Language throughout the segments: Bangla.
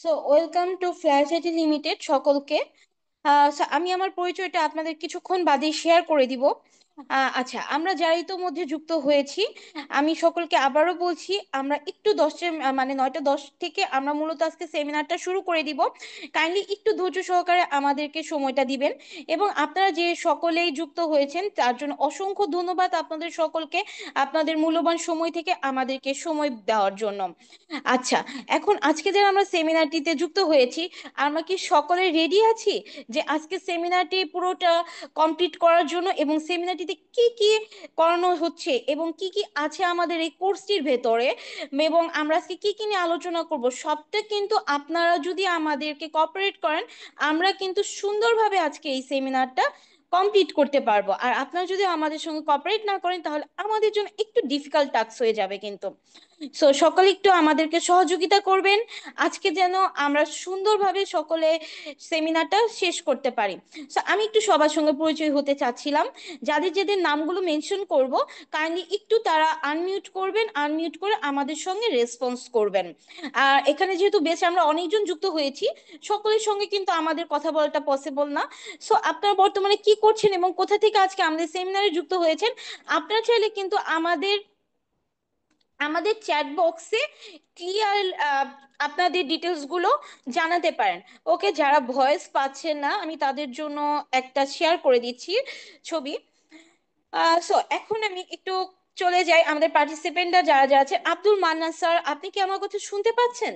So welcome to flash IT limited সকলকে। আমি আমার পরিচয়টা আপনাদের কিছুক্ষণ বাদে শেয়ার করে দিব। আচ্ছা, আমরা যারা ইতোমধ্যে যুক্ত হয়েছি, আমি সকলকে আবারও বলছি, আমরা একটু 9টা 10 থেকে আমরা মূলত আজকে সেমিনারটা শুরু করে দিব। কাইন্ডলি একটু ধৈর্য সহকারে আমাদেরকে সময়টা দিবেন। এবং আপনারা যে সকলেই যুক্ত হয়েছেন তার জন্য অসংখ্য ধন্যবাদ আপনাদের সকলকে, আপনাদের মূল্যবান সময় থেকে আমাদেরকে সময় দেওয়ার জন্য। আচ্ছা, এখন আজকে যারা আমরা সেমিনারটিতে যুক্ত হয়েছি, আমরা কি সকলে রেডি আছি যে আজকে সেমিনারটি পুরোটা কমপ্লিট করার জন্য, এবং সেমিনারটিতে কি কি করানো হচ্ছে এবং কি কি আছে আমাদের এই কোর্সটির ভেতরে, এবং আমরা আজকে কি কি নিয়ে আলোচনা করব, সবটা কিন্তু আপনারা যদি আমাদেরকে কোঅপারেট করেন, আমরা কিন্তু সুন্দরভাবে আজকে এই সেমিনারটা কমপ্লিট করতে পারবো। আর আপনারা যদি আমাদের সঙ্গে কোঅপারেট না করেন, তাহলে আমাদের জন্য একটু ডিফিকাল্ট টাস্ক হয়ে যাবে কিন্তু। সো সকলে একটু আমাদেরকে সহযোগিতা করবেন আজকে, যেন আমরা সুন্দরভাবে সকলে সেমিনারটা শেষ করতে পারি। সো আমি একটু সবার সঙ্গে পরিচয় হতে চাচ্ছিলাম। যাদের যাদের নামগুলো মেনশন করব, কাইন্ডলি একটু তারা আনমিউট করবেন, আনমিউট করে আমাদের সঙ্গে রেসপন্স করবেন। আর এখানে যেহেতু বেশ আমরা অনেকজন যুক্ত হয়েছি, সকলের সঙ্গে কিন্তু আমাদের কথা বলাটা পসিবল না। সো আপনারা বর্তমানে কি করছেন এবং কোথা থেকে আজকে আমাদের সেমিনারে যুক্ত হয়েছেন, আপনারা চাইলে কিন্তু আমাদের আমাদের চ্যাট বক্সে ক্লিয়ার আপনাদের ডিটেলস গুলো জানাতে পারেন। ওকে, যারা ভয়েস পাচ্ছেন না, আমি তাদের জন্য একটা শেয়ার করে দিচ্ছি ছবি। সো এখন আমি একটু চলে যাই আমাদের পার্টিসিপেন্টরা যারা যারা আছে। আব্দুল মান্নান স্যার, আপনি কি আমার কথা শুনতে পাচ্ছেন?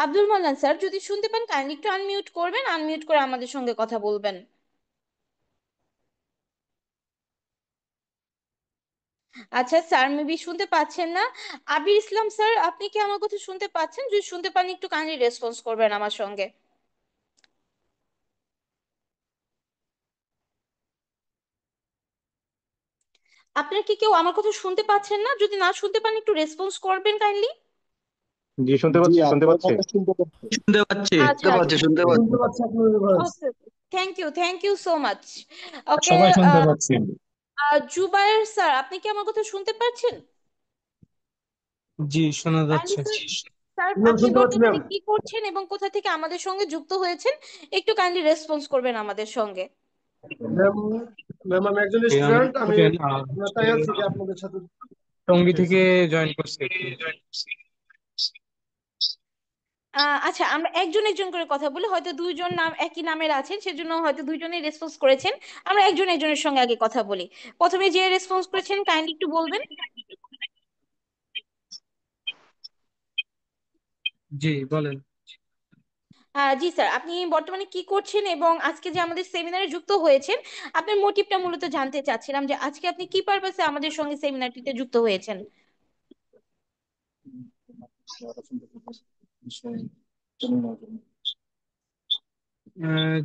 আব্দুল মান্নান স্যার, যদি শুনতে পান কাইন্ডলি একটু আনমিউট করবেন, আনমিউট করে আমাদের সঙ্গে কথা বলবেন। আচ্ছা স্যার, মেবি শুনতে পাচ্ছেন না। আবির ইসলাম স্যার, আপনি কি আমার কথা শুনতে পাচ্ছেন? যদি শুনতে পান একটু কাইন্ডলি রেসপন্স করবেন আমার সঙ্গে। আপনার কি কেউ আমার কথা শুনতে পাচ্ছেন না? যদি না শুনতে পান একটু রেসপন্স করবেন কাইন্ডলি। জি, শুনতে জি, পাচ্ছি, শুনতে আপনার পাচ্ছি। কথা শুনতে পাচ্ছি। শুনতে পাচ্ছি, আচ্ছা শুনতে আচ্ছা, পাচ্ছি, শুনতে পাচ্ছি। শুনতে পাচ্ছি আপনার voice. Okay, thank you so much. Okay, সবাই শুনতে পাচ্ছি। জুবায়ের স্যার, আপনি কি আমার কথা শুনতে পাচ্ছেন? জি, শোনা কাইন্ডলি যাচ্ছে। স্যার, ম্যাম আপনি শুনতে পাচ্ছি ম্যাম। বর্তমানে কি করছেন এবং কোথা থেকে আমাদের সঙ্গে যুক্ত হয়েছেন, একটু কাইন্ডলি রেসপন্স করবেন আমাদের সঙ্গে। ম্যাম ম্যাম আমি একজন আমি স্টুডেন্ট, আমি স্টুডেন্ট আর তাই আছি কি আপনাদের সাথে টঙ্গী যুক্ত হয়েছি। থেকে জয়েন করছি। আচ্ছা, আমরা একজন একজন করে কথা বলি, হয়তো দুইজন নাম একই নামের আছেন, সেজন্য হয়তো দুইজনেই রেসপন্স করেছেন। আমরা একজন একজনের সঙ্গে আগে কথা বলি। প্রথমে যে রেসপন্স করেছেন কাইন্ডলি একটু বলবেন। জি, বলেন। জি স্যার, আপনি বর্তমানে কি করছেন এবং আজকে যে আমাদের সেমিনারে যুক্ত হয়েছেন, আপনার মোটিভটা মূলত জানতে চাচ্ছিলাম যে আজকে আপনি কি পারপাসে আমাদের সঙ্গে সেমিনারটিতে যুক্ত হয়েছেন।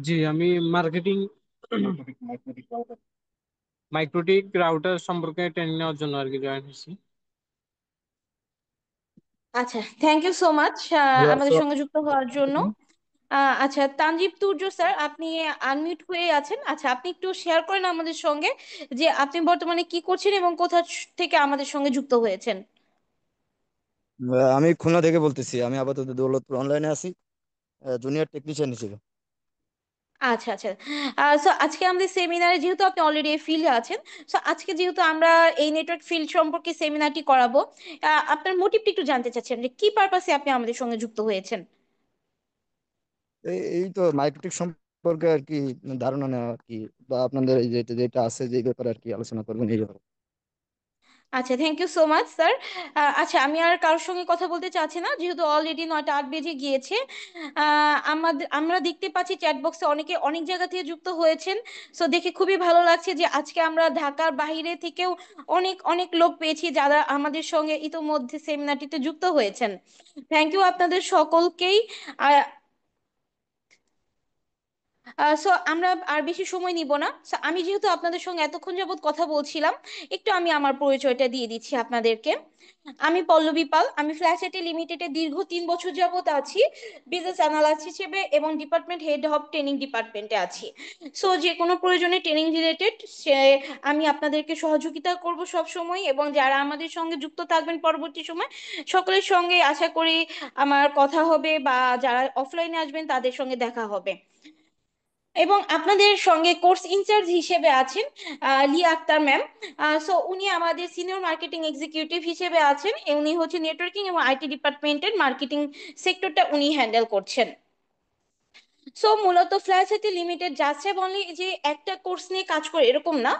জি, আমি মার্কেটিং মাইক্রোটিক রাউটার সম্পর্কে ট্রেনিং নেওয়ার জন্য আর কি জয়েন হয়েছি। আচ্ছা, থ্যাংক ইউ সো মাচ আমাদের সঙ্গে যুক্ত হওয়ার জন্য। আচ্ছা, তানজিব তুর্য স্যার, আপনি আনমিউট হয়ে আছেন। আচ্ছা, আপনি একটু শেয়ার করেন আমাদের সঙ্গে যে আপনি বর্তমানে কি করছেন এবং কোথা থেকে আমাদের সঙ্গে যুক্ত হয়েছেন। আমি খুলনা থেকে বলতেছি। আমি আপাতত দৌলতপুর অনলাইনে আছি, জুনিয়র টেকনিশিয়ান হিসেবে। আচ্ছা আচ্ছা, সো আজকে আমাদের সেমিনারে যেহেতু আপনি অলরেডি এই ফিল্ডে আছেন, সো আজকে যেহেতু আমরা এই নেটওয়ার্ক ফিল্ড সম্পর্কে সেমিনারটি করাবো, আপনার মোটিভটা একটু জানতে চাচ্ছেন যে কি পারপাসে আপনি আমাদের সঙ্গে যুক্ত হয়েছেন। এই তো মাইক্রোটেক সম্পর্কে আর কি ধারণা নেওয়া আর কি, বা আপনাদের এই যেটা যেটা আছে যে ব্যাপারে আর কি আলোচনা করবেন এই ব্যাপারে। আচ্ছা, thank you so much sir. আচ্ছা, আমি আর কারোর সঙ্গে কথা বলতে চাচ্ছি না, যেহেতু অলরেডি 9টা 8 বেজে গিয়েছে। আমরা দেখতে পাচ্ছি চ্যাট বক্সে অনেকে অনেক জায়গা থেকে যুক্ত হয়েছেন। সো দেখে খুবই ভালো লাগছে যে আজকে আমরা ঢাকার বাইরে থেকেও অনেক অনেক লোক পেয়েছি যারা আমাদের সঙ্গে ইতোমধ্যে সেমিনারটিতে যুক্ত হয়েছেন। থ্যাংক ইউ আপনাদের সকলকেই। সো আমরা আর বেশি সময় নিব না। So, আমি যেহেতু আপনাদের সঙ্গে এতক্ষণ যাবত কথা বলছিলাম, একটু আমি আমার পরিচয়টা দিয়ে দিচ্ছি আপনাদেরকে। আমি পল্লবী পাল, আমি ফ্ল্যাশ আইটি লিমিটেডে দীর্ঘ 3 বছর যাবত আছি বিজনেস অ্যানালিস্ট হিসেবে, এবং ডিপার্টমেন্ট হেড অফ ট্রেনিং ডিপার্টমেন্টে আছি। সো যে কোনো প্রয়োজনে ট্রেনিং রিলেটেড সে আমি আপনাদেরকে সহযোগিতা করব সব সময়, এবং যারা আমাদের সঙ্গে যুক্ত থাকবেন পরবর্তী সময় সকলের সঙ্গে আশা করি আমার কথা হবে, বা যারা অফলাইনে আসবেন তাদের সঙ্গে দেখা হবে। এবং আপনাদের সঙ্গে কোর্স ইনচার্জ হিসেবে আছেন লিয়া আক্তার ম্যাম। সো উনি আমাদের সিনিয়র মার্কেটিং এক্সিকিউটিভ হিসেবে আছেন, উনি হচ্ছে নেটওয়ার্কিং এবং আইটি ডিপার্টমেন্টের মার্কেটিং সেক্টরটা উনি হ্যান্ডেল করছেন। সো মূলত ফ্ল্যাশ আইটি লিমিটেড যাচ্ছে বলে যে একটা কোর্স নিয়ে কাজ করে এরকম না,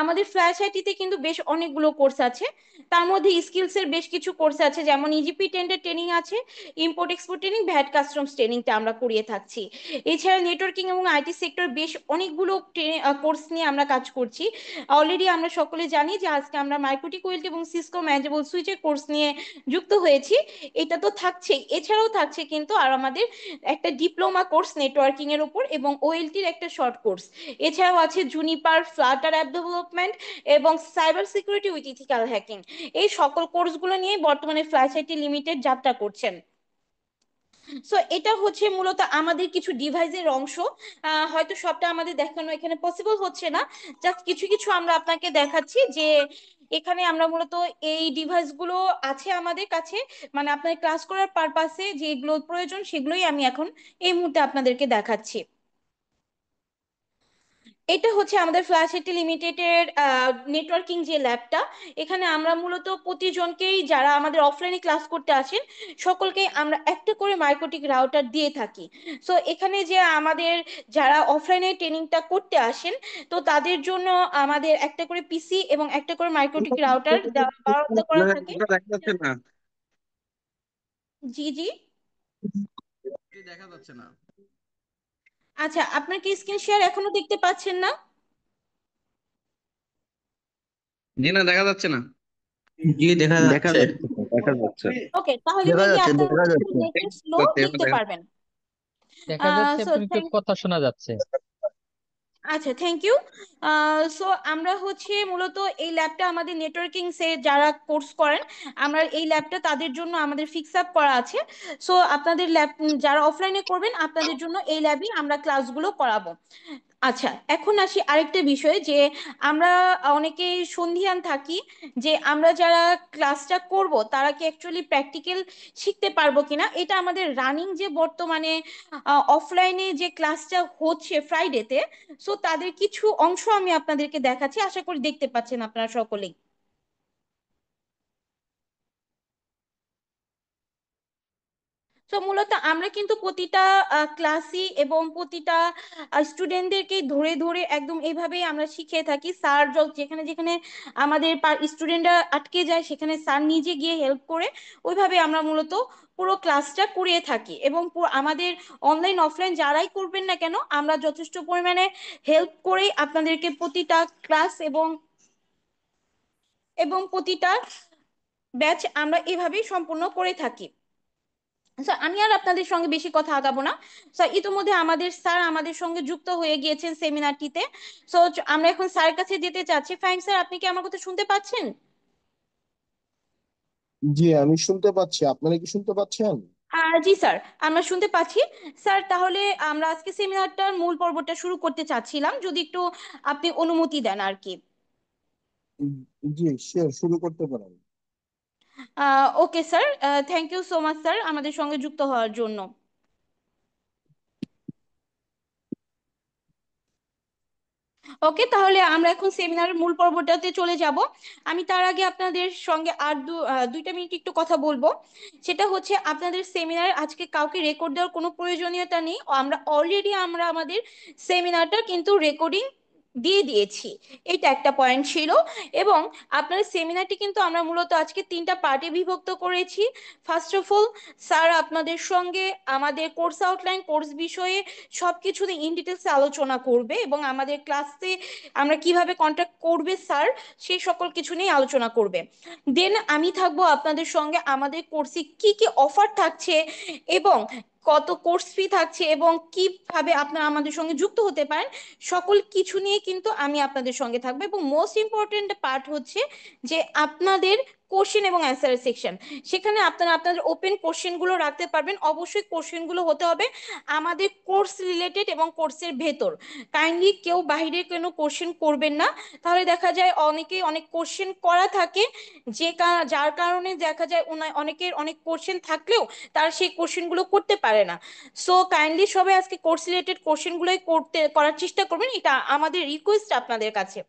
আমাদের ফ্ল্যাশ আইটিতে কিন্তু বেশ অনেকগুলো কোর্স আছে। তার মধ্যে স্কিলস এর বেশ কিছু কোর্স আছে, যেমন ইজিপি টেন্ডার ট্রেনিং আছে, import export training, VAT customs ট্রেনিংটা আমরা করিয়ে থাকছি। এছাড়া নেটওয়ার্কিং এবং আইটি সেক্টর বেশ অনেকগুলো কোর্স নিয়ে আমরা কাজ করছি। অলরেডি আমরা সকলে জানি যে আজকে আমরা মাইক্রোটিক ওয়েল্ট এবং সিসকো ম্যানেজেবল সুইচের কোর্স নিয়ে যুক্ত হয়েছি। এটা তো থাকছেই, এছাড়াও থাকছে কিন্তু আর আমাদের একটা ডিপ্লোমা কোর্স নেটওয়ার্কিং এর উপর, এবং ওএলটির একটা শর্ট কোর্স। এছাড়াও আছে জুনিপার ফ্লাটার অ্যাপ ডেভেলপমেন্ট এবং cyber security with ethical hacking. এই সকল কোর্সগুলো নিয়ে বর্তমানে ফ্ল্যাশ আইটি লিমিটেড যাত্রা করছেন। সো এটা হচ্ছে মূলত আমাদের কিছু ডিভাইসের অংশ। হয়তো সবটা আমাদের দেখানো এখানে পসিবল হচ্ছে না, জাস্ট কিছু কিছু আমরা আপনাকে দেখাচ্ছি যে এখানে আমরা মূলত এই ডিভাইসগুলো আছে আমাদের কাছে, মানে আপনার ক্লাস করার পারপাসে যেগুলো প্রয়োজন সেগুলোই আমি এখন এই মুহূর্তে আপনাদেরকে দেখাচ্ছি। এটা হচ্ছে আমাদের ফ্ল্যাশ আইটি লিমিটেডের নেটওয়ার্কিং যে ল্যাবটা। এখানে আমরা মূলত প্রতিজনকেই যারা আমাদের অফলাইনে ক্লাস করতে আসেন সকলকেই আমরা একটা করে মাইক্রোটিক রাউটার দিয়ে থাকি। সো এখানে যে আমাদের যারা অফলাইনে ট্রেনিংটা করতে আসেন, তো তাদের জন্য আমাদের একটা করে পিসি এবং একটা করে মাইক্রোটিক রাউটার বরাদ্দ করা থাকে। দেখা যাচ্ছে না। জি জি। দেখা যাচ্ছে না। আচ্ছা, আপনার কি স্ক্রিন শেয়ার এখনো দেখতে পাচ্ছেন না? জি না, দেখা যাচ্ছে না। জি দেখা দেখা যাচ্ছে। যাচ্ছে দেখা যাচ্ছে। ওকে, তাহলে দেখা মেবি যাচ্ছে, আপনার দেখা যাচ্ছে। নেটটা স্লো, এবার দেখতে দেখা পারবেন। দেখা যাচ্ছে সো কিন্তু কথা শোনা যাচ্ছে। আচ্ছা, থ্যাংক ইউ। সো আমরা হচ্ছে মূলত এই ল্যাবটা আমাদের নেটওয়ার্কিং সে যারা কোর্স করেন, আমরা এই ল্যাবটা তাদের জন্য আমাদের ফিক্স আপ করা আছে। সো আপনাদের ল্যাব যারা অফলাইনে করবেন আপনাদের জন্য এই ল্যাবই আমরা ক্লাসগুলো করাবো। আচ্ছা, এখন আসি আরেকটা বিষয়, যে আমরা অনেকেই সন্দিহান থাকি যে আমরা যারা ক্লাসটা করব তারা কি অ্যাকচুয়ালি প্র্যাকটিক্যাল শিখতে পারবো কিনা। এটা আমাদের রানিং যে বর্তমানে অফলাইনে যে ক্লাসটা হচ্ছে ফ্রাইডেতে, সো তাদের কিছু অংশ আমি আপনাদেরকে দেখাচ্ছি, আশা করি দেখতে পাচ্ছেন আপনারা সকলেই। তো মূলত আমরা কিন্তু প্রতিটা ক্লাসই এবং প্রতিটা স্টুডেন্টদেরকে ধরে ধরে একদম এইভাবেই আমরা শিখিয়ে থাকি। স্যার যেখানে যেখানে আমাদের স্টুডেন্টরা আটকে যায় সেখানে স্যার নিজে গিয়ে হেল্প করে, ওইভাবে আমরা মূলত পুরো ক্লাসটা করিয়ে থাকি। এবং আমাদের অনলাইন অফলাইন যারাই করবেন না কেন আমরা যথেষ্ট পরিমাণে হেল্প করেই আপনাদেরকে প্রতিটা ক্লাস এবং এবং প্রতিটা ব্যাচ আমরা এভাবেই সম্পূর্ণ করে থাকি। আমি আর আপনাদের সঙ্গে বেশি কথা আগাবো না। ইতিমধ্যে আমাদের স্যার আমাদের সঙ্গে যুক্ত হয়ে গিয়েছেন সেমিনারটিতে। সো আমরা এখন স্যারের কাছে যেতে চাচ্ছি। ফাইন স্যার, আপনি কি আমার কথা শুনতে পাচ্ছেন? জি, আমি শুনতে পাচ্ছি। আপনারা কি শুনতে পাচ্ছেন? জি স্যার, আমরা শুনতে পাচ্ছি। স্যার, তাহলে আমরা আজকে সেমিনারটার মূল পর্বটা শুরু করতে চাচ্ছিলাম, যদি একটু আপনি অনুমতি দেন আর কি। জি, শিওর, শুরু করতে পারেন। Okay sir, thank you so much sir আমাদের সঙ্গে যুক্ত হওয়ার জন্য। ওকে, তাহলে আমরা এখন সেমিনারের মূল পর্বটাতে চলে যাব। আমি তার আগে আপনাদের সঙ্গে আর 2 মিনিট একটু কথা বলবো। সেটা হচ্ছে আপনাদের সেমিনার আজকে কাউকে রেকর্ড দেওয়ার কোনো প্রয়োজনীয়তা নেই, আমরা আমাদের সেমিনারটা কিন্তু রেকর্ডিং দিয়ে দিয়েছি। এটা একটা পয়েন্ট ছিল। এবং আপনার সেমিনারটি কিন্তু আমরা মূলত আজকে 3টা পার্টে বিভক্ত করেছি। ফার্স্ট অফ অল, স্যার আপনাদের সঙ্গে আমাদের কোর্স আউটলাইন, কোর্স বিষয়ে সবকিছু ইন ডিটেলস আলোচনা করবে, এবং আমাদের ক্লাসে আমরা কিভাবে কন্ট্যাক্ট করবে স্যার সেই সকল কিছু নিয়ে আলোচনা করবে। দেন আমি থাকবো আপনাদের সঙ্গে আমাদের কোর্সে কি কি অফার থাকছে, এবং কত কোর্স ফি থাকছে এবং কিভাবে আপনারা আমাদের সঙ্গে যুক্ত হতে পারেন, সকল কিছু নিয়ে কিন্তু আমি আপনাদের সঙ্গে থাকবো। এবং মোস্ট ইম্পর্টেন্ট পার্ট হচ্ছে যে আপনাদের কোশ্চেন এবং অ্যান্সার সেকশন, সেখানে আপনারা আপনাদের ওপেন কোশ্চেনগুলো রাখতে পারবেন। অবশ্যই কোশ্চেনগুলো হতে হবে আমাদের কোর্স রিলেটেড এবং কোর্সের ভেতর। কাইন্ডলি কেউ বাইরে কোনো কোশ্চেন করবেন না, তাহলে দেখা যায় অনেকেই অনেক কোশ্চেন করা থাকে, যার কারণে দেখা যায় অনেকের অনেক কোশ্চেন থাকলেও তারা সেই কোশ্চেনগুলো করতে পারে না। সো কাইন্ডলি সবাই আজকে কোর্স রিলেটেড কোশ্চেনগুলোই করার চেষ্টা করবেন, এটা আমাদের রিকোয়েস্ট আপনাদের কাছে।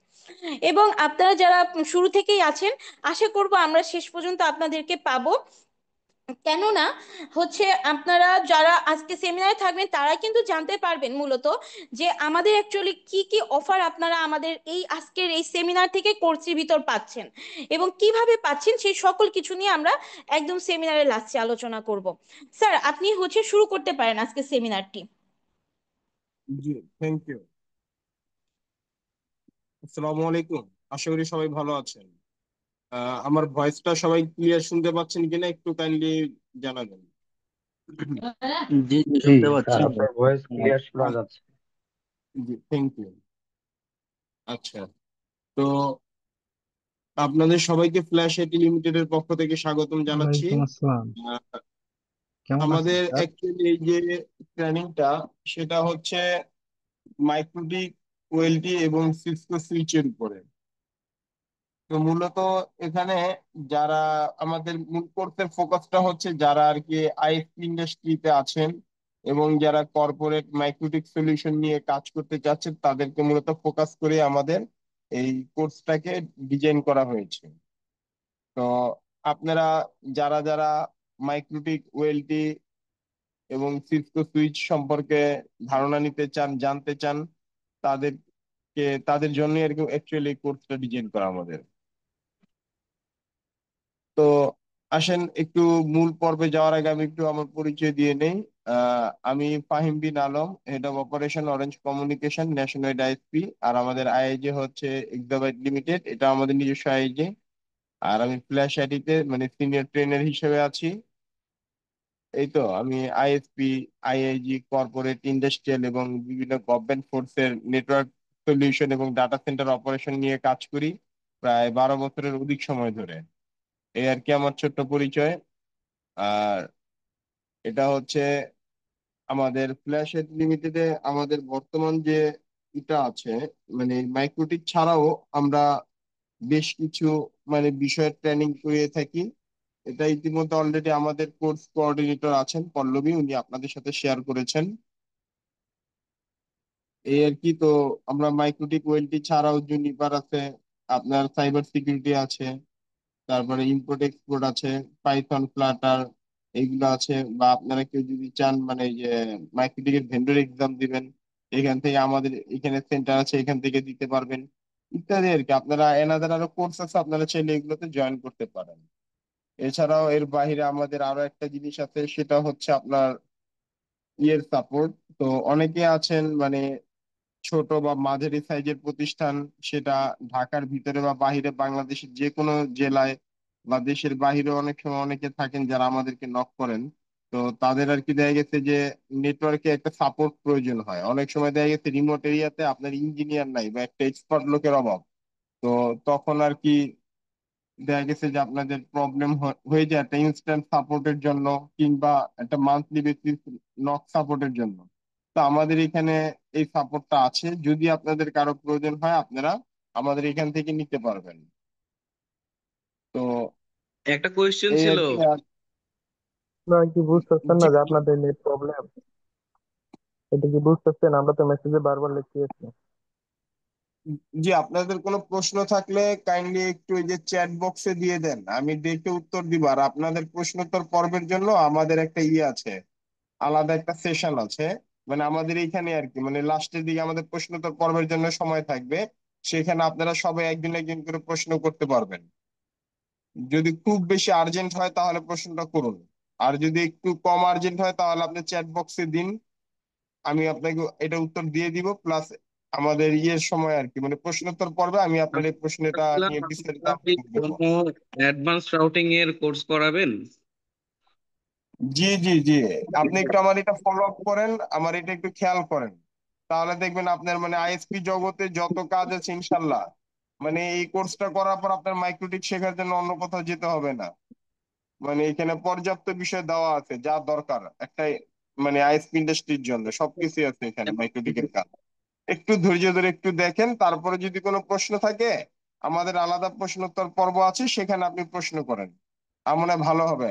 এবং আপনারা যারা শুরু থেকেই আছেন, আশা করব আমরা শেষ পর্যন্ত আপনাদেরকে পাবো। কেননা হচ্ছে আপনারা যারা আজকে সেমিনারে থাকবেন তারা কিন্তু জানতে পারবেন মূলত যে আমাদের অ্যাকচুয়ালি কি কি অফার আপনারা আমাদের এই আজকের এই সেমিনার থেকে কোর্সের ভিতর পাচ্ছেন এবং কিভাবে পাচ্ছেন, সেই সকল কিছু নিয়ে আমরা একদম সেমিনারের লাস্টে আলোচনা করব। স্যার, আপনি হচ্ছে শুরু করতে পারেন আজকে সেমিনারটি। জি, থ্যাংক ইউ। আসসালামু আলাইকুম। আশা করি সবাই ভালো আছেন। আমার ভয়েসটা সবাই ক্লিয়ার শুনতে পাচ্ছেন কিনা একটু কাইন্ডলি জানাবেন। জি জি, জি শুনতে স্যার, পাচ্ছি। আপনার ভয়েস ক্লিয়ার শোনা যাচ্ছে। জি, থ্যাংক ইউ। আচ্ছা, তো আপনাদের সবাইকে ফ্ল্যাশ আইটি লিমিটেডের পক্ষ থেকে স্বাগতম জানাচ্ছি। ওয়ালাইকুম আসসালাম। আহ, কেমন আছেন আমাদের স্যার? অ্যাকচুয়ালি এই যে ট্রেনিংটা, সেটা হচ্ছে মাইক্রোটিক, ওএলটি এবং সিসকো সুইচের উপরে। তো মূলত এখানে যারা আমাদের মূল কোর্সের ফোকাসটা হচ্ছে যারা আর কি আইএসপি ইন্ডাস্ট্রিতে আছেন এবং যারা কর্পোরেট মাইক্রোটিক সলিউশন নিয়ে কাজ করতে চাচ্ছেন, তাদেরকে মূলত ফোকাস করে আমাদের এই কোর্সটাকে ডিজাইন করা হয়েছে। তো আপনারা যারা যারা মাইক্রোটিক, ওএলটি এবং সিসকো সুইচ সম্পর্কে ধারণা নিতে চান, জানতে চান, তাদের জন্য আর কি অ্যাকচুয়ালি কোর্সটা ডিজাইন করা আমাদের। তো আসেন একটু মূল পর্বে যাওয়ার আগে আমি একটু আমার পরিচয় দিয়ে নেই। আমি Fahim Bin Alam, head of operation Orange Communication National ISP. আর আমাদের আইএজে হচ্ছে এক্সাবাইট লিমিটেড, এটা আমাদের নিজস্ব আইএজে। আর আমি ফ্ল্যাশ আইটিতে মানে সিনিয়র ট্রেনার হিসেবে আছি। এই তো আমি আইএসপি, আইআইজি, কর্পোরেট, ইন্ডাস্ট্রিয়াল এবং বিভিন্ন গভর্নমেন্ট ফোর্সের নেটওয়ার্ক সলিউশন এবং ডাটা সেন্টার অপারেশন নিয়ে কাজ করি প্রায় 12 বছরের অধিক সময় ধরে। এই আর কি আমার ছোট্ট পরিচয়। আর এটা হচ্ছে আমাদের ফ্ল্যাশ লিমিটেডে আমাদের বর্তমান যে এটা আছে, মানে মাইক্রোটিক ছাড়াও আমরা বেশ কিছু মানে বিষয়ের ট্রেনিং করিয়ে থাকি। এটা ইতিমধ্যে অলরেডি আমাদের কোর্স কোঅর্ডিনেটর আছেন পল্লবী, উনি আপনাদের সাথে শেয়ার করেছেন। এই আর কি। তো আমরা মাইক্রোটিক ওয়েলটি ছাড়াও জুনিপার আছে, আপনার সাইবার সিকিউরিটি আছে, তারপরে ইম্পোর্ট এক্সপোর্ট আছে, পাইথন, ফ্লাটার, এইগুলো আছে। বা আপনারা কেউ যদি চান মানে এই যে মাইক্রোটিকের ভেন্ডর এক্সাম দিবেন, এখান থেকে আমাদের এখানে সেন্টার আছে, এখান থেকে দিতে পারবেন ইত্যাদি আর কি। আপনারা এনাদের আরো কোর্স আছে, আপনারা চাইলে এগুলোতে জয়েন করতে পারেন। এছাড়াও এর বাইরে আমাদের আরো একটা জিনিস আছে, সেটা হচ্ছে আপনার ইয়ের সাপোর্ট। তো অনেকে আছেন মানে ছোট বা মাঝারি সাইজের প্রতিষ্ঠান, সেটা ঢাকার ভিতরে বা বাইরে বাংলাদেশের যে কোনো জেলায় বা দেশের বাইরে অনেক সময় অনেকে থাকেন যারা আমাদেরকে নক করেন। তো তাদের আর কি দেখা গেছে যে নেটওয়ার্কে একটা সাপোর্ট প্রয়োজন হয়। অনেক সময় দেখা গেছে রিমোট এরিয়াতে আপনার ইঞ্জিনিয়ার নাই বা একটা এক্সপার্ট লোকের অভাব। তো তখন আর কি দেখা গেছে যে আপনাদের প্রবলেম হয়ে যায় একটা ইনস্ট্যান্ট সাপোর্টের জন্য কিংবা একটা মান্থলি বেসিস নক সাপোর্টের জন্য। তো আমাদের এখানে এই সাপোর্টটা আছে, যদি আপনাদের কারো প্রয়োজন হয় আপনারা আমাদের এখান থেকে নিতে পারবেন। তো একটা কোয়েশ্চেন এই ছিল। আর কি। আপনারা কি বুঝতেছেন না জি যে আপনাদের নেট প্রবলেম? এটা কি বুঝতেছেন? আমরা তো মেসেজে বারবার লিখিয়েছি। জি, আপনাদের কোনো প্রশ্ন থাকলে কাইন্ডলি একটু এই যে চ্যাট বক্সে দিয়ে দেন, আমি দেখে উত্তর দিব। আর আপনাদের প্রশ্নোত্তর পর্বের জন্য আমাদের একটা ইয়ে আছে, আলাদা একটা সেশন আছে। মানে আমাদের এইখানে আর কি মানে লাস্টের দিকে আমাদের প্রশ্নোত্তর পর্বের জন্য সময় থাকবে, সেখানে আপনারা সবাই একজন একজন করে প্রশ্ন করতে পারবেন। যদি খুব বেশি আর্জেন্ট হয় তাহলে প্রশ্নটা করুন, আর যদি একটু কম আর্জেন্ট হয় তাহলে আপনি চ্যাট বক্সে দিন, আমি আপনাকে এটা উত্তর দিয়ে দিব। প্লাস আমাদের ইয়ের সময় আর কি মানে প্রশ্নোত্তর পর্বে আমি আপনার এই প্রশ্নটা ভাবছিলাম নিয়ে বিস্তারিত আপনারা কি আলোচনা করবো। কোনো অ্যাডভান্স রাউটিং এর কোর্স করাবেন? জি জি জি, আপনি একটু আমার এটা ফলো আপ করেন, আমার এটা একটু খেয়াল করেন, তাহলে দেখবেন আপনার মানে আইএসপি জগতে যত কাজ আছে ইনশাল্লাহ, মানে এই কোর্সটা করার পর আপনার মাইক্রোটিক শেখার জন্য অন্য কোথাও যেতে হবে না। মানে এখানে পর্যাপ্ত বিষয় দেওয়া আছে যা দরকার একটা, মানে আইএসপি ইন্ডাস্ট্রির জন্য সবকিছু আছে এখানে মাইক্রোটিকের কাজ। একটু ধৈর্য ধরে একটু দেখেন, তারপরে যদি কোনো প্রশ্ন থাকে আমাদের আলাদা প্রশ্নোত্তর পর্ব আছে, সেখানে আপনি প্রশ্ন করেন, আমার মনে হয় ভালো হবে।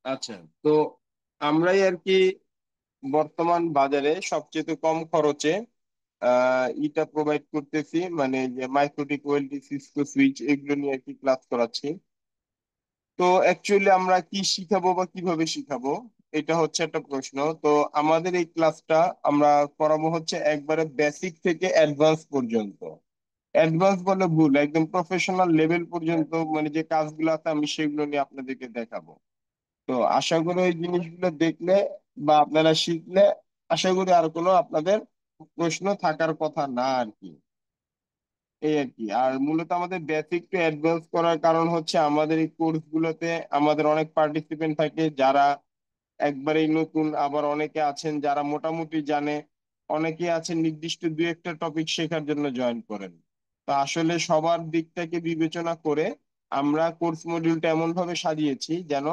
আচ্ছা, তো আমরাই আর কি বর্তমান বাজারে সবচেয়ে কম খরচে ইটা প্রোভাইড করতেছি, মানে যে মাইক্রোটিক ওয়েলডি সিসকো সুইচ এগুলো নিয়ে আর কি ক্লাস করাচ্ছি। তো অ্যাকচুয়ালি আমরা কি শিখাবো বা কিভাবে শিখাবো, এটা হচ্ছে একটা প্রশ্ন। তো আমাদের এই ক্লাসটা আমরা করাবো হচ্ছে একবারে বেসিক থেকে অ্যাডভান্স পর্যন্ত। অ্যাডভান্স বলে ভুল, একদম প্রফেশনাল লেভেল পর্যন্ত, মানে যে কাজগুলো আছে আমি সেগুলো নিয়ে আপনাদেরকে দেখাবো। তো আশা করি এই জিনিসগুলো দেখলে বা আপনারা শিখলে আশা করি আর কোনো আপনাদের প্রশ্ন থাকার কথা না আর কি। এই আর কি। আর মূলত আমাদের বেসিক টু অ্যাডভান্স করার কারণ হচ্ছে আমাদের এই কোর্স গুলোতে আমাদের অনেক পার্টিসিপেন্ট থাকে যারা একবারেই নতুন, আবার অনেকে আছেন যারা মোটামুটি জানে, অনেকে আছেন নির্দিষ্ট দুই একটা টপিক শেখার জন্য জয়েন করেন। তো আসলে সবার দিকটাকে বিবেচনা করে আমরা কোর্স মডিউলটা এমন ভাবে সাজিয়েছি যেন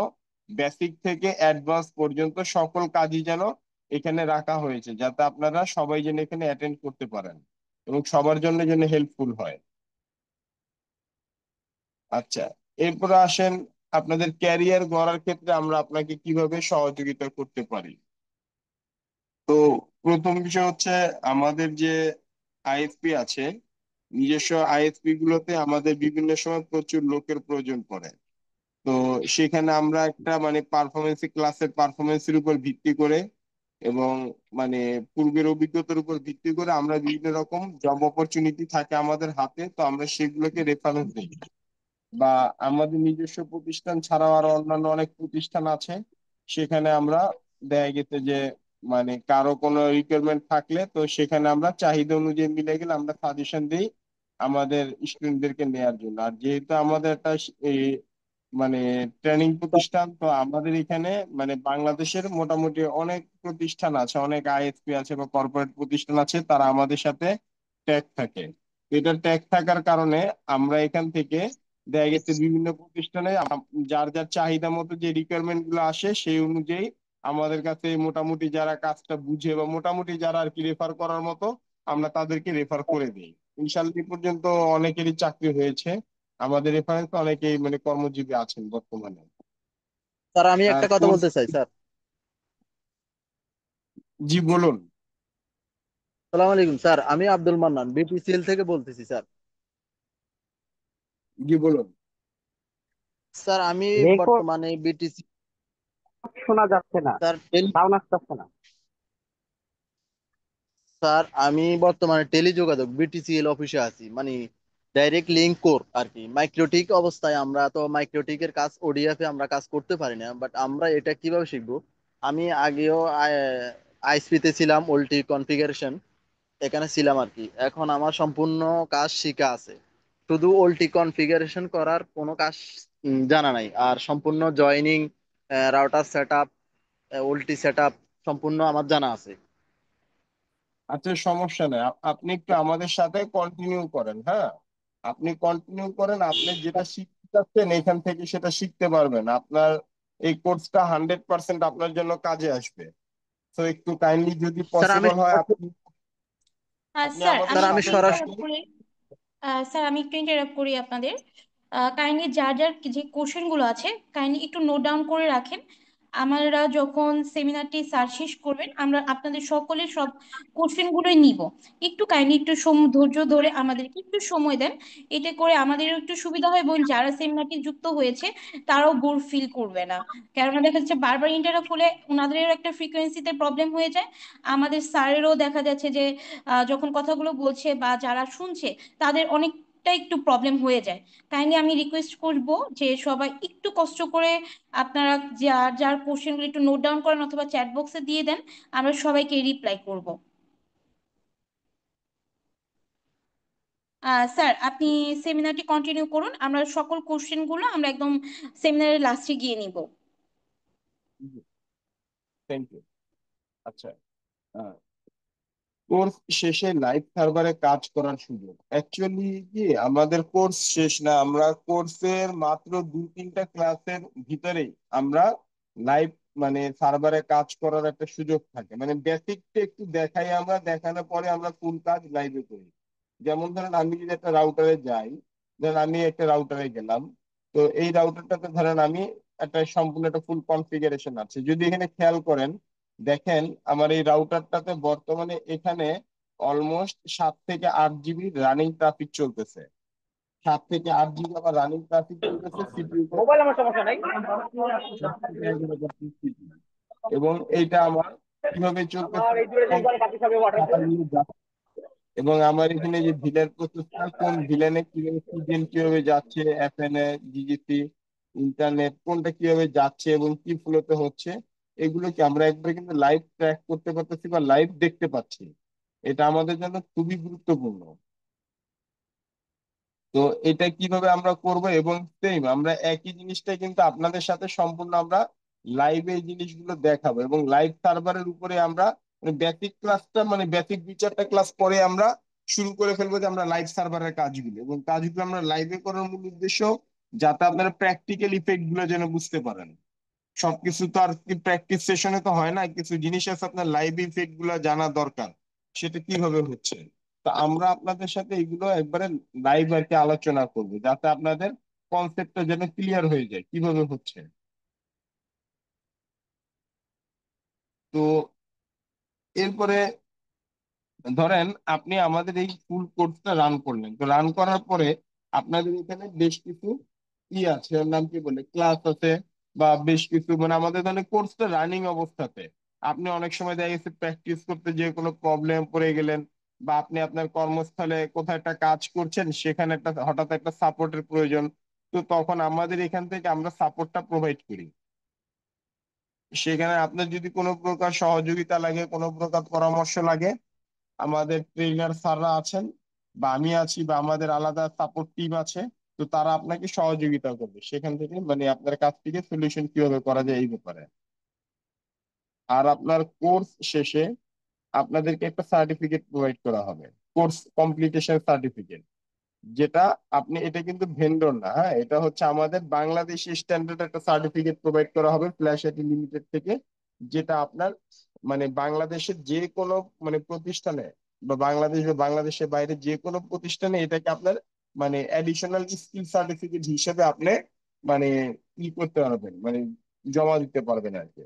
বেসিক থেকে অ্যাডভান্স পর্যন্ত সকল কাজই যেন এখানে রাখা হয়েছে, যাতে আপনারা সবাই যেন এখানে অ্যাটেন্ড করতে পারেন এবং সবার জন্য যেন হেল্পফুল হয়। আচ্ছা, এরপরে আসেন আপনাদের ক্যারিয়ার গড়ার ক্ষেত্রে আমরা আপনাকে কিভাবে সহযোগিতা করতে পারি। তো প্রথম বিষয় হচ্ছে আমাদের যে আইএসপি আছে, নিজস্ব আইএসপি গুলোতে আমাদের বিভিন্ন সময় প্রচুর লোকের প্রয়োজন পড়ে। তো সেখানে আমরা একটা মানে পারফরমেন্স ক্লাসের পারফরমেন্সের উপর ভিত্তি করে এবং মানে পূর্বের অভিজ্ঞতার উপর ভিত্তি করে আমরা বিভিন্ন রকম জব অপরচুনিটি থাকে আমাদের হাতে, তো আমরা সেগুলোকে রেফারেন্স দিই। বা আমাদের নিজস্ব প্রতিষ্ঠান ছাড়াও আরো অন্যান্য অনেক প্রতিষ্ঠান আছে, সেখানে আমরা দেখা গেছে যে মানে কারো কোনো রিকোয়ারমেন্ট থাকলে তো সেখানে আমরা চাহিদা অনুযায়ী মিলে গেলে আমরা সাজেশন দিই আমাদের স্টুডেন্টদেরকে নেয়ার জন্য। আর যেহেতু আমাদের একটা মানে ট্রেনিং প্রতিষ্ঠান, তো আমাদের এখানে মানে বাংলাদেশের মোটামুটি অনেক প্রতিষ্ঠান আছে, অনেক আইএসপি আছে বা কর্পোরেট প্রতিষ্ঠান আছে, তারা আমাদের সাথে ট্যাগ থাকে। এটা ট্যাগ থাকার কারণে আমরা এখান থেকে দেখা গেছে বিভিন্ন প্রতিষ্ঠানে যার যার চাহিদা মতো যে রিকোয়ারমেন্ট গুলো আসে সেই অনুযায়ী আমাদের কাছে মোটামুটি যারা কাজটা বুঝে বা মোটামুটি যারা আর কি রেফার করার মতো আমরা তাদেরকে রেফার করে দিই। ইনশাল্লাহ এই পর্যন্ত অনেকেরই চাকরি হয়েছে, আমাদের রেফারেন্স অনেকেই মানে কর্মজীবী আছেন বর্তমানে। স্যার আমি আর একটা কথা কোর্স, বলতে চাই স্যার। জি বলুন। সালাম আলাইকুম স্যার, আমি আব্দুল মান্নান বিপিসিএল থেকে বলতেছি স্যার। জি বলুন। স্যার আমি রেকর্ড বর্তমানে বিটিসি শোনা যাচ্ছে না, স্যার সাউন্ড আসতেছে না। স্যার আমি বর্তমানে টেলিযোগাযোগ বিটিসিএল অফিসে আছি, মানে ডাইরেক্ট লিঙ্ক কোর আর কি। মাইক্রোটিক অবস্থায় আমরা তো মাইক্রোটিকের কাজ ওডিএফ এ আমরা কাজ করতে পারি না, বাট আমরা এটা কিভাবে শিখবো। আমি আগেও আইএসপি তে ছিলাম, ওল্টি কনফিগারেশন এখানে ছিলাম আর কি। এখন আমার সম্পূর্ণ কাজ শিখা আছে, শুধু ওল্টি কনফিগারেশন করার কোনো কাজ জানা নাই। আর সম্পূর্ণ joining, router set up, OLT set up সম্পূর্ণ আমার জানা আছে। আচ্ছা, সমস্যা নেই, আপনি একটু আমাদের সাথে কন্টিনিউ করেন, হ্যাঁ, আপনি কন্টিনিউ করেন, আপনি যেটা শিখতে চাচ্ছেন এখান থেকে সেটা শিখতে পারবেন। আপনার এই কোর্সটা 100% আপনার জন্য কাজে আসবে। তো একটু কাইন্ডলি যদি স্যার আমি পসিবল হয় আপনি আপনি স্যার আমাদের আমি স্যার আমি একটু সাথে সরাসরি ইন্টারাপ্ট করি। স্যার আমি একটু ইন্টারাপ্ট করি আপনাদের। কাইন্ডলি যার যার যে কোশ্চেন গুলো আছে কাইন্ডলি একটু নোট ডাউন করে রাখেন। আমরা যখন সেমিনারটি স্যার শেষ করবেন আমরা আপনাদের সকলের সব কোশ্চেন গুলোই নিব। একটু কাইন্ডলি একটু ধৈর্য ধরে আমাদেরকে একটু সময় দেন। এতে করে আমাদেরও একটু সুবিধা হয় এবং যারা সেমিনারটি যুক্ত হয়েছে তারাও বোর ফিল করবে না। কেননা দেখা যাচ্ছে বারবার ইন্টারাপ্ট হলে ওনাদেরও একটা ফ্রিকোয়েন্সিতে প্রবলেম হয়ে যায়। আমাদের স্যারেরও দেখা যাচ্ছে যে যখন কথাগুলো বলছে বা যারা শুনছে তাদের অনেকটা একটু প্রবলেম হয়ে যায়। কাইন্ডলি আমি রিকোয়েস্ট করব যে সবাই একটু কষ্ট করে আপনারা যার যার কোশ্চেনগুলো একটু নোট ডাউন করেন অথবা চ্যাট বক্সে দিয়ে দেন, আমরা সবাইকে রিপ্লাই করব। স্যার, আপনি সেমিনারটি কন্টিনিউ করুন, আমরা সকল কোশ্চেনগুলো আমরা একদম সেমিনারের লাস্টে গিয়ে নিব। Thank you. আচ্ছা, কোর্স শেষে লাইভ সার্ভারে কাজ করার সুযোগ অ্যাকচুয়ালি কি আমাদের কোর্স শেষ না, আমরা কোর্সের মাত্র 2-3টা ক্লাসের ভিতরেই আমরা লাইভ মানে সার্ভারে কাজ করার একটা সুযোগ থাকে, মানে বেসিকটা একটু দেখাই, আমরা দেখানোর পরে আমরা ফুল কাজ লাইভে করি। যেমন ধরেন আমি যদি একটা রাউটারে যাই, ধরেন আমি একটা রাউটারে গেলাম, তো এই রাউটারটাতে ধরেন আমি একটা সম্পূর্ণ একটা ফুল কনফিগারেশন আছে, যদি এখানে খেয়াল করেন দেখেন আমার এই রাউটারটাতে বর্তমানে এখানে অলমোস্ট 7 থেকে 8 জিবি রানিং ট্রাফিক চলতেছে, 7 থেকে 8 জিবি আমার রানিং ট্রাফিক চলতেছে, সিপিইউ মোবাইল আমার সমস্যা নাই। 10 থেকে 11 CPU। এবং এইটা আমার কিভাবে আমার চলতেছে, এই দূরে কোন ঘরে বাকি সবই ওয়াটার data নিয়ে যাচ্ছে, এবং আমার এখানে যে ভিলের প্রসেসটা কোন ভিলেনে কিভাবে সিজেন কিভাবে যাচ্ছে, এফএনএ, জিজিসি, ইন্টারনেট কোনটা কিভাবে যাচ্ছে এবং কি ফ্লোতে হচ্ছে, এগুলো কি আমরা একবারে কিন্তু লাইভ ট্র্যাক করতে পারতেছি বা লাইভ দেখতে পাচ্ছি। এটা আমাদের জন্য খুবই গুরুত্বপূর্ণ। তো এটা কিভাবে আমরা করব, এবং সেম আমরা একই জিনিসটা কিন্তু আপনাদের সাথে সম্পূর্ণ আমরা লাইভে এই জিনিসগুলো দেখাবো, এবং লাইভ সার্ভারের উপরে আমরা মানে বেসিক ক্লাসটা মানে বেসিক 2-4টা ক্লাস পরে আমরা শুরু করে ফেলবো যে আমরা লাইভ সার্ভারের কাজগুলো, এবং কাজগুলো আমরা লাইভে করার মূল উদ্দেশ্য যাতে আপনারা প্র্যাকটিক্যাল ইফেক্ট গুলো যেন বুঝতে পারেন। সবকিছু তো আর কি প্র্যাকটিস সেশনে তো হয় না, কিছু জিনিস আছে আপনার লাইভ ইফেক্ট গুলো জানা দরকার, সেটা কিভাবে হচ্ছে। তো আমরা আপনাদের সাথে এগুলো একবারে লাইভ আর কি আলোচনা করবো, যাতে আপনাদের কনসেপ্টটা যেন ক্লিয়ার হয়ে যায় কিভাবে হচ্ছে। তো এরপরে ধরেন আপনি আমাদের এই ফুল কোর্সটা রান করলেন, তো রান করার পরে আপনাদের এখানে বেশ কিছু আছে, ওর নাম কি বলে, ক্লাস আছে, বা বেশ কিছু মানে আমাদের ধরেন কোর্সটা রানিং অবস্থাতে আপনি অনেক সময় দেখা গেছে প্র্যাকটিস করতে যে কোনো প্রবলেম পড়ে গেলেন, বা আপনি আপনার কর্মস্থলে কোথাও একটা কাজ করছেন, সেখানে একটা হঠাৎ একটা সাপোর্টের প্রয়োজন, তো তখন আমাদের এখান থেকে আমরা সাপোর্টটা প্রোভাইড করি। সেখানে আপনার যদি কোনো প্রকার সহযোগিতা লাগে, কোনো প্রকার পরামর্শ লাগে, আমাদের ট্রেনার স্যাররা আছেন, বা আমি আছি, বা আমাদের আলাদা সাপোর্ট টিম আছে, তো তারা আপনাকে সহযোগিতা করবে সেখান থেকে, মানে আপনার কাছ থেকে সলিউশন কিভাবে করা যায় এই ব্যাপারে। আর আপনার কোর্স শেষে আপনাদেরকে একটা সার্টিফিকেট প্রোভাইড করা হবে, কোর্স কমপ্লিটেশন সার্টিফিকেট, যেটা আপনি, এটা কিন্তু ভেন্ডর না, হ্যাঁ, এটা হচ্ছে আমাদের বাংলাদেশি স্ট্যান্ডার্ড একটা সার্টিফিকেট প্রোভাইড করা হবে ফ্ল্যাশ আইটি লিমিটেড থেকে, যেটা আপনার মানে বাংলাদেশের যে কোনো মানে প্রতিষ্ঠানে, বা বাংলাদেশ বা বাংলাদেশের বাইরে যে কোনো প্রতিষ্ঠানে এটাকে আপনার মানে অ্যাডিশনাল স্কিল সার্টিফিকেট হিসেবে আপনি মানে ই করতে পারবেন, মানে জমা দিতে পারবেন আর কি।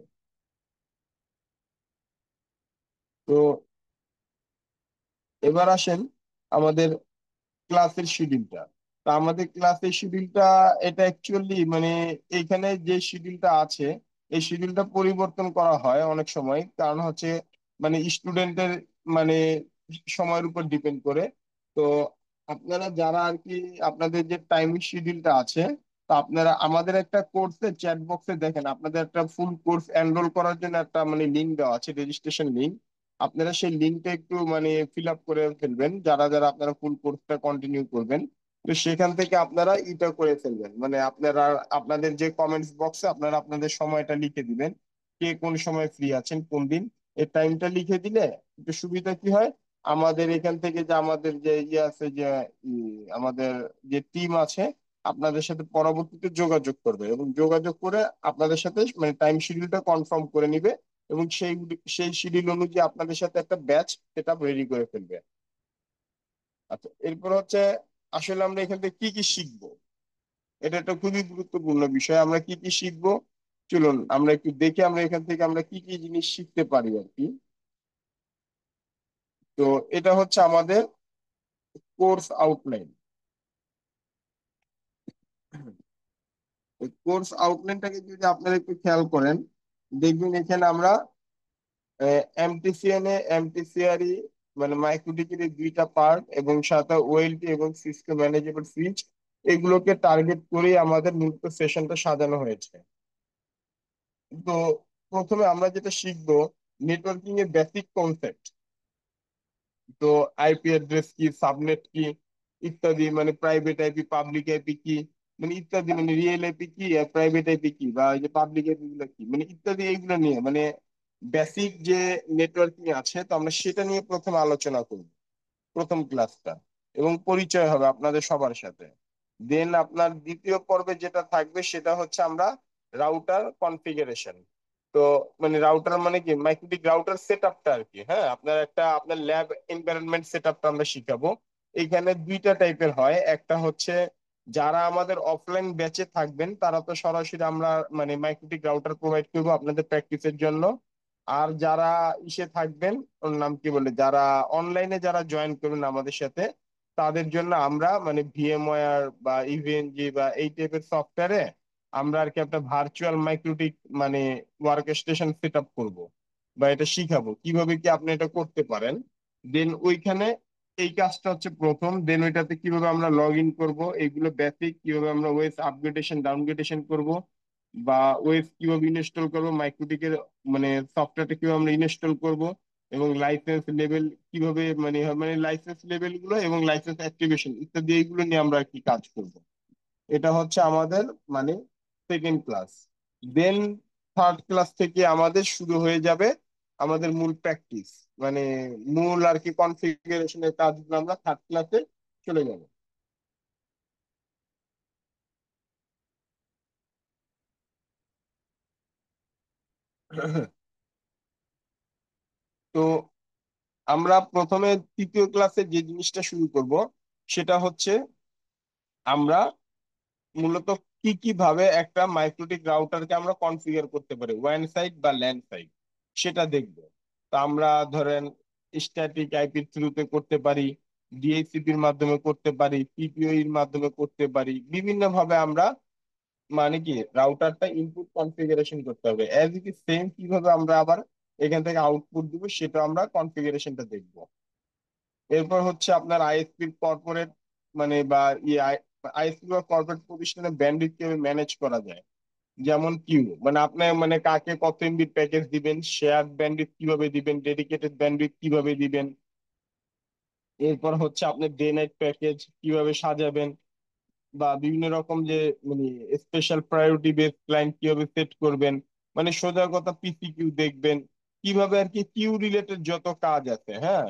তো এবার আসেন আমাদের ক্লাসের শিডিউলটা। তো আমাদের ক্লাসের শিডিউলটা এটা অ্যাকচুয়ালি মানে এখানে যে শিডিউলটা আছে এই শিডিউলটা পরিবর্তন করা হয় অনেক সময়, কারণ হচ্ছে মানে স্টুডেন্টের মানে সময়ের উপর ডিপেন্ড করে। তো আপনারা যারা আর কি আপনাদের যে টাইম শিডিউলটা আছে, তো আপনারা আমাদের একটা কোর্সে চ্যাট বক্সে দেখেন আপনাদের একটা ফুল কোর্স এনরোল করার জন্য একটা মানে লিঙ্ক দেওয়া আছে, রেজিস্ট্রেশন লিঙ্ক। আপনারা সেই লিঙ্কটা একটু মানে ফিল আপ করে ফেলবেন, যারা যারা আপনারা ফুল কোর্সটা কন্টিনিউ করবেন। তো সেখান থেকে আপনারা এটা করে ফেলবেন, মানে আপনারা আপনাদের যে কমেন্টস বক্সে আপনারা আপনাদের সময়টা লিখে দিবেন, কে কোন সময় ফ্রি আছেন কোন দিন, এই টাইমটা লিখে দিলে একটু সুবিধা কি হয়, আমাদের এখান থেকে যে আমাদের যে ইয়ে আছে যে আমাদের যে টিম আছে আপনাদের সাথে পরবর্তীতে যোগাযোগ করবে, এবং যোগাযোগ করে আপনাদের সাথে মানে টাইম শিডিউলটা কনফার্ম করে নিবে, এবং সেই সেই শিডিউল অনুযায়ী আপনাদের সাথে একটা ব্যাচ সেটা রেডি করে ফেলবে। আচ্ছা, এরপর হচ্ছে আসলে আমরা এখান থেকে কি কি শিখবো, এটা একটা খুবই গুরুত্বপূর্ণ বিষয়, আমরা কি কি শিখবো চলুন আমরা একটু দেখি আমরা এখান থেকে আমরা কি কি জিনিস শিখতে পারি আর কি। তো এটা হচ্ছে আমাদের কোর্স আউটলাইন। কোর্স আউটলাইনটাকে যদি আপনারা একটু খেয়াল করেন, দেখবেন এখানে আমরা এমটিসিএন এ এমটিসিআরই মানে মাইক্রোটিকের 2টা পার্ট, এবং সাথে ওএলটি এবং সিস্কো ম্যানেজেবল সুইচ, এগুলোকে টার্গেট করে আমাদের মূলত সেশনটা সাজানো হয়েছে। তো প্রথমে আমরা যেটা শিখবো নেটওয়ার্কিং এর বেসিক কনসেপ্ট, তো আইপি অ্যাড্রেস কি, সাবনেট কি, ইত্যাদি, মানে প্রাইভেট আইপি, পাবলিক আইপি কি, মানে ইত্যাদি, মানে রিয়েল আইপি কি আর প্রাইভেট আইপি কি, বা এই যে পাবলিক আইপি গুলো কি, মানে ইত্যাদি, এইগুলো নিয়ে মানে বেসিক যে নেটওয়ার্কিং আছে, তো আমরা সেটা নিয়ে প্রথম আলোচনা করব প্রথম ক্লাসটা, এবং পরিচয় হবে আপনাদের সবার সাথে। দেন আপনার দ্বিতীয় পর্বে যেটা থাকবে সেটা হচ্ছে আমরা রাউটার কনফিগারেশন। তো মানে রাউটার মানে কি, মাইক্রোটিক রাউটার সেট আপটা আর কি। হ্যাঁ, আপনার একটা আপনার ল্যাব এনভায়রনমেন্ট সেট আপটা আমরা শিখাবো। এইখানে দুইটা টাইপের হয়, একটা হচ্ছে যারা আমাদের অফলাইন ব্যাচে থাকবেন তারা তো সরাসরি আমরা মানে মাইক্রোটিক রাউটার প্রোভাইড করবো আপনাদের প্র্যাকটিসের জন্য। আর যারা ইসে থাকবেন, ওর নাম কি বলে, যারা অনলাইনে যারা জয়েন করবেন আমাদের সাথে, তাদের জন্য আমরা মানে ভিএমওয়্যার বা ইভিএনজি বা এই টাইপের সফটওয়্যারে আমরা আর কি একটা ভার্চুয়াল মাইক্রোটিক মানে ওয়ার্ক স্টেশন সেট আপ করবো, বা এটা শিখাবো কিভাবে কি আপনি এটা করতে পারেন। দেন ওইখানে এই কাজটা হচ্ছে প্রথম। দেন ওইটাতে কিভাবে আমরা লগ ইন করবো, এইগুলো বেসিক, কিভাবে আমরা ওয়েস আপগ্রেডেশন ডাউনগ্রেডেশন করব, বা ওয়েস কিভাবে ইনস্টল করবো, মাইক্রোটিকের মানে সফটওয়্যারটা কিভাবে আমরা ইনস্টল করব, এবং লাইসেন্স লেভেল কিভাবে মানে মানে লাইসেন্স লেভেল গুলো এবং লাইসেন্স অ্যাক্টিভেশন ইত্যাদি, এইগুলো নিয়ে আমরা আর কি কাজ করব। এটা হচ্ছে আমাদের মানে সেকেন্ড ক্লাস। দেন থার্ড ক্লাস থেকে আমাদের শুরু হয়ে যাবে আমাদের মূল প্র্যাকটিস, মানে মূল আর কি কনফিগারেশনের কাজগুলো আমরা থার্ড ক্লাসে চলে যাব। তো আমরা প্রথমে তৃতীয় ক্লাসে যে জিনিসটা শুরু করব সেটা হচ্ছে আমরা মূলত কি কি ভাবে একটা মাইক্রোটিক রাউটারকে আমরা কনফিগার করতে পারি, ওয়ান সাইড বা ল্যান্ড সাইড, সেটা দেখব। তো আমরা ধরেন স্ট্যাটিক আইপির থ্রুতে করতে পারি, ডিএইচসিপি এর মাধ্যমে করতে পারি, পিপিও এর মাধ্যমে করতে পারি, বিভিন্ন ভাবে আমরা মানে কি রাউটারটা ইনপুট কনফিগারেশন করতে হবে। অ্যাজ ইট ইজ সেম কিভাবে আমরা আবার এখান থেকে আউটপুট দিব সেটা আমরা কনফিগারেশনটা দেখব। এরপর হচ্ছে আপনার আইএসপি কর্পোরেট মানে বা ইয়ে আইএসপি বা কর্পোরেট প্রতিষ্ঠানে ব্যান্ডউইথ কিভাবে ম্যানেজ করা যায়, যেমন কিউ মানে আপনি মানে কাকে কত এমবির প্যাকেজ দিবেন, শেয়ার ব্যান্ডউইথ কিভাবে দিবেন, ডেডিকেটেড ব্যান্ডউইথ কিভাবে দিবেন। এরপর হচ্ছে আপনি ডে নাইট প্যাকেজ কিভাবে সাজাবেন, বা বিভিন্ন রকম যে মানে স্পেশাল প্রায়োরিটি বেস ক্লায়েন্ট কিভাবে সেট করবেন, মানে সোজা কথা পিসি কিউ দেখবেন, কিভাবে আর কি কিউ রিলেটেড যত কাজ আছে। হ্যাঁ,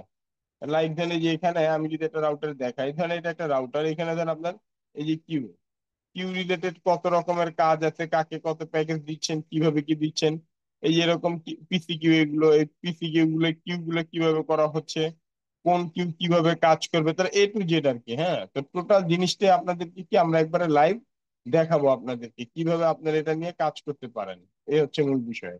লাইক ধরেন এই যে এখানে আমি যদি একটা রাউটার দেখাই, ধরেন এটা একটা রাউটার, এখানে ধরেন আপনার এই যে কিউ কিউ রিলেটেড কত রকমের কাজ আছে, কাকে কত প্যাকেজ দিচ্ছেন, কিভাবে কি দিচ্ছেন, এই যে এরকম পিসি কিউ, এগুলো এই পিসি কিউ গুলো কিউ গুলো কিভাবে করা হচ্ছে, কোন কিউ কিভাবে কাজ করবে, তার এ টু জেড আর কি। হ্যাঁ, তো টোটাল জিনিসটাই আপনাদেরকে কি আমরা একবারে লাইভ দেখাবো আপনাদেরকে কিভাবে আপনারা এটা নিয়ে কাজ করতে পারেন। এই হচ্ছে মূল বিষয়।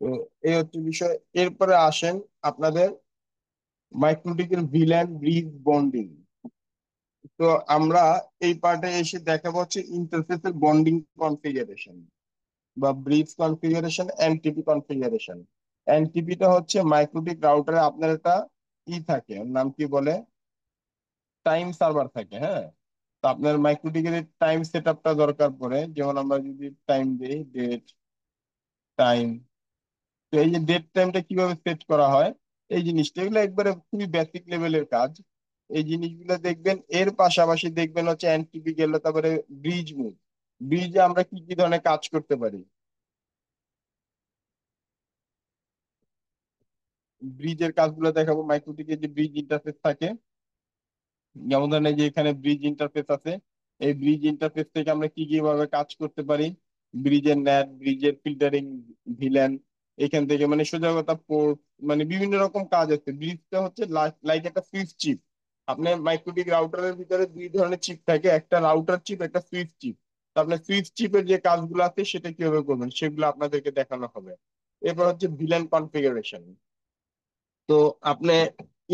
তো এই হচ্ছে বিষয়। এরপরে আসেন আপনাদের মাইক্রোটিকের ভিল্যান ব্রিজ বন্ডিং। তো আমরা এই পার্টে এসে দেখাবো হচ্ছে ইন্টারফেসের বন্ডিং কনফিগারেশন বা ব্রিজ কনফিগারেশন, এনটিপি কনফিগারেশন। এনটিপিটা হচ্ছে মাইক্রোটিক রাউটারে আপনার একটা ই থাকে, ওর নাম কি বলে, টাইম সার্ভার থাকে। হ্যাঁ, তো আপনার মাইক্রোটিকের টাইম সেট আপটা দরকার পড়ে, যেমন আমরা যদি টাইম দিই ডেট টাইম, তো এই যে ডেট টাইমটা কিভাবে সেট করা হয়, এই জিনিসটা এগুলো একবারে খুবই বেসিক লেভেলের কাজ। এই জিনিসগুলো দেখবেন। এর পাশাপাশি দেখবেন হচ্ছে এনটিপি গেল, তারপরে ব্রিজ মুভ, ব্রিজে আমরা কি কি ধরনের কাজ করতে পারি। ব্রিজের কাজগুলো দেখাবো, মাইক্রোটিকের যে ব্রিজ ইন্টারফেস থাকে, যেমন ধরেন এই যে এখানে ব্রিজ ইন্টারফেস আছে, এই ব্রিজ ইন্টারফেস থেকে আমরা কি কি ভাবে কাজ করতে পারি, ব্রিজের নেট, ব্রিজের ফিল্টারিং, ভিলেন, এখান থেকে মানে সোজা কথা পোর্ট, মানে বিভিন্ন রকম কাজ আছে। ব্রিজটা হচ্ছে লাইক একটা সুইচ চিপ। আপনার মাইক্রোটিক রাউটারের ভিতরে দুই ধরনের চিপ থাকে, একটা রাউটার চিপ, একটা সুইচ চিপ। তো আপনার সুইচ চিপের যে কাজগুলো আছে সেটা কিভাবে করবেন সেগুলো আপনাদেরকে দেখানো হবে। এরপর হচ্ছে ভিলেন কনফিগারেশন। তো আপনি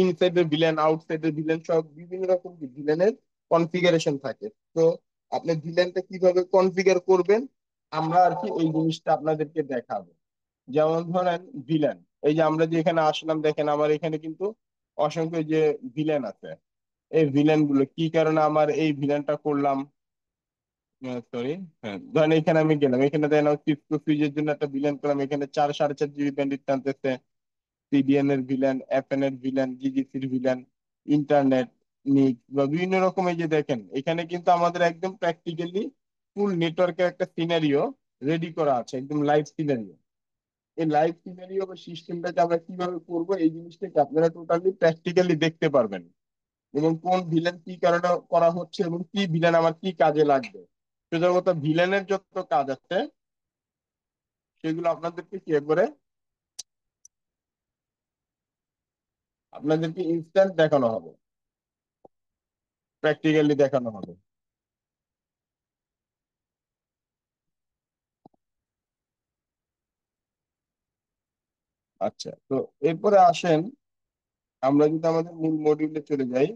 ইনসাইডের ভিলেন, আউটসাইডের ভিলেন, সব বিভিন্ন রকম ভিলেনের কনফিগারেশন থাকে। তো আপনি ভিলেনটা কিভাবে কনফিগার করবেন আমরা আর কি এই জিনিসটা আপনাদেরকে দেখাবো। যেমন ধরেন ভিলেন, এই যে আমরা যে এখানে আসলাম, দেখেন আমার এখানে কিন্তু অসংখ্য যে ভিলেন আছে। এই ভিলেন গুলো কি কারণে আমার এই ভিলেনটা করলাম, সরি, হ্যাঁ ধরেন এখানে আমি গেলাম, এখানে দেখেন সিসকো সুইচের জন্য একটা ভিলেন করলাম, এখানে 4 সাড়ে 4 জিবি ব্যান্ডউইথ টানতেছে। সিডিএন এর ভিলেন, এফএন এর ভিলেন, জিজিসির ভিলেন, ইন্টারনেট, নিক্স বা বিভিন্ন রকম। এই যে দেখেন এখানে কিন্তু আমাদের একদম প্র্যাকটিক্যালি ফুল নেটওয়ার্কের একটা সিনারিও রেডি করা আছে, একদম লাইভ সিনারিও। এই লাইভ সিনারিও বা সিস্টেমটাকে আমরা কিভাবে করবো এই জিনিসটাকে আপনারা টোটালি প্র্যাকটিক্যালি দেখতে পারবেন, এবং কোন ভিলেন কি কারণে করা হচ্ছে এবং কি ভিলেন আমার কি কাজে লাগবে। সোজা কথা, ভিলেনের যত কাজ আছে সেগুলো আপনাদেরকে কি করে আপনাদেরকে ইনস্ট্যান্ট দেখানো হবে, প্র্যাকটিক্যালি দেখানো হবে। আচ্ছা, তো এরপরে আসেন আমরা যদি আমাদের মূল মডিউলে চলে যাই,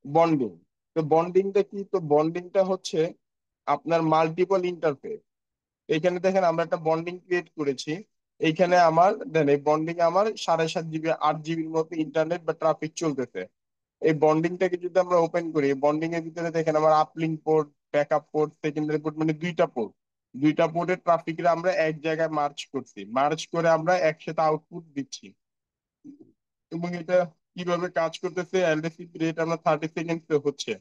বন্ডিং। তো বন্ডিংটা কি? তো বন্ডিংটা হচ্ছে আপনার মাল্টিপল ইন্টারফেস। এখানে দেখেন আমরা একটা বন্ডিং ক্রিয়েট করেছি। এইখানে আমার দেন এই বন্ডিং আমার 7.5 জিবি 8 জিবির মতো ইন্টারনেট বা ট্রাফিক চলতেছে। এই বন্ডিংটাকে যদি আমরা ওপেন করি, বন্ডিং এর ভিতরে দেখেন আমার uplink port, backup port, secondary port, মানে দুইটা পোর্টের ট্রাফিকরা আমরা এক জায়গায় মার্চ করছি, মার্চ করে আমরা একসাথে আউটপুট দিচ্ছি। এবং এটা কিভাবে কাজ করতেছে, এলডিসি রেট আমরা 30 সেকেন্ডে হচ্ছে,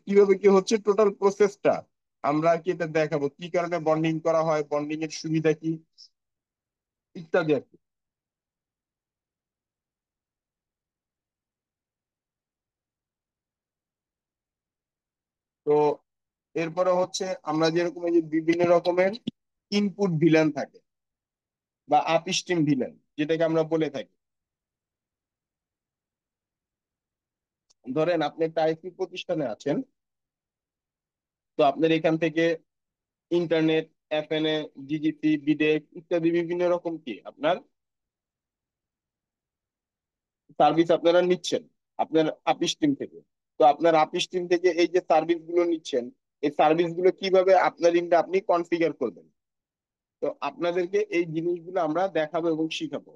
কিভাবে কি হচ্ছে টোটাল প্রসেসটা আমরা কি এটা দেখাবো, কি কারণে বন্ডিং করা হয়, বন্ডিং এর সুবিধা কি, ইত্যাদি আর কি। তো এরপরে হচ্ছে আমরা যেরকম এই যে বিভিন্ন রকমের ইনপুট ভিলেন থাকে বা আপস্ট্রিম ভিলেন যেটাকে আমরা বলে থাকি। ধরেন আপনি একটা আইটি প্রতিষ্ঠানে আছেন, তো আপনার এখান থেকে ইন্টারনেট, এফএনএ, জিজিসি, বিডেক্স ইত্যাদি বিভিন্ন রকম কি আপনার সার্ভিস আপনারা নিচ্ছেন আপনার আপিস টিম থেকে। তো আপনার আপিস টিম থেকে এই যে সার্ভিস গুলো নিচ্ছেন, এই সার্ভিস গুলো কিভাবে আপনার ইনটা আপনি কনফিগার করবেন, তো আপনাদেরকে এই জিনিসগুলো আমরা দেখাবো এবং শিখাবো।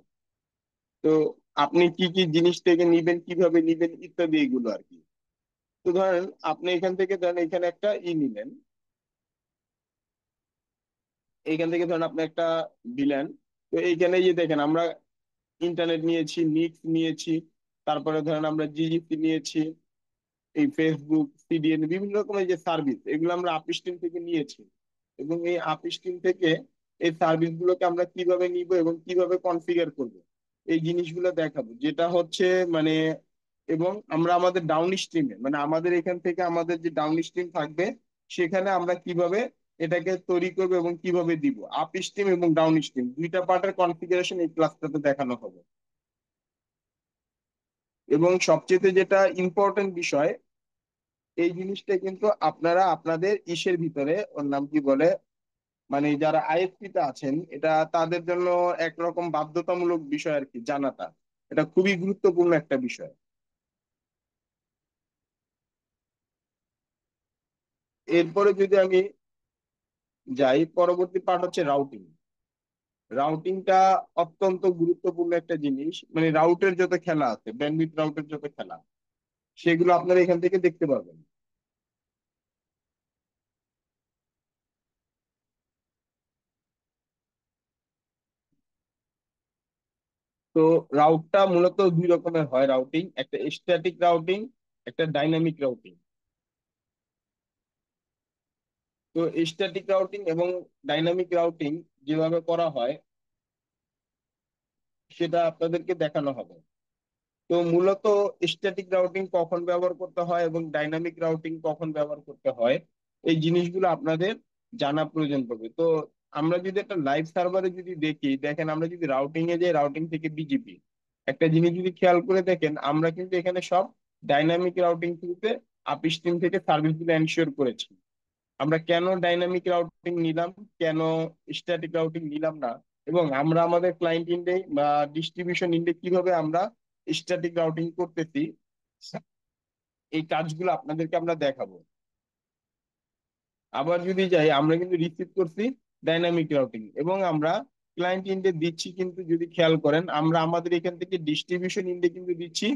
তো আপনি কি কি জিনিস থেকে নিবেন, কিভাবে নিবেন ইত্যাদি এগুলো আর কি। তো ধরেন আপনি এখান থেকে ধরেন এখানে একটা নিলেন, এইখান থেকে ধরেন আপনি একটা দিলেন। তো এইখানে যে দেখেন আমরা ইন্টারনেট নিয়েছি, নিক্স নিয়েছি, তারপরে ধরেন আমরা জিজিসি নিয়েছি, এই ফেসবুক, সিডিএন, বিভিন্ন রকমের যে সার্ভিস এগুলো আমরা আপস্ট্রিম থেকে নিয়েছি। এবং এই আপস্ট্রিম থেকে এই সার্ভিস গুলোকে আমরা কিভাবে নিব এবং কিভাবে কনফিগার করব এই জিনিসগুলো দেখাবো, যেটা হচ্ছে মানে। এবং আমরা আমাদের ডাউন স্ট্রিমে মানে আমাদের এখান থেকে আমাদের যে ডাউন স্ট্রিম থাকবে সেখানে আমরা কিভাবে এটাকে তৈরি করবো এবং কিভাবে দিব, আপ স্ট্রিম এবং ডাউন স্ট্রিম দুইটা পার্টের কনফিগারেশন এই ক্লাসটাতে দেখানো হবে। এবং সবচেয়ে যেটা ইম্পর্টেন্ট বিষয়, এই জিনিসটা কিন্তু আপনারা আপনাদের ইসের ভিতরে, ওর নাম কি বলে, মানে যারা আইএসপি তে আছেন এটা তাদের জন্য একরকম বাধ্যতামূলক বিষয় আর কি জানাটা। এটা খুবই গুরুত্বপূর্ণ একটা বিষয়। এরপরে যদি আমি যাই, পরবর্তী পার্ট হচ্ছে রাউটিং। রাউটিংটা অত্যন্ত গুরুত্বপূর্ণ একটা জিনিস, মানে রাউটের যত খেলা আছে, ব্যান্ডউইথ রাউটের যত খেলা সেগুলো আপনারা এখান থেকে দেখতে পাবেন। তো রাউটটা মূলত দুই রকমের হয় রাউটিং, একটা স্ট্যাটিক রাউটিং, একটা ডাইনামিক রাউটিং। তো স্ট্যাটিক রাউটিং এবং ডাইনামিক রাউটিং যেভাবে করা হয় সেটা আপনাদেরকে দেখানো হবে। তো মূলত স্ট্যাটিক রাউটিং কখন ব্যবহার করতে হয় এবং ডাইনামিক রাউটিং কখন ব্যবহার করতে হয় এই জিনিসগুলো আপনাদের জানা প্রয়োজন পড়বে। তো আমরা যদি একটা লাইভ সার্ভারে যদি দেখি, দেখেন আমরা যদি রাউটিং এ যাই, রাউটিং থেকে বিজিপি, একটা জিনিস যদি খেয়াল করে দেখেন আমরা কিন্তু এখানে সব ডাইনামিক রাউটিং থ্রুতে আপস্ট্রিম থেকে সার্ভিস গুলো এনশিওর করেছি। আমরা কেন ডাইনামিক রাউটিং নিলাম, কেন স্ট্যাটিক রাউটিং নিলাম না, এবং আমরা আমাদের ক্লায়েন্ট ইন্ডে বা ডিস্ট্রিবিউশন ইন্ডে কিভাবে আমরা স্ট্যাটিক রাউটিং করতেছি এই কাজগুলো আপনাদেরকে আমরা দেখাবো। আবার যদি যাই, আমরা কিন্তু রিসিভ করছি ডাইনামিক রাউটিং এবং আমরা ক্লায়েন্ট ইন্ডে দিচ্ছি, কিন্তু যদি খেয়াল করেন আমরা আমাদের এখান থেকে ডিস্ট্রিবিউশন ইন্ডে কিন্তু দিচ্ছি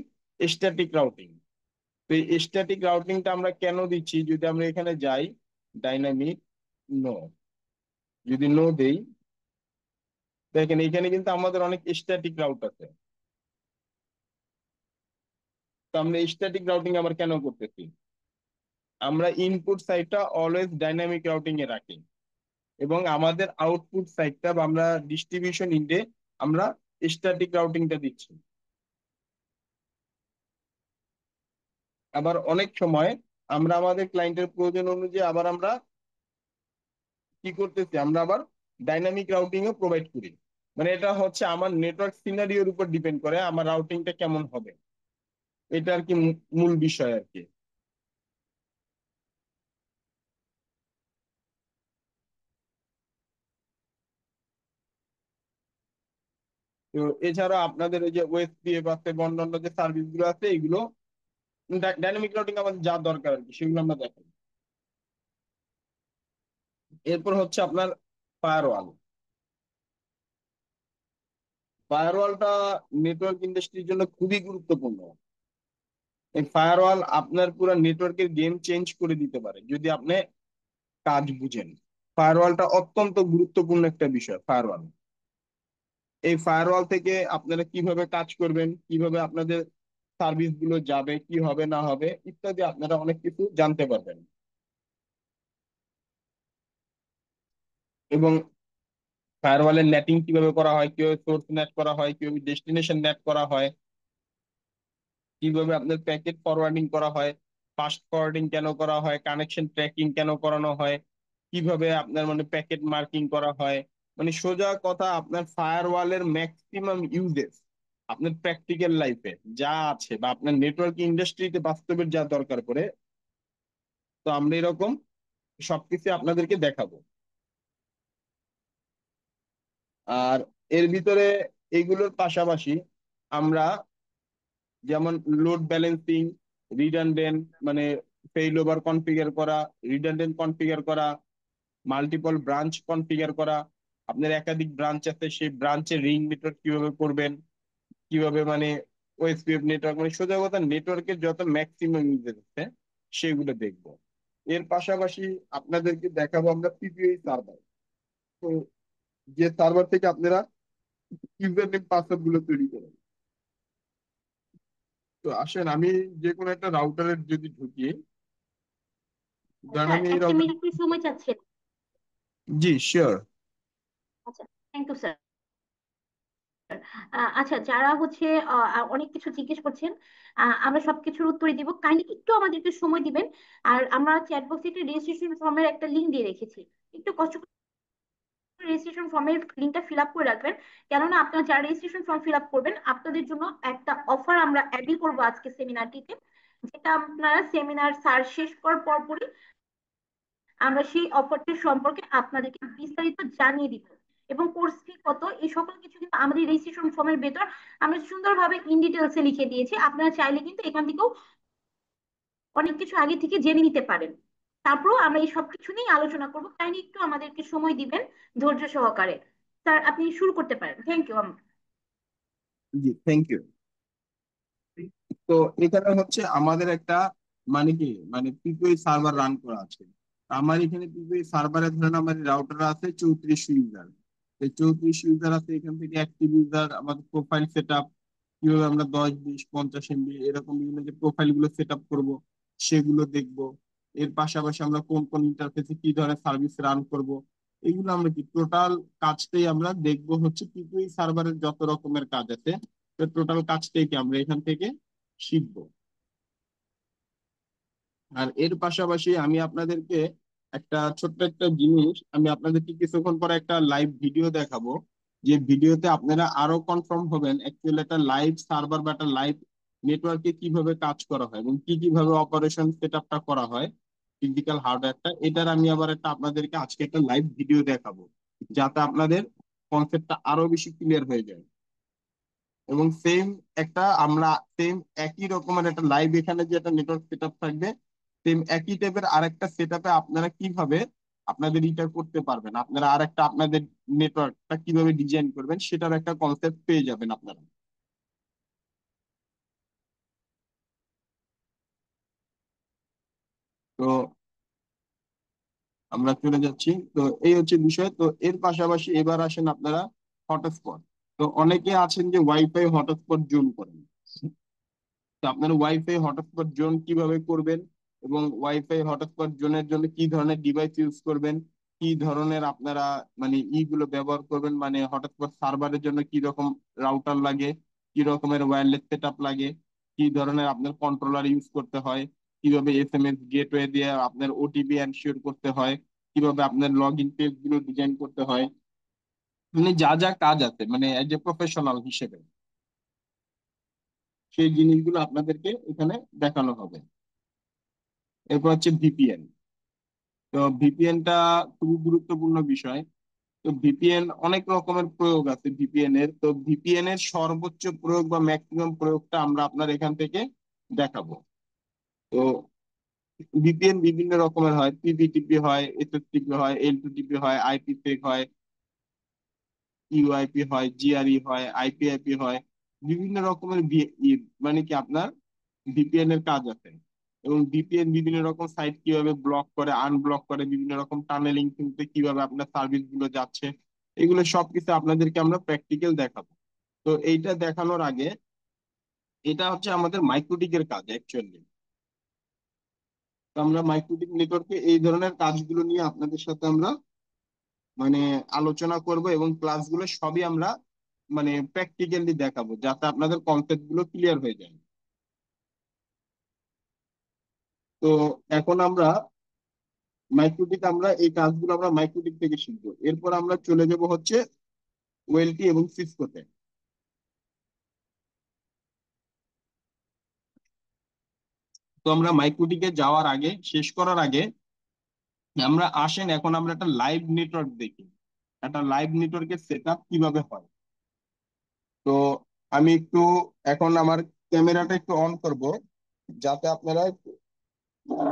স্ট্যাটিক রাউটিং। তো এই স্ট্যাটিক রাউটিংটা আমরা কেন দিচ্ছি যদি আমরা এখানে যাই, ডাইনামিক নো। যদি নো দেই, দেখেন এখানে কিন্তু আমাদের অনেক স্ট্যাটিক রাউট আছে। তো আমরা স্ট্যাটিক রাউটিং আবার কেন করতেছি? আমরা ইনপুট সাইডটা অলওয়েজ ডাইনামিক রাউটিং এ রাখি, এবং আমাদের আউটপুট সাইডটা বা আমরা ডিস্ট্রিবিউশন ইন্ডে আমরা স্ট্যাটিক রাউটিংটা দিচ্ছি। আবার অনেক সময় আমরা আমাদের ক্লায়েন্টের প্রয়োজন অনুযায়ী আবার আমরা কি করতেছি, আমরা আবার ডাইনামিক রাউটিং ও প্রোভাইড করি। মানে এটা হচ্ছে আমার নেটওয়ার্ক সিনারিওর উপর ডিপেন্ড করে আমার রাউটিংটা কেমন হবে। এটা আর কি মূল বিষয় আর কি। তো এছাড়া আপনাদের ওই যে ওএসপিএফ আছে বা অন্যান্য যে সার্ভিস গুলো আছে, এগুলো ডাইনামিক রাউটিং আমাদের যা দরকার আর কি সেগুলো আমরা দেখাই। এরপর হচ্ছে আপনার ফায়ারওয়াল। ফায়ারওয়ালটা নেটওয়ার্ক ইন্ডাস্ট্রির জন্য খুবই গুরুত্বপূর্ণ। এই ফায়ারওয়াল আপনার পুরো নেটওয়ার্কের গেম চেঞ্জ করে দিতে পারে যদি আপনি কাজ বুঝেন। ফায়ারওয়ালটা অত্যন্ত গুরুত্বপূর্ণ একটা বিষয়। ফায়ারওয়াল, এই ফায়ারওয়াল থেকে আপনারা কিভাবে কাজ করবেন, কিভাবে আপনাদের সার্ভিস গুলো যাবে, কি হবে না হবে ইত্যাদি আপনারা অনেক কিছু জানতে পারবেন। এবং ফায়ারওয়ালের নেটিং কিভাবে করা হয়, কিভাবে সোর্স নেট করা হয়, কিভাবে ডেস্টিনেশন নেট করা হয়, কিভাবে আপনার প্যাকেট ফরওয়ার্ডিং করা হয়, ফাস্ট ফরওয়ার্ডিং কেন করা হয়, কানেকশন ট্র্যাকিং কেন করানো হয়, কিভাবে আপনার মানে প্যাকেট মার্কিং করা হয়। মানে সোজা কথা, আপনার ফায়ারওয়ালের ম্যাক্সিমাম ইউজেস আপনার প্র্যাকটিক্যাল লাইফে যা আছে বা আপনার নেটওয়ার্ক ইন্ডাস্ট্রিতে বাস্তবের যা দরকার পড়ে, তো আমরা এরকম সবকিছু আপনাদেরকে দেখাবো। আর এর ভিতরে এগুলোর পাশাপাশি আমরা যেমন লোড ব্যালেন্সিং, রিডান্ডেন্ট মানে ফেইলওভার কনফিগার করা, রিডান্ডেন্ট কনফিগার করা, মাল্টিপল ব্রাঞ্চ কনফিগার করা, আপনার একাধিক ব্রাঞ্চ আছে সেই ব্রাঞ্চের রিং নেটওয়ার্ক কিভাবে করবেন, কিভাবে মানে ওএসপিএফ নেটওয়ার্ক মানে সোজা কথা নেটওয়ার্কের যত ম্যাক্সিমাম ইউজেস আছে সেগুলো দেখবো। এর পাশাপাশি আপনাদেরকে দেখাবো আমরা পিপিআই সার্ভার। তো যে সার্ভার থেকে আপনারা ইউজার নেম পাসওয়ার্ড গুলো তৈরি করেন। তো আসেন আমি যে কোনো একটা রাউটারের যদি ঢুকি, ধরেন স্যার আমি এই একটা রাউটার। মিনিট সময় চাচ্ছেন? জি শিওর। আচ্ছা, থ্যাংক ইউ স্যার। আচ্ছা, যারা হচ্ছে অনেক কিছু জিজ্ঞেস করছেন, আমরা সবকিছুর উত্তরই দিব, কাইন্ডলি একটু আমাদেরকে সময় দিবেন। আর আমরা চ্যাট বক্সে একটা রেজিস্ট্রেশন ফর্মের একটা লিংক দিয়ে রেখেছি, একটু কষ্ট করে রেজিস্ট্রেশন ফর্মের লিংকটা ফিল আপ করে রাখবেন। কেননা আপনারা যারা রেজিস্ট্রেশন ফর্ম ফিল আপ করবেন, আপনাদের জন্য একটা অফার আমরা অ্যাড করবো আজকে সেমিনারটিতে, যেটা আপনারা সেমিনার স্যার শেষ করার পরপরই আমরা সেই অফারটি সম্পর্কে আপনাদেরকে বিস্তারিত জানিয়ে দিব। এবং কোর্স ফি কত, এই সকল কিছু কিন্তু আমাদের রেজিস্ট্রেশন ফর্মের ভেতর আমরা সুন্দরভাবে ইন ডিটেলসে লিখে দিয়েছি। আপনারা চাইলে কিন্তু এখান থেকেও অনেক কিছু আগে থেকে জেনে নিতে পারেন। তারপরেও আমরা এই সব কিছু নিয়ে আলোচনা করবো, তাই একটু আমাদেরকে সময় দিবেন ধৈর্য সহকারে। স্যার আপনি শুরু করতে পারেন, থ্যাংক ইউ। জি থ্যাংক ইউ। তো এখানে হচ্ছে আমাদের একটা মানে কি মানে পিপিআই সার্ভার রান করা আছে। আমার এখানে পিপিআই সার্ভারে ধরেন আমার রাউটার আছে 34 ইউজার। এই 34 ইউজার আছে, এখান থেকে অ্যাক্টিভ ইউজার, আমাদের প্রোফাইল সেট আপ, কিভাবে আমরা 10, 20, 50 MB এরকম বিভিন্ন যে প্রোফাইল গুলো সেট আপ করবো সেগুলো দেখবো। এর পাশাপাশি আমরা কোন কোন ইন্টারফেসে কি ধরনের সার্ভিস রান করব, এগুলো আমরা কি টোটাল কাজটাই আমরা দেখবো। হচ্ছে পিপিআই সার্ভারের যত রকমের কাজ আছে, তো টোটাল কাজটাই কি আমরা এখান থেকে শিখবো। আর এর পাশাপাশি আমি আপনাদেরকে একটা ছোট্ট একটা জিনিস, আমি আপনাদেরকে কিছুক্ষণ পরে একটা লাইভ ভিডিও দেখাবো, যে ভিডিওতে আপনারা আরো কনফার্ম হবেন অ্যাকচুয়ালি একটা লাইভ সার্ভার বা একটা লাইভ নেটওয়ার্কে কিভাবে কাজ করা হয় এবং কি কিভাবে অপারেশন সেট আপটা করা হয় ফিজিক্যাল হার্ডওয়্যারটা। এটার আমি আবার একটা আপনাদেরকে আজকে একটা লাইভ ভিডিও দেখাবো, যাতে আপনাদের কনসেপ্টটা আরো বেশি ক্লিয়ার হয়ে যায়। এবং সেম একটা আমরা সেম একই রকমের একটা লাইভ এখানে যে একটা নেটওয়ার্ক সেট আপ থাকবে, সেম একই টাইপের আরেকটা সেট আপে আপনারা কিভাবে আপনাদের এটা করতে পারবেন, আপনারা আরেকটা আপনাদের নেটওয়ার্কটা কিভাবে ডিজাইন করবেন সেটার একটা কনসেপ্ট পেয়ে যাবেন আপনারা। তো আমরা চলে যাচ্ছি। তো এই হচ্ছে বিষয়। তো এর পাশাপাশি এবার আসেন আপনারা হটস্পট। তো অনেকে আছেন যে ওয়াইফাই হটস্পট জোন করেন। তো আপনার ওয়াইফাই হটস্পট জোন কিভাবে করবেন এবং ওয়াইফাই হটস্পট জোনের জন্য কি ধরনের ডিভাইস ইউজ করবেন, কি ধরনের আপনারা মানে ইগুলো ব্যবহার করবেন, মানে হটস্পট সার্ভারের জন্য কি রকম রাউটার লাগে, কি রকমের ওয়্যারলেস সেটআপ লাগে, কি ধরনের আপনার কন্ট্রোলার ইউজ করতে হয়, কিভাবে এসএমএস গেটওয়ে দিয়ে আপনার ওটিপি এনশিওর করতে হয়, কিভাবে আপনার লগ ইন পেজ গুলো ডিজাইন করতে হয়, মানে যা যা কাজ আছে মানে এজ এ প্রফেশনাল হিসেবে সেই জিনিসগুলো আপনাদেরকে এখানে দেখানো হবে। এরপর হচ্ছে ভিপিএন। তো ভিপিএনটা খুবই গুরুত্বপূর্ণ বিষয়। তো ভিপিএন অনেক রকমের প্রয়োগ আছে ভিপিএন এর। তো ভিপিএন এর সর্বোচ্চ প্রয়োগ বা ম্যাক্সিমাম প্রয়োগটা আমরা আপনার এখান থেকে দেখাবো। তো ভিপিএন বিভিন্ন রকমের হয়, পিভিটিপি হয়, এসএসটিপি হয়, এল2টিপি হয়, আইপিসেক হয়, ইউআইপি হয়, জিআরই হয়, আইপিআইপি হয়, বিভিন্ন রকমের মানে কি আপনার ভিপিএন এর কাজ আছে। এবং ভিপিএন বিভিন্ন রকম সাইট কিভাবে ব্লক করে, আনব্লক করে, বিভিন্ন রকম টানেলিং কিন্তু কিভাবে আপনার সার্ভিস গুলো যাচ্ছে, এগুলো সবকিছু আপনাদেরকে আমরা প্র্যাকটিক্যাল দেখাবো। তো এইটা দেখানোর আগে এটা হচ্ছে আমাদের মাইক্রোটিকের কাজ অ্যাকচুয়ালি। তো আমরা মাইক্রোটিক নেটওয়ার্কে এই ধরনের কাজগুলো নিয়ে আপনাদের সাথে আমরা মানে আলোচনা করব এবং ক্লাসগুলো সবই আমরা মানে প্র্যাকটিক্যালি দেখাবো যাতে আপনাদের কনসেপ্ট গুলো ক্লিয়ার হয়ে যায়। তো এখন আমরা মাইক্রোটিক, আমরা এই কাজগুলো আমরা মাইক্রোটিক থেকে শিখবো। এরপর আমরা চলে যাব হচ্ছে ওয়েলটি এবং সিসকোতে। তো আমরা মাইক্রোটিকে যাওয়ার আগে, শেষ করার আগে আমরা আসেন এখন আমরা একটা লাইভ নেটওয়ার্ক দেখি, একটা লাইভ নেটওয়ার্কের সেট আপ কিভাবে হয়। তো আমি একটু এখন আমার ক্যামেরাটা একটু অন করব যাতে আপনারা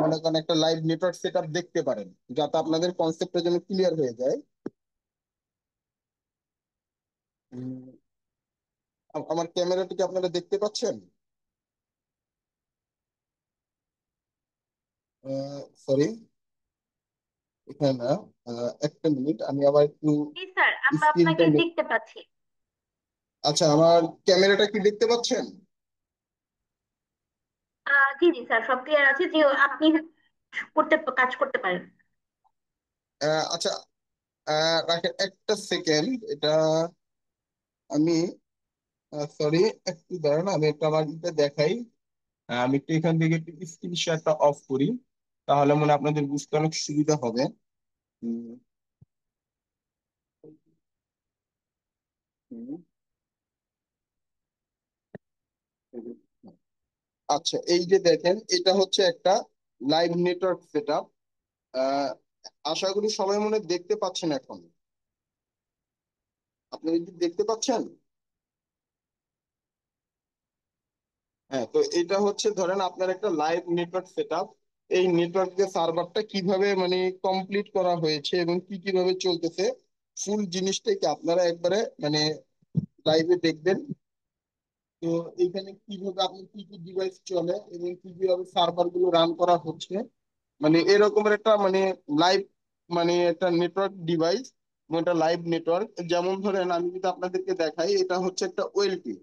মনে করেন একটা লাইভ নেটওয়ার্ক সেট আপ দেখতে পারেন, যাতে আপনাদের কনসেপ্টটা যেন ক্লিয়ার হয়ে যায়। উম, আমার ক্যামেরাটিকে আপনারা দেখতে পাচ্ছেন? সরি, এখানে না। একটা মিনিট, আমি আবার একটু জি স্যার, আমরা স্ক্রিনটা। আপনাকে দেখতে পাচ্ছি। আচ্ছা, আমার ক্যামেরাটা কি দেখতে পাচ্ছেন? জি জি স্যার, সব ক্লিয়ার আছে যে আপনি কাজ করতে পারেন। আচ্ছা, রাখেন একটা সেকেন্ড। এটা আমি সরি, একটু দাঁড়ান, আমি একটু আমার এটা দেখাই। আমি একটু এখান থেকে একটু স্ক্রিন শেয়ারটা অফ করি, তাহলে মনে হয় আপনাদের বুঝতে অনেক সুবিধা হবে। হুম, হুম, হুম। আচ্ছা, এই যে দেখেন এটা হচ্ছে একটা লাইভ নেটওয়ার্ক সেট আপ। আশা করি সবাই মনে হয় দেখতে পাচ্ছেন এখন। আপনারা কি দেখতে পাচ্ছেন? হ্যাঁ, তো এটা হচ্ছে ধরেন আপনার একটা লাইভ নেটওয়ার্ক সেটআপ। এই নেটওয়ার্ক যে সার্ভারটা কিভাবে মানে কমপ্লিট করা হয়েছে এবং কি কিভাবে চলতেছে, ফুল জিনিসটাকে আপনারা একবারে মানে লাইভে দেখবেন। তো এখানে কিভাবে আপনার কি কি ডিভাইস চলে এবং কি কিভাবে সার্ভার গুলো রান করা হচ্ছে, মানে এরকমের একটা মানে লাইভ মানে একটা নেটওয়ার্ক ডিভাইস, একটা লাইভ নেটওয়ার্ক। যেমন ধরেন আমি যদি আপনাদেরকে দেখাই, এটা হচ্ছে একটা ওয়েলটি।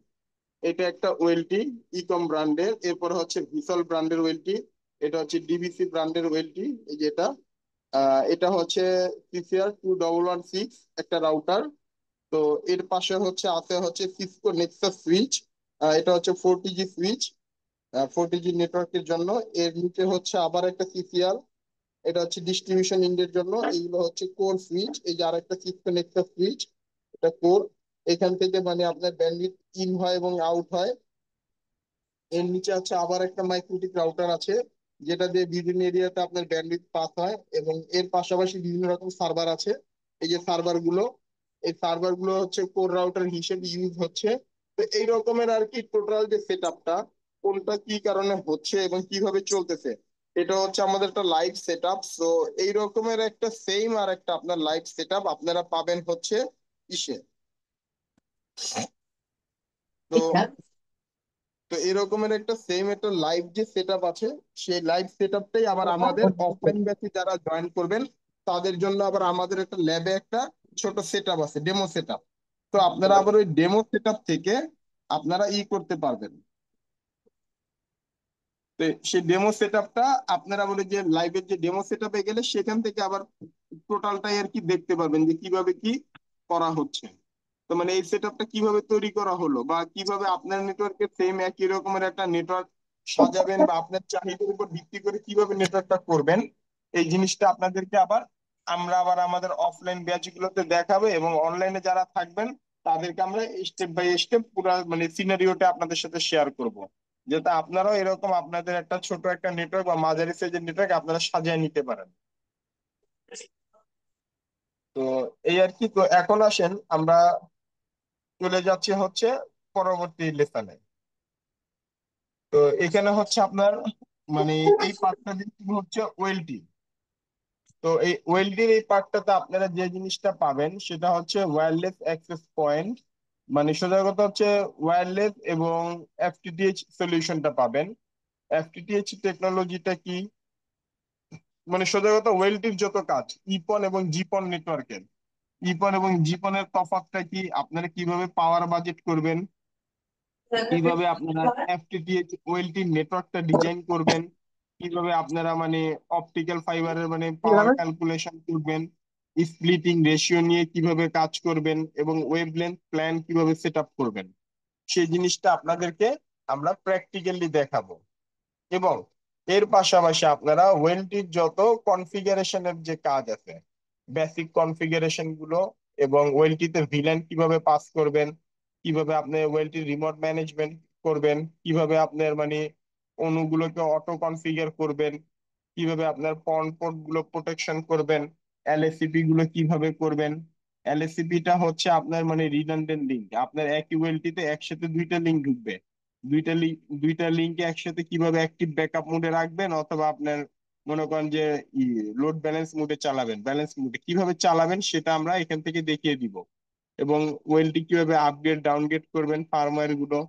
এটা একটা ওয়েলটি ইকম ব্র্যান্ডের। এরপর হচ্ছে ভিসল ব্র্যান্ডের ওয়েলটি। এটা হচ্ছে ডিবিসি ব্র্যান্ডের ওয়েলটি, এই যে এটা। এটা হচ্ছে সিসিআর 2116 একটা রাউটার। তো এর পাশে হচ্ছে আছে হচ্ছে সিসকো নেক্সাস সুইচ। এটা হচ্ছে 4G সুইচ, 4G নেটওয়ার্কের জন্য। এর নিচে হচ্ছে আবার একটা সিসিআর, এটা হচ্ছে ডিস্ট্রিবিউশন ইন্ডের জন্য। এইগুলো হচ্ছে কোর সুইচ। এই যে আরেকটা সিসকো নেক্সাস সুইচ, এটা কোর। এখান থেকে মানে আপনার ব্যান্ডউইথ ইন হয় এবং আউট হয়। এর নিচে আছে আবার একটা মাইক্রোটিক রাউটার আছে, যেটা দিয়ে বিভিন্ন এরিয়াতে আপনার ব্যান্ডউইথ পাস হয়। এবং এর পাশাপাশি বিভিন্ন রকম সার্ভার আছে। এই যে সার্ভার গুলো, এই সার্ভার গুলো হচ্ছে কোর রাউটার হিসেবে ইউজ হচ্ছে। তো এই রকমের আর কি টোটাল যে সেট আপটা কোনটা কি কারণে হচ্ছে এবং কিভাবে চলতেছে, এটা হচ্ছে আমাদের একটা লাইভ সেট আপ। তো এই রকমের একটা সেম আর একটা আপনার লাইভ সেট আপ আপনারা পাবেন হচ্ছে ইসে। তো তো এরকমের একটা সেম একটা লাইভ যে সেট আপ আছে, সেই লাইভ সেট আপটাই আবার আমাদের অফলাইন ব্যাচে যারা জয়েন করবেন তাদের জন্য আবার আমাদের একটা ল্যাবে একটা ছোট সেট আপ আছে, ডেমো সেট আপ। তো আপনারা আবার ওই ডেমো সেট আপ থেকে আপনারা করতে পারবেন। তো সেই ডেমো সেট আপটা আপনারা বলে যে লাইভের যে ডেমো সেট আপে গেলে সেখান থেকে আবার টোটালটাই আর কি দেখতে পারবেন যে কিভাবে কি করা হচ্ছে। তো মানে এই সেট আপটা কিভাবে তৈরি করা হলো, বা কিভাবে আপনার নেটওয়ার্কে সেম একই রকমের একটা নেটওয়ার্ক সাজাবেন, বা আপনার চাহিদার উপর ভিত্তি করে কিভাবে নেটওয়ার্কটা করবেন, এই জিনিসটা আপনাদেরকে আমরা আমাদের অফলাইন ব্যাচ গুলোতে দেখাবো, এবং অনলাইনে যারা থাকবেন তাদেরকে আমরা স্টেপ বাই স্টেপ পুরো মানে সিনারিওটা আপনাদের সাথে শেয়ার করব, যাতে আপনারাও এরকম আপনাদের একটা ছোট একটা নেটওয়ার্ক বা মাঝারি সাইজের নেটওয়ার্ক আপনারা সাজিয়ে নিতে পারেন। তো এই আর কি। তো এখন আসেন আমরা চলে যাচ্ছি হচ্ছে পরবর্তী লেসনে। তো এখানে হচ্ছে আপনার মানে এই পার্টটা দিচ্ছি হচ্ছে ওয়েলটি। তো এই ওয়েলটির এই পার্টটাতে আপনারা যে জিনিসটা পাবেন সেটা হচ্ছে ওয়্যারলেস অ্যাক্সেস পয়েন্ট, মানে সোজা কথা হচ্ছে ওয়্যারলেস এবং এফটিটিএইচ সলিউশনটা পাবেন। এফটিটিএইচ টেকনোলজিটা কি, মানে সোজা কথা ওয়েলটির যত কাজ ইপন এবং জিপন নেটওয়ার্কের, ইপন এবং জিপনের তফাৎটা কি, আপনারা কিভাবে পাওয়ার বাজেট করবেন, কিভাবে আপনারা এফটিটিএইচ ওএলটি নেটওয়ার্কটা ডিজাইন করবেন, কিভাবে আপনারা মানে অপটিক্যাল ফাইবারের মানে পাওয়ার ক্যালকুলেশন করবেন, স্প্লিটিং রেশিও নিয়ে কিভাবে কাজ করবেন, এবং ওয়েভলেন্থ প্ল্যান কিভাবে সেট আপ করবেন, সেই জিনিসটা আপনাদেরকে আমরা প্র্যাকটিক্যালি দেখাবো। এবং এর পাশাপাশি আপনারা ওয়েলটির যত কনফিগারেশনের যে কাজ আছে, বেসিক কনফিগারেশন গুলো, এবং ওয়েলটিতে ভিল্যান কিভাবে পাস করবেন, কিভাবে আপনি ওয়েলটির রিমোট ম্যানেজমেন্ট করবেন, কিভাবে আপনার মানে অণুগুলোকে অটো কনফিগার করবেন, কিভাবে আপনার পন পোর্ট গুলো প্রোটেকশন করবেন, এলএসসিপি গুলো কিভাবে করবেন। এলএসসিপিটা হচ্ছে আপনার মানে রিডান্ডেন্ট লিঙ্ক, আপনার একই ওয়েলটিতে একসাথে দুইটা লিঙ্ক ঢুকবে, দুইটা লিঙ্কে একসাথে কিভাবে অ্যাক্টিভ ব্যাকআপ মোডে রাখবেন, অথবা আপনার মনে করেন যে লোড ব্যালেন্স মোডে চালাবেন, ব্যালেন্স মোডে কিভাবে চালাবেন সেটা আমরা এখান থেকে দেখিয়ে দিব। এবং ওয়েলটি কিভাবে আপগ্রেড ডাউনগ্রেড করবেন, ফার্মওয়্যার গুলো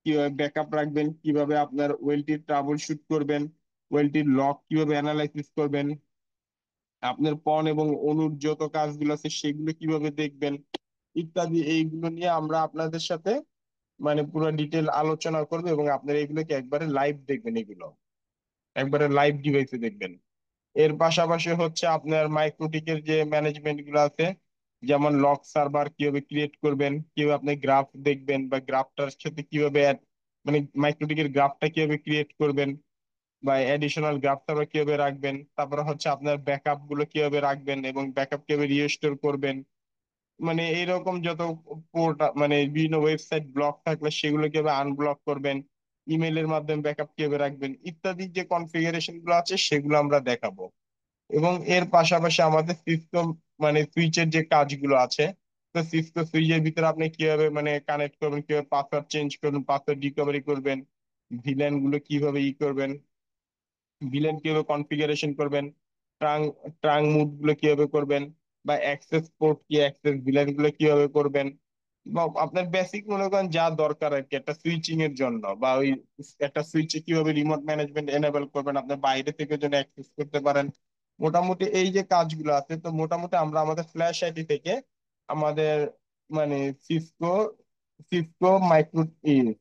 কিভাবে ব্যাকআপ রাখবেন, কিভাবে আপনার ওয়েলটির ট্রাবল শুট করবেন, ওয়েলটির লক কিভাবে অ্যানালাইসিস করবেন, আপনার পণ এবং অনুর যত কাজগুলো আছে সেগুলো কিভাবে দেখবেন, ইত্যাদি এইগুলো নিয়ে আমরা আপনাদের সাথে মানে পুরো ডিটেল আলোচনা করবো, এবং আপনারা এগুলোকে একবারে লাইভ দেখবেন, এগুলো একবারে লাইভ ডিভাইসে দেখবেন। এর পাশাপাশি হচ্ছে আপনার মাইক্রোটিকের যে ম্যানেজমেন্ট গুলো আছে, যেমন লক সার্ভার কিভাবে ক্রিয়েট করবেন, কিভাবে আপনি গ্রাফ দেখবেন, বা গ্রাফটার সাথে কিভাবে মানে মাইক্রোটিকের গ্রাফটা কিভাবে ক্রিয়েট করবেন, বা এডিশনাল গ্রাফ সার্ভার কিভাবে রাখবেন, তারপরে হচ্ছে আপনার ব্যাকআপ গুলো কিভাবে রাখবেন, এবং ব্যাকআপ কিভাবে রিস্টোর করবেন, মানে এইরকম যত পোর্ট মানে বিভিন্ন ওয়েবসাইট ব্লক থাকলে সেগুলো কিভাবে আনব্লক করবেন, ইমেলের মাধ্যমে ব্যাকআপ কিভাবে রাখবেন, ইত্যাদি যে কনফিগারেশন গুলো আছে সেগুলো আমরা দেখাবো। এবং এর পাশাপাশি আমাদের সিস্টেম মানে সুইচের যে কাজগুলো আছে, তো সিস্কো সুইচের ভিতরে আপনি কিভাবে মানে কানেক্ট করবেন, কিভাবে পাসওয়ার্ড চেঞ্জ করবেন, পাসওয়ার্ড রিকভারি করবেন, ভিলেন গুলো কিভাবে করবেন, ভিলেন কিভাবে কনফিগারেশন করবেন, ট্রাং ট্রাং মুভ গুলো কিভাবে করবেন, বা অ্যাক্সেস পোর্ট কি অ্যাক্সেস ভিলেন গুলো কিভাবে করবেন, বা আপনার বেসিক মনে করেন যা দরকার আর কি একটা সুইচিং এর জন্য, বা ওই একটা সুইচে কিভাবে রিমোট ম্যানেজমেন্ট এনেবল করবেন, আপনার বাইরে থেকে যেন অ্যাক্সেস করতে পারেন। মোটামুটি এই যে কাজগুলো আছে, তো মোটামুটি আমরা আমাদের ফ্ল্যাশ আইডি থেকে আমাদের মানে Cisco Cisco micro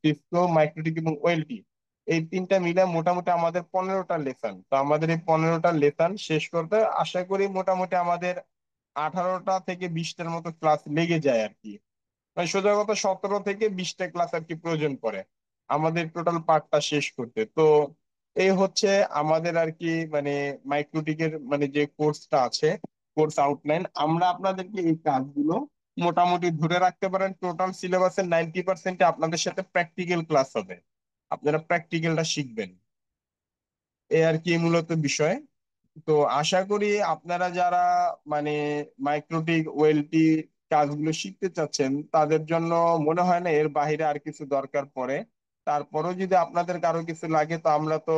Cisco MikroTik এবং ওয়েলটি এই তিনটা মিলে মোটামুটি আমাদের 15টা লেসন। তো আমাদের এই 15টা লেসন শেষ করতে আশা করি মোটামুটি আমাদের 18টা থেকে 20টার মতো ক্লাস লেগে যায় আর কি। মানে সোজা কথা 17 থেকে 20টা ক্লাস আর কি প্রয়োজন পড়ে আমাদের টোটাল পার্টটা শেষ করতে। তো এই হচ্ছে আমাদের আর কি মানে মাইক্রোটিকের মানে যে কোর্সটা আছে, কোর্স আউটলাইন। আমরা আপনাদেরকে এই কাজগুলো মোটামুটি ধরে রাখতে পারেন টোটাল সিলেবাসের 90% আপনাদের সাথে প্র্যাকটিক্যাল ক্লাস হবে, আপনারা প্র্যাকটিক্যালটা শিখবেন, এই আর কি মূলত বিষয়। তো আশা করি আপনারা যারা মানে মাইক্রোটিক ওয়েলটি কাজগুলো শিখতে চাচ্ছেন তাদের জন্য মনে হয় না এর বাইরে আর কিছু দরকার পড়ে। তারপরেও যদি আপনাদের কারো কিছু লাগে তো আমরা তো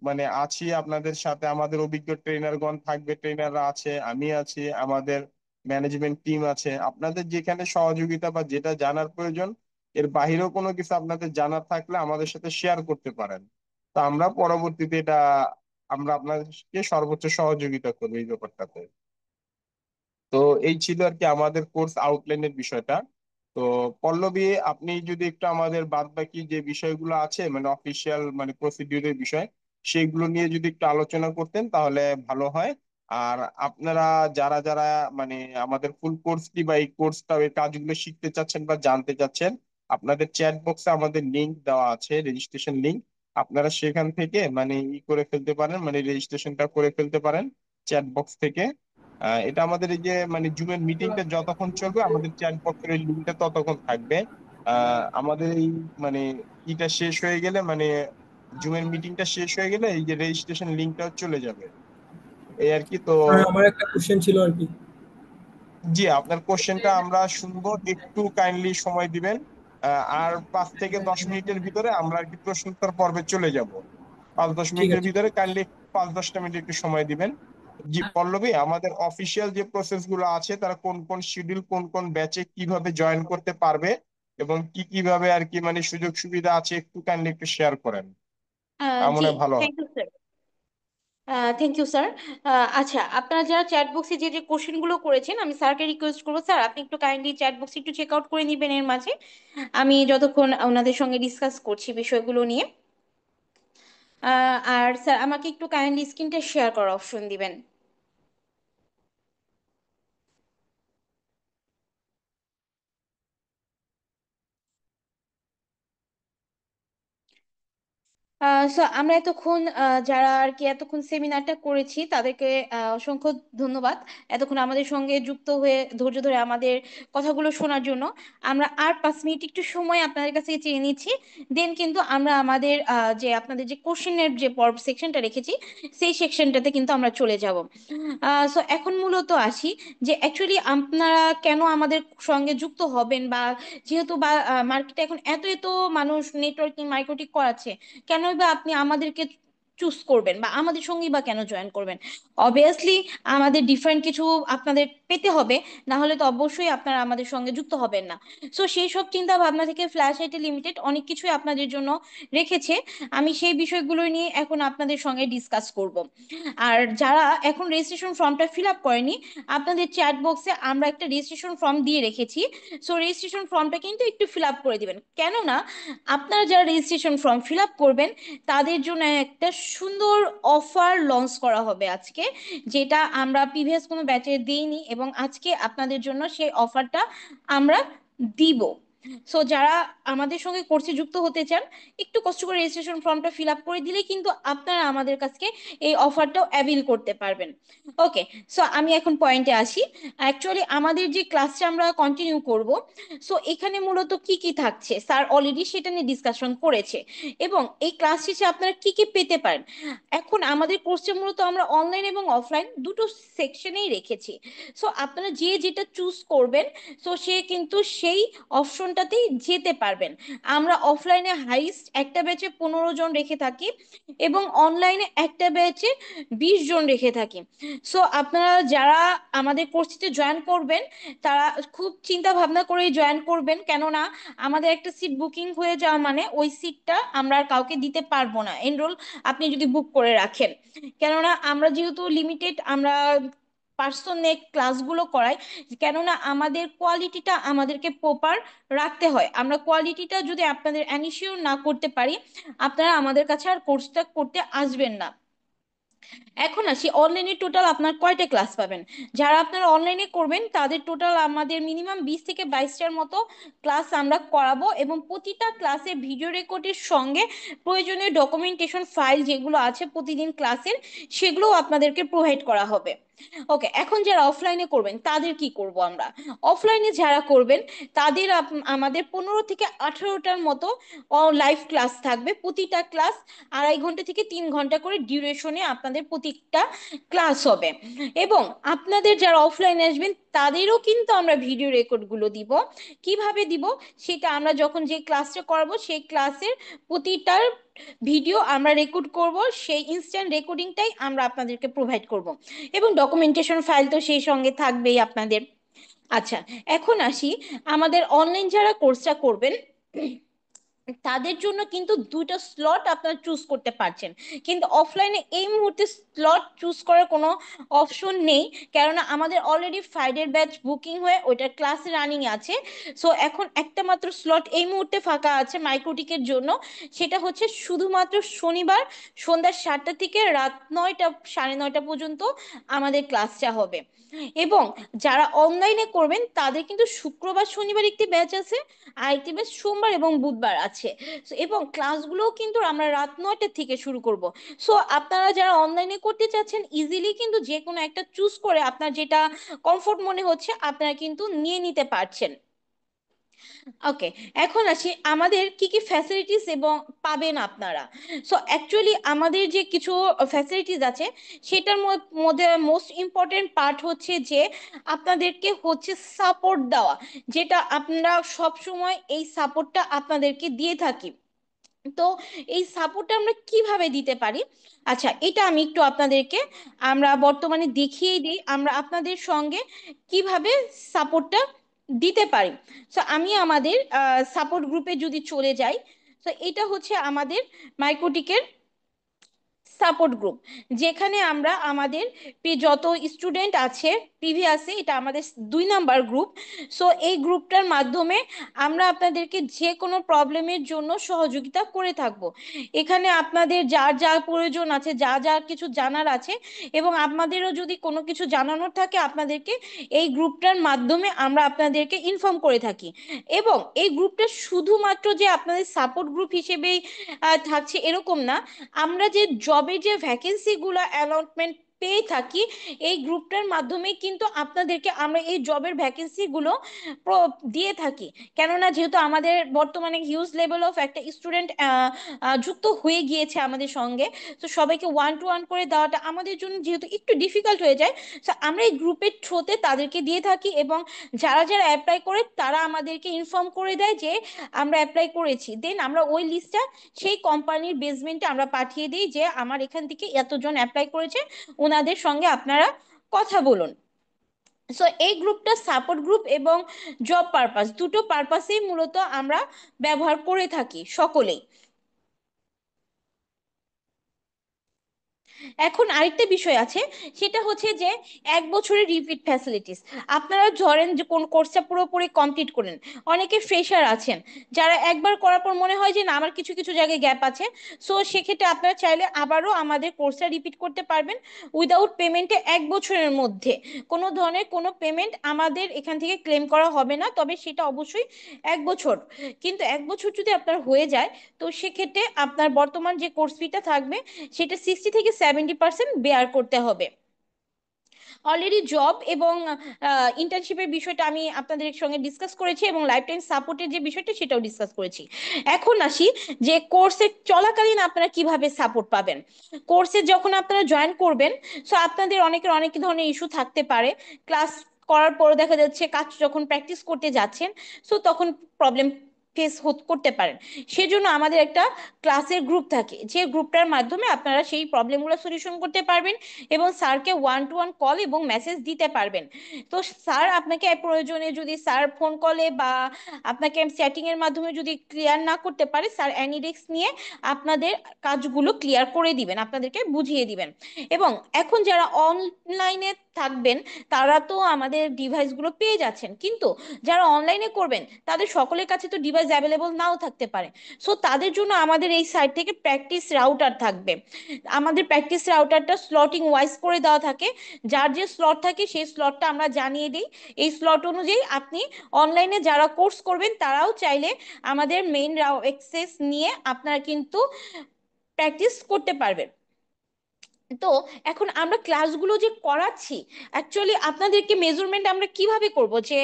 মানে আছি আপনাদের সাথে, আমাদের অভিজ্ঞ ট্রেনারগণ থাকবে, ট্রেনাররা আছে, আমি আছি, আমাদের ম্যানেজমেন্ট টিম আছে। আপনাদের যেখানে সহযোগিতা বা যেটা জানার প্রয়োজন, এর বাইরেও কোনো কিছু আপনাদের জানার থাকলে আমাদের সাথে শেয়ার করতে পারেন। তা আমরা পরবর্তীতে এটা আমরা আপনাদেরকে সর্বোচ্চ সহযোগিতা করবো এই ব্যাপারটাতে। তো এই ছিল আর কি আমাদের কোর্স আউটলাইনের বিষয়টা। তো পল্লবী, আপনি যদি একটু আমাদের বাদ বাকি যে বিষয়গুলো আছে মানে অফিসিয়াল মানে প্রসিডিউরের বিষয়, সেইগুলো নিয়ে যদি একটু আলোচনা করতেন তাহলে ভালো হয়। আর আপনারা যারা যারা মানে আমাদের ফুল কোর্সটি বা এই কোর্সটা এই কাজগুলো শিখতে চাচ্ছেন বা জানতে চাচ্ছেন, আপনাদের চ্যাট বক্সে আমাদের লিংক দেওয়া আছে, রেজিস্ট্রেশন লিংক। আপনারা সেখান থেকে মানে করে ফেলতে পারেন, মানে রেজিস্ট্রেশনটা করে ফেলতে পারেন চ্যাট বক্স থেকে। এটা আমাদের এই যে মানে জুমের মিটিংটা যতক্ষণ চলবে আমাদের চ্যাট বক্সের এই লিঙ্কটা ততক্ষণ থাকবে। আমাদের এই মানে ইটা শেষ হয়ে গেলে মানে জুমের মিটিংটা শেষ হয়ে গেলে এই যে রেজিস্ট্রেশন লিঙ্কটা চলে যাবে, এই আর কি। তো স্যার আমার একটা কোশ্চেন ছিল আর কি। জি, আপনার কোশ্চেনটা আমরা শুনবো, একটু কাইন্ডলি সময় দিবেন। আর 5 থেকে 10 মিনিটের ভিতরে আমরা আর কি প্রশ্ন উত্তর পর্বে চলে যাব। 5-10 ঠিক মিনিটের আছে। ভিতরে কাইন্ডলি 5-10টা মিনিট একটু সময় দিবেন। জি পল্লবী, আমাদের অফিসিয়াল যে প্রসেস গুলো আছে, তারা কোন কোন শিডিউল, কোন কোন ব্যাচে কিভাবে জয়েন করতে পারবে এবং কি কিভাবে আর কি মানে সুযোগ সুবিধা আছে, একটু কাইন্ডলি একটু শেয়ার করেন, জি, মনে হয় ভালো হয়। Thank you sir. Thank you sir. আচ্ছা, আপনারা যারা চ্যাট বক্সে যে যে কোশ্চেনগুলো করেছেন, আমি স্যারকে রিকোয়েস্ট করবো স্যার আপনি একটু কাইন্ডলি চ্যাট বক্সে একটু চেক আউট করে নেবেন এর মাঝে, আমি যতক্ষণ ওনাদের সঙ্গে ডিসকাস করছি বিষয়গুলো নিয়ে। আর স্যার আমাকে একটু কাইন্ডলি স্ক্রিনটা শেয়ার করার অপশন দিবেন। সো আমরা এতক্ষণ যারা আর কি এতক্ষণ সেমিনারটা করেছি তাদেরকে অসংখ্য ধন্যবাদ এতক্ষণ আমাদের সঙ্গে যুক্ত হয়ে ধৈর্য ধরে আমাদের কথাগুলো শোনার জন্য। আমরা আর 5 মিনিট একটু সময় আপনাদের কাছে চেয়ে নিচ্ছি, দেন কিন্তু আমরা আমাদের যে আপনাদের যে কোশ্চেনের যে পর্ব সেকশনটা রেখেছি সেই সেকশনটাতে কিন্তু আমরা চলে যাব। সো এখন মূলত আসি যে অ্যাকচুয়ালি আপনারা কেন আমাদের সঙ্গে যুক্ত হবেন, বা যেহেতু বা মার্কেটে এখন এত এত মানুষ নেটওয়ার্কিং মার্কেটিং করাচ্ছে, কেনই বা আপনি আমাদেরকে চুজ করবেন বা আমাদের সঙ্গেই বা কেন জয়েন করবেন? অবভিয়াসলি আমাদের ডিফারেন্ট কিছু আপনাদের পেতে হবে, না হলে তো অবশ্যই আপনারা আমাদের সঙ্গে যুক্ত হবেন না। সো সেই সব চিন্তা ভাবনা থেকে ফ্ল্যাশ আইটি লিমিটেড অনেক কিছুই আপনাদের জন্য রেখেছে, আমি সেই বিষয়গুলো নিয়ে এখন আপনাদের সঙ্গে ডিসকাস করব। আর যারা এখন রেজিস্ট্রেশন ফর্মটা ফিল আপ করেনি, আপনাদের চ্যাট বক্সে আমরা একটা রেজিস্ট্রেশন ফর্ম দিয়ে রেখেছি। সো রেজিস্ট্রেশন ফর্মটা কিন্তু একটু ফিল আপ করে দিবেন, কেননা আপনারা যারা রেজিস্ট্রেশন ফর্ম ফিল আপ করবেন তাদের জন্য একটা সুন্দর অফার লঞ্চ করা হবে আজকে, যেটা আমরা প্রিভিয়াস কোনো ব্যাচে দিইনি এবং আজকে আপনাদের জন্য সেই অফারটা আমরা দিব। সো যারা আমাদের সঙ্গে কোর্সে যুক্ত হতে চান, একটু কষ্ট করে রেজিস্ট্রেশন ফর্মটা ফিল আপ করে দিলে কিন্তু আপনারা আমাদের কাছে এই অফারটাও অ্যাভেল করতে পারবেন। ওকে, সো আমি এখন পয়েন্টে আসি। অ্যাকচুয়ালি আমাদের যে ক্লাসটা আমরা কন্টিনিউ করব, সো এখানে মূলত কি কি থাকছে স্যার অলরেডি সেটা নিয়ে ডিসকাশন করেছে, এবং এই ক্লাস শেষে আপনারা কি কি পেতে পারেন। এখন আমাদের কোর্সে মূলত আমরা অনলাইন এবং অফলাইন দুটো সেকশনেই রেখেছি। সো আপনারা যে যেটা চুজ করবেন, সো সে কিন্তু সেই অপশনটাতেই যেতে পারবেন। আমরা অফলাইনে হাইস্ট একটা ব্যাচে 15 জন রেখে থাকি এবং অনলাইনে একটা ব্যাচে 20 জন রেখে থাকি। সো আপনারা যারা আমাদের কোর্সটিতে জয়েন করবেন তারা খুব চিন্তা ভাবনা করে জয়েন করবেন, কেননা আমাদের একটা সিট বুকিং হয়ে যাওয়া মানে ওই সিটটা আমরা আর কাউকে দিতে পারবো না এনরোল আপনি যদি বুক করে রাখেন। কেননা আমরা যেহেতু লিমিটেড আমরা পার্সন নেট ক্লাসগুলো করাই, কেননা আমাদের কোয়ালিটিটা আমাদেরকে প্রপার রাখতে হয়। আমরা কোয়ালিটিটা যদি আপনাদের এনশিওর না করতে পারি, আপনারা আমাদের কাছে আর কোর্সটা করতে আসবেন না। এখন আসি অনলাইনে টোটাল আপনার কয়টা ক্লাস পাবেন। যারা আপনারা অনলাইনে করবেন তাদের টোটাল আমাদের মিনিমাম 20 থেকে 22টার মতো ক্লাস আমরা করাবো, এবং প্রতিটা ক্লাসে ভিডিও রেকর্ডের সঙ্গে প্রয়োজনীয় ডকুমেন্টেশন ফাইল যেগুলো আছে প্রতিদিন ক্লাসের, সেগুলোও আপনাদেরকে প্রোভাইড করা হবে। ওকে, এখন যারা অফলাইনে করবেন তাদের কি করব আমরা। অফলাইনে যারা করবেন তাদের আমাদের 15 থেকে 18টার মতো লাইভ ক্লাস থাকবে, প্রতিটা ক্লাস 2.5 ঘন্টা থেকে 3 ঘন্টা করে ডিউরেশনে আপনাদের প্রত্যেকটা ক্লাস হবে। এবং আপনাদের যারা অফলাইনে আসবেন তাদেরও কিন্তু আমরা ভিডিও রেকর্ডগুলো দিব। কিভাবে দিব সেটা আমরা যখন যে ক্লাসটা করাবো সেই ক্লাসের প্রতিটার ভিডিও আমরা রেকর্ড করব, সেই ইনস্ট্যান্ট রেকর্ডিংটাই আমরা আপনাদেরকে প্রোভাইড করব, এবং ডকুমেন্টেশন ফাইল তো সেই সঙ্গে থাকবেই আপনাদের। আচ্ছা, এখন আসি আমাদের অনলাইন যারা কোর্সটা করবেন তাদের জন্য কিন্তু দুটো স্লট আপনারা চুজ করতে পারছেন, কিন্তু অফলাইনে এই মুহূর্তে স্লট চুজ করার কোনো অপশন নেই, কেননা আমাদের অলরেডি ফ্রাইডের ব্যাচ বুকিং হয়ে ওইটার ক্লাস রানিং আছে। সো এখন একটা মাত্র স্লট এই মুহূর্তে ফাঁকা আছে মাইক্রোটিকের জন্য, সেটা হচ্ছে শুধুমাত্র শনিবার সন্ধ্যা 7টা থেকে রাত 9টা 9:30 পর্যন্ত আমাদের ক্লাসটা হবে। এবং যারা অনলাইনে করবেন তাদের কিন্তু শুক্রবার শনিবার একটি ব্যাচ আছে, আরেকটি ব্যাচ সোমবার এবং বুধবার আছে। এবং ক্লাসগুলোও কিন্তু আমরা রাত 9টা থেকে শুরু করব। সো আপনারা যারা অনলাইনে করতে চাচ্ছেন ইজিলি কিন্তু যে কোনো একটা চুজ করে আপনার যেটা কমফোর্ট মনে হচ্ছে আপনারা কিন্তু নিয়ে নিতে পারছেন। ওকে, এখন আসি আমাদের কি কি ফ্যাসিলিটিস এবং পাবেন আপনারা। সো অ্যাকচুয়ালি আমাদের যে কিছু ফ্যাসিলিটিস আছে সেটার মধ্যে মোস্ট ইম্পর্টেন্ট পার্ট হচ্ছে যে আপনাদেরকে হচ্ছে সাপোর্ট দেওয়া, যেটা আপনারা সব সময় এই সাপোর্টটা আপনাদেরকে দিয়ে থাকি। তো এই সাপোর্টটা আমরা কিভাবে দিতে পারি, আচ্ছা এটা আমি একটু আপনাদেরকে আমরা বর্তমানে দেখিয়ে দিই আমরা আপনাদের সঙ্গে কিভাবে সাপোর্টটা দিতে পারি। তো আমি আমাদের সাপোর্ট গ্রুপে যদি চলে যাই, তো এটা হচ্ছে আমাদের মাইক্রোটিকের সাপোর্ট গ্রুপ, যেখানে আমরা আমাদের যত স্টুডেন্ট আছে প্রিভিয়াসে, এটা আমাদের 2 নাম্বার গ্রুপ। সো এই গ্রুপটার মাধ্যমে আমরা আপনাদেরকে যে কোনো প্রবলেমের জন্য সহযোগিতা করে থাকব। এখানে আপনাদের যার যা প্রয়োজন আছে, যা যা কিছু জানার আছে, এবং আপনাদেরও যদি কোনো কিছু জানানোর থাকে আপনাদেরকে এই গ্রুপটার মাধ্যমে আমরা আপনাদেরকে ইনফর্ম করে থাকি। এবং এই গ্রুপটা শুধুমাত্র যে আপনাদের সাপোর্ট গ্রুপ হিসেবেই থাকছে এরকম না, আমরা যে জবে যে ভ্যাকেন্সি গুলো অ্যালটমেন্ট পেয়ে থাকি এই গ্রুপটার মাধ্যমে কিন্তু আপনাদেরকে আমরা এই জবের ভ্যাকেন্সি গুলো দিয়ে থাকি। কেননা যেহেতু আমাদের বর্তমানে হিউজ লেভেল অফ একটা স্টুডেন্ট যুক্ত হয়ে গিয়েছে আমাদের সঙ্গে, তো সবাইকে 1 to 1 করে দেওয়াটা আমাদের জন্য যেহেতু একটু ডিফিকাল্ট হয়ে যায়, তো আমরা এই গ্রুপের থ্রোতে তাদেরকে দিয়ে থাকি। এবং যারা যারা অ্যাপ্লাই করে তারা আমাদেরকে ইনফর্ম করে দেয় যে আমরা অ্যাপ্লাই করেছি, দেন আমরা ওই লিস্টটা সেই কোম্পানির বেসমেন্টে আমরা পাঠিয়ে দিই যে আমার এখান থেকে এতজন অ্যাপ্লাই করেছে, ওনাদের সঙ্গে আপনারা কথা বলুন। সো এই গ্রুপটা সাপোর্ট গ্রুপ এবং জব পারপাস দুটো পারপাসেই মূলত আমরা ব্যবহার করে থাকি সকলেই। এখন আরেকটা বিষয় আছে, সেটা হচ্ছে যে 1 বছরের রিপিট ফ্যাসিলিটিস। আপনারা ধরেন যে কোন কোর্সটা পুরোপুরি কমপ্লিট করেন, অনেকে ফ্রেশার আছেন যারা একবার করার পর মনে হয় যে না আমার কিছু কিছু জায়গায় গ্যাপ আছে। সো সেক্ষেত্রে আপনারা চাইলে আবারও আমাদের কোর্সটা রিপিট করতে পারবেন উইদাউট পেমেন্টে। 1 বছরের মধ্যে কোনো ধরনের কোনো পেমেন্ট আমাদের এখান থেকে ক্লেম করা হবে না, তবে সেটা অবশ্যই 1 বছর। কিন্তু 1 বছর যদি আপনার হয়ে যায় তো সেক্ষেত্রে আপনার বর্তমান যে কোর্স ফিটা থাকবে সেটা 60 থেকে 70% বেয়ার করতে হবে। অলরেডি জব এবং ইন্টার্নশিপের বিষয়টা আমি আপনাদের সঙ্গে ডিসকাস করেছি, এবং লাইফ টাইম সাপোর্টের যে বিষয়টা সেটাও ডিসকাস করেছি। এখন আসি যে কোর্সে চলাকালীন আপনারা কিভাবে সাপোর্ট পাবেন। কোর্সে যখন আপনারা জয়েন করবেন, সো আপনাদের অনেকের অনেক ধরনের ইস্যু থাকতে পারে। ক্লাস করার পর দেখা যাচ্ছে কাজ যখন প্র্যাকটিস করতে যাচ্ছেন, সো তখন প্রবলেম ফেস করতে পারেন। সেজন্য আমাদের একটা ক্লাসের গ্রুপ থাকে, যে গ্রুপটার মাধ্যমে আপনারা সেই প্রবলেমগুলো সলিউশন করতে পারবেন এবং স্যারকে 1 to 1 কল এবং মেসেজ দিতে পারবেন। তো স্যার আপনাকে প্রয়োজনে যদি স্যার ফোন কলে বা আপনাকে চ্যাটিং এর মাধ্যমে যদি ক্লিয়ার না করতে পারে, স্যার অ্যানি রিস্ক নিয়ে আপনাদের কাজগুলো ক্লিয়ার করে দিবেন, আপনাদেরকে বুঝিয়ে দিবেন। এবং এখন যারা অনলাইনে থাকবেন তারা তো আমাদের ডিভাইসগুলো পেয়ে যাচ্ছেন, কিন্তু যারা অনলাইনে করবেন তাদের সকলের কাছে তো ডিভাইস অ্যাভেলেবল নাও থাকতে পারে। সো তাদের জন্য আমাদের এই সাইট থেকে প্র্যাকটিস রাউটার থাকবে। আমাদের প্র্যাকটিস রাউটারটা স্লটিং ওয়াইজ করে দেওয়া থাকে, যার যে স্লট থাকে সেই স্লটটা আমরা জানিয়ে দিই। এই স্লট অনুযায়ী আপনি অনলাইনে যারা কোর্স করবেন তারাও চাইলে আমাদের মেইন অ্যাক্সেস নিয়ে আপনারা কিন্তু প্র্যাকটিস করতে পারবেন। তো এখন আমরা ক্লাসগুলো যে করাচ্ছি অ্যাকচুয়ালি আপনাদেরকে মেজারমেন্ট আমরা কিভাবে করব যে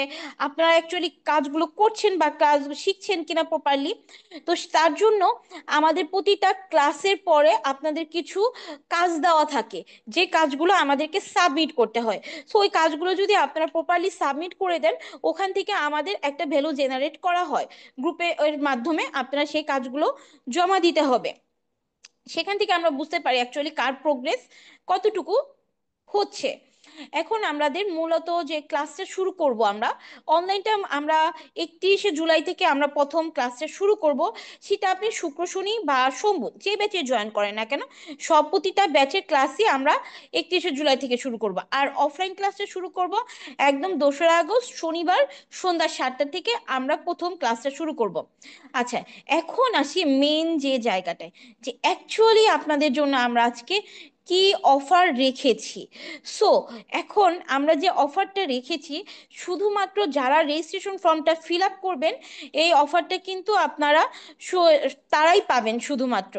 আপনারা অ্যাকচুয়ালি কাজগুলো করছেন বা কাজ শিখছেন কিনা প্রপারলি। তো তার জন্য আমাদের প্রতিটা ক্লাসের পরে আপনাদের কিছু কাজ দেওয়া থাকে, যে কাজগুলো আমাদেরকে সাবমিট করতে হয়। সো ওই কাজগুলো যদি আপনারা প্রপারলি সাবমিট করে দেন, ওখান থেকে আমাদের একটা ভ্যালু জেনারেট করা হয় গ্রুপে, এর মাধ্যমে আপনারা সেই কাজগুলো জমা দিতে হবে। সেখান থেকে আমরা বুঝতে পারি অ্যাকচুয়ালি কার প্রোগ্রেস কতটুকু হচ্ছে। এখন আমাদের মূলত যে ক্লাসটা শুরু করব আমরা অনলাইনটা আমরা 31শে জুলাই থেকে আমরা প্রথম ক্লাসটা শুরু করব। সেটা আপনি শুক্র শনি বা সোমবার যে ব্যাচে জয়েন করেন না কেন, সব প্রতিটা ব্যাচের ক্লাসই আমরা 31শে জুলাই থেকে শুরু করব। আর অফলাইন ক্লাসটা শুরু করব একদম 2রা আগস্ট শনিবার সন্ধ্যা 7টা থেকে আমরা প্রথম ক্লাসটা শুরু করব। আচ্ছা, এখন আসি মেন যে জায়গাটায়, যে অ্যাকচুয়ালি আপনাদের জন্য আমরা আজকে কি অফার রেখেছি। সো এখন আমরা যে অফারটা রেখেছি, শুধুমাত্র যারা রেজিস্ট্রেশন ফর্মটা ফিল আপ করবেন এই অফারটা কিন্তু আপনারা তারাই পাবেন শুধুমাত্র।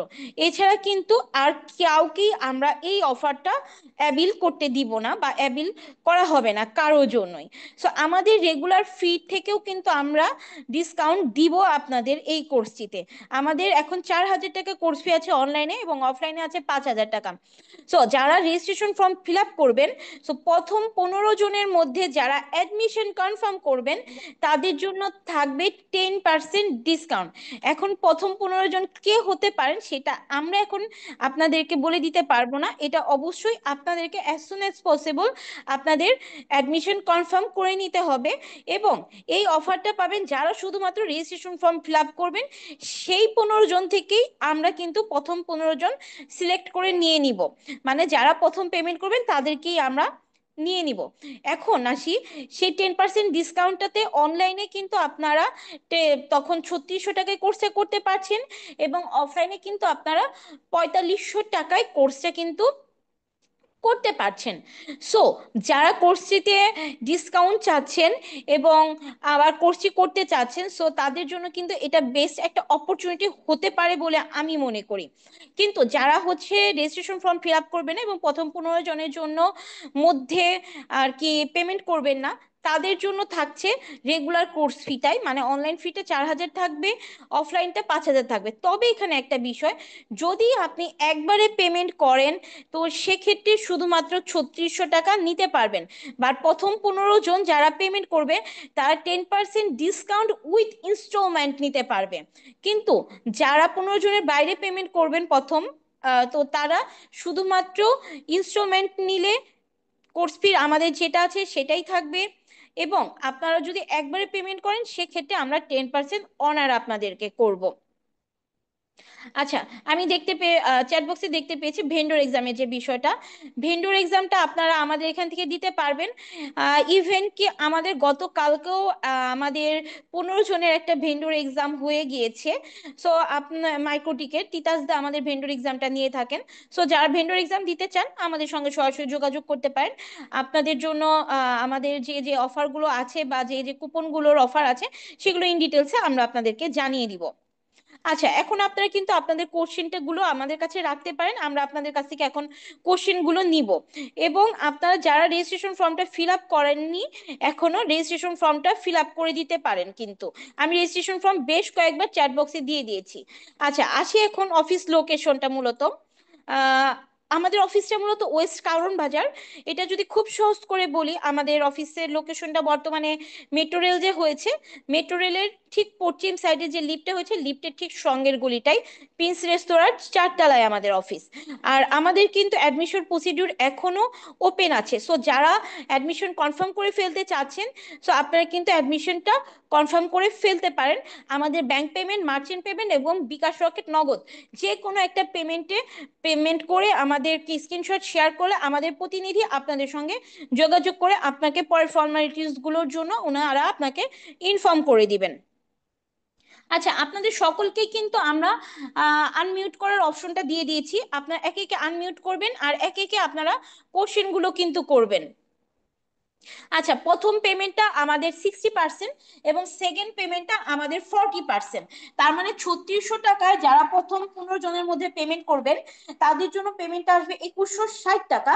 এছাড়া কিন্তু আর কাউকেই আমরা এই অফারটা অ্যাবিল করতে দিব না বা অ্যাবিল করা হবে না কারোর জন্যই। সো আমাদের রেগুলার ফি থেকেও কিন্তু আমরা ডিসকাউন্ট দিব আপনাদের এই কোর্সটিতে। আমাদের এখন 4,000 টাকা কোর্স ফি আছে অনলাইনে, এবং অফলাইনে আছে 5,000 টাকা। সো যারা রেজিস্ট্রেশন ফর্ম ফিল আপ করবেন, সো প্রথম 15 জনের মধ্যে যারা অ্যাডমিশন কনফার্ম করবেন তাদের জন্য থাকবে 10% ডিসকাউন্ট। এখন প্রথম 15 জন কে হতে পারেন সেটা আমরা এখন আপনাদেরকে বলে দিতে পারবো না, এটা অবশ্যই আপনাদেরকে অ্যাজ সুন অ্যাজ পসিবল আপনাদের অ্যাডমিশন কনফার্ম করে নিতে হবে। এবং এই অফারটা পাবেন যারা শুধুমাত্র রেজিস্ট্রেশন ফর্ম ফিল আপ করবেন, সেই 15 জন থেকেই আমরা কিন্তু প্রথম 15 জন সিলেক্ট করে নিয়ে নিব। মানে যারা প্রথম পেমেন্ট করবেন তাদেরকেই আমরা নিয়ে নিব। এখন আসি সেই 10% ডিসকাউন্টটাতে অনলাইনে কিন্তু আপনারা তখন 3600 টাকায় কোর্সটা করতে পারছেন, এবং অফলাইনে কিন্তু আপনারা 4500 টাকায় কোর্সটা কিন্তু করতে পারছেন। সো যারা কোর্সটিতে ডিসকাউন্ট চাচ্ছেন এবং আবার কোর্সটি করতে চাচ্ছেন, সো তাদের জন্য কিন্তু এটা বেস্ট একটা অপরচুনিটি হতে পারে বলে আমি মনে করি। কিন্তু যারা হচ্ছে রেজিস্ট্রেশন ফর্ম ফিল আপ করবেন এবং প্রথম 15 জনের জন্য মধ্যে আর কি পেমেন্ট করবেন না, তাদের জন্য থাকছে রেগুলার কোর্স ফিটাই, মানে অনলাইন ফিটা 4,000 থাকবে, অফলাইনটা 5,000 থাকবে। তবে এখানে একটা বিষয়, যদি আপনি একবারে পেমেন্ট করেন তো সেক্ষেত্রে শুধুমাত্র 3600 টাকা নিতে পারবেন। বাট প্রথম 15 জন যারা পেমেন্ট করবে তারা 10% ডিসকাউন্ট উইথ ইনস্টলমেন্ট নিতে পারবে। কিন্তু যারা 15 জনের বাইরে পেমেন্ট করবেন প্রথম, তো তারা শুধুমাত্র ইনস্টলমেন্ট নিলে কোর্স ফি আমাদের যেটা আছে সেটাই থাকবে। এবং আপনারা যদি একবারে পেমেন্ট করেন সেক্ষেত্রে আমরা 10% অনার আপনাদেরকে করব। আচ্ছা, আমি দেখতে পেয়ে চ্যাট বক্সে দেখতে পেয়েছি ভেন্ডর এক্সামের যে বিষয়টা। ভেন্ডর এক্সামটা আপনারা আমাদের এখান থেকে দিতে পারবেন। ইভেন কি আমাদের গতকালকেও আমাদের 15 জনের একটা ভেন্ডর এক্সাম হয়ে গিয়েছে। সো আপনার মাইক্রোটিকের তিতাস দা আমাদের ভেন্ডর এক্সামটা নিয়ে থাকেন। সো যারা ভেন্ডর এক্সাম দিতে চান আমাদের সঙ্গে সরাসরি যোগাযোগ করতে পারেন। আপনাদের জন্য আমাদের যে যে অফারগুলো আছে বা যে যে কুপনগুলোর অফার আছে সেগুলো ইন ডিটেলসে আমরা আপনাদেরকে জানিয়ে দিব। আচ্ছা, এখন আপনারা কিন্তু আপনাদের কোশ্চেনটা গুলো আমাদের কাছে রাখতে পারেন, আমরা আপনাদের কাছ থেকে এখন কোশ্চেন গুলো নিব। এবং আপনারা যারা রেজিস্ট্রেশন ফর্মটা ফিল আপ করেননি এখনো রেজিস্ট্রেশন ফর্মটা ফিল আপ করে দিতে পারেন, কিন্তু আমি রেজিস্ট্রেশন ফর্ম বেশ কয়েকবার চ্যাট বক্সে দিয়ে দিয়েছি। আচ্ছা, আসি এখন অফিস লোকেশনটা মূলত। আহ আমাদের অফিসটা মূলত ওয়েস্ট কারওয়ান বাজার। এটা যদি খুব সহজ করে বলি, আমাদের অফিসের লোকেশনটা বর্তমানে মেট্রো রেল যে হয়েছে, মেট্রো রেলের ঠিক পশ্চিম সাইডে যে লিফটটা হয়েছে লিফটের ঠিক সঙ্গের গলিটাই প্রিন্স রেস্তোরাঁর 4 তলায় আমাদের অফিস। আর আমাদের কিন্তু অ্যাডমিশন প্রসিডিউর এখনো ওপেন আছে। সো যারা অ্যাডমিশন কনফার্ম করে ফেলতে চাচ্ছেন, সো আপনারা কিন্তু অ্যাডমিশনটা কনফার্ম করে ফেলতে পারেন। আমাদের ব্যাংক পেমেন্ট, মার্চেন্ট পেমেন্ট এবং বিকাশ রকেট নগদ যে কোনো একটা পেমেন্ট করে আমাদেরকে স্ক্রিনশট শেয়ার করলে আমাদের প্রতিনিধি আপনাদের সঙ্গে যোগাযোগ করে আপনাকে পরের ফর্মালিটিস গুলোর জন্য ওনারা আপনাকে ইনফর্ম করে দিবেন। আচ্ছা, আপনাদের সকলকেই কিন্তু আমরা আনমিউট করার অপশনটা দিয়ে দিয়েছি, আপনারা একে একে আনমিউট করবেন আর একে একে আপনারা কোশ্চেন গুলো কিন্তু করবেন। আচ্ছা, প্রথম পেমেন্টটা আমাদের 60% এবং সেকেন্ড পেমেন্টটা আমাদের 40%। তার মানে 3600 টাকায় যারা প্রথম 15 জনের মধ্যে পেমেন্ট করবেন তাদের জন্য পেমেন্টটা আসবে 2160 টাকা,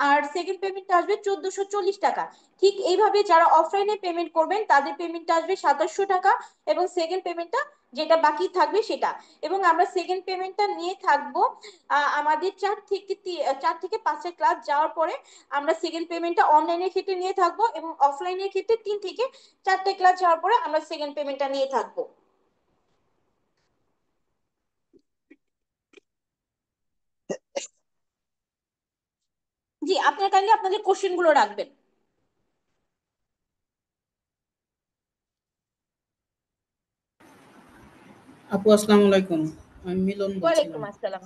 আর সেকেন্ড পেমেন্টটা আসবে 1440 টাকা। ঠিক এইভাবে যারা অফলাইনে পেমেন্ট করবেন তাদের পেমেন্টটা আসবে 2700 টাকা, এবং সেকেন্ড পেমেন্টটা যেটা বাকি থাকবে সেটা। এবং আমরা সেকেন্ড পেমেন্টটা নিয়ে থাকবো আমাদের 4 থেকে 5টা ক্লাস যাওয়ার পরে। আমরা সেকেন্ড পেমেন্টটা অনলাইনের ক্ষেত্রে নিয়ে থাকবো, এবং অফলাইনের ক্ষেত্রে 3 থেকে 4টে ক্লাস যাওয়ার পরে আমরা সেকেন্ড পেমেন্টটা নিয়ে থাকবো। জি, আপনার কাইন্ডলি আপনাদের কোশ্চেন গুলো রাখবেন। আপু আসসালামু আলাইকুম। আমি মিলন ওয়ালাইকুম বলছিলাম। আসসালাম।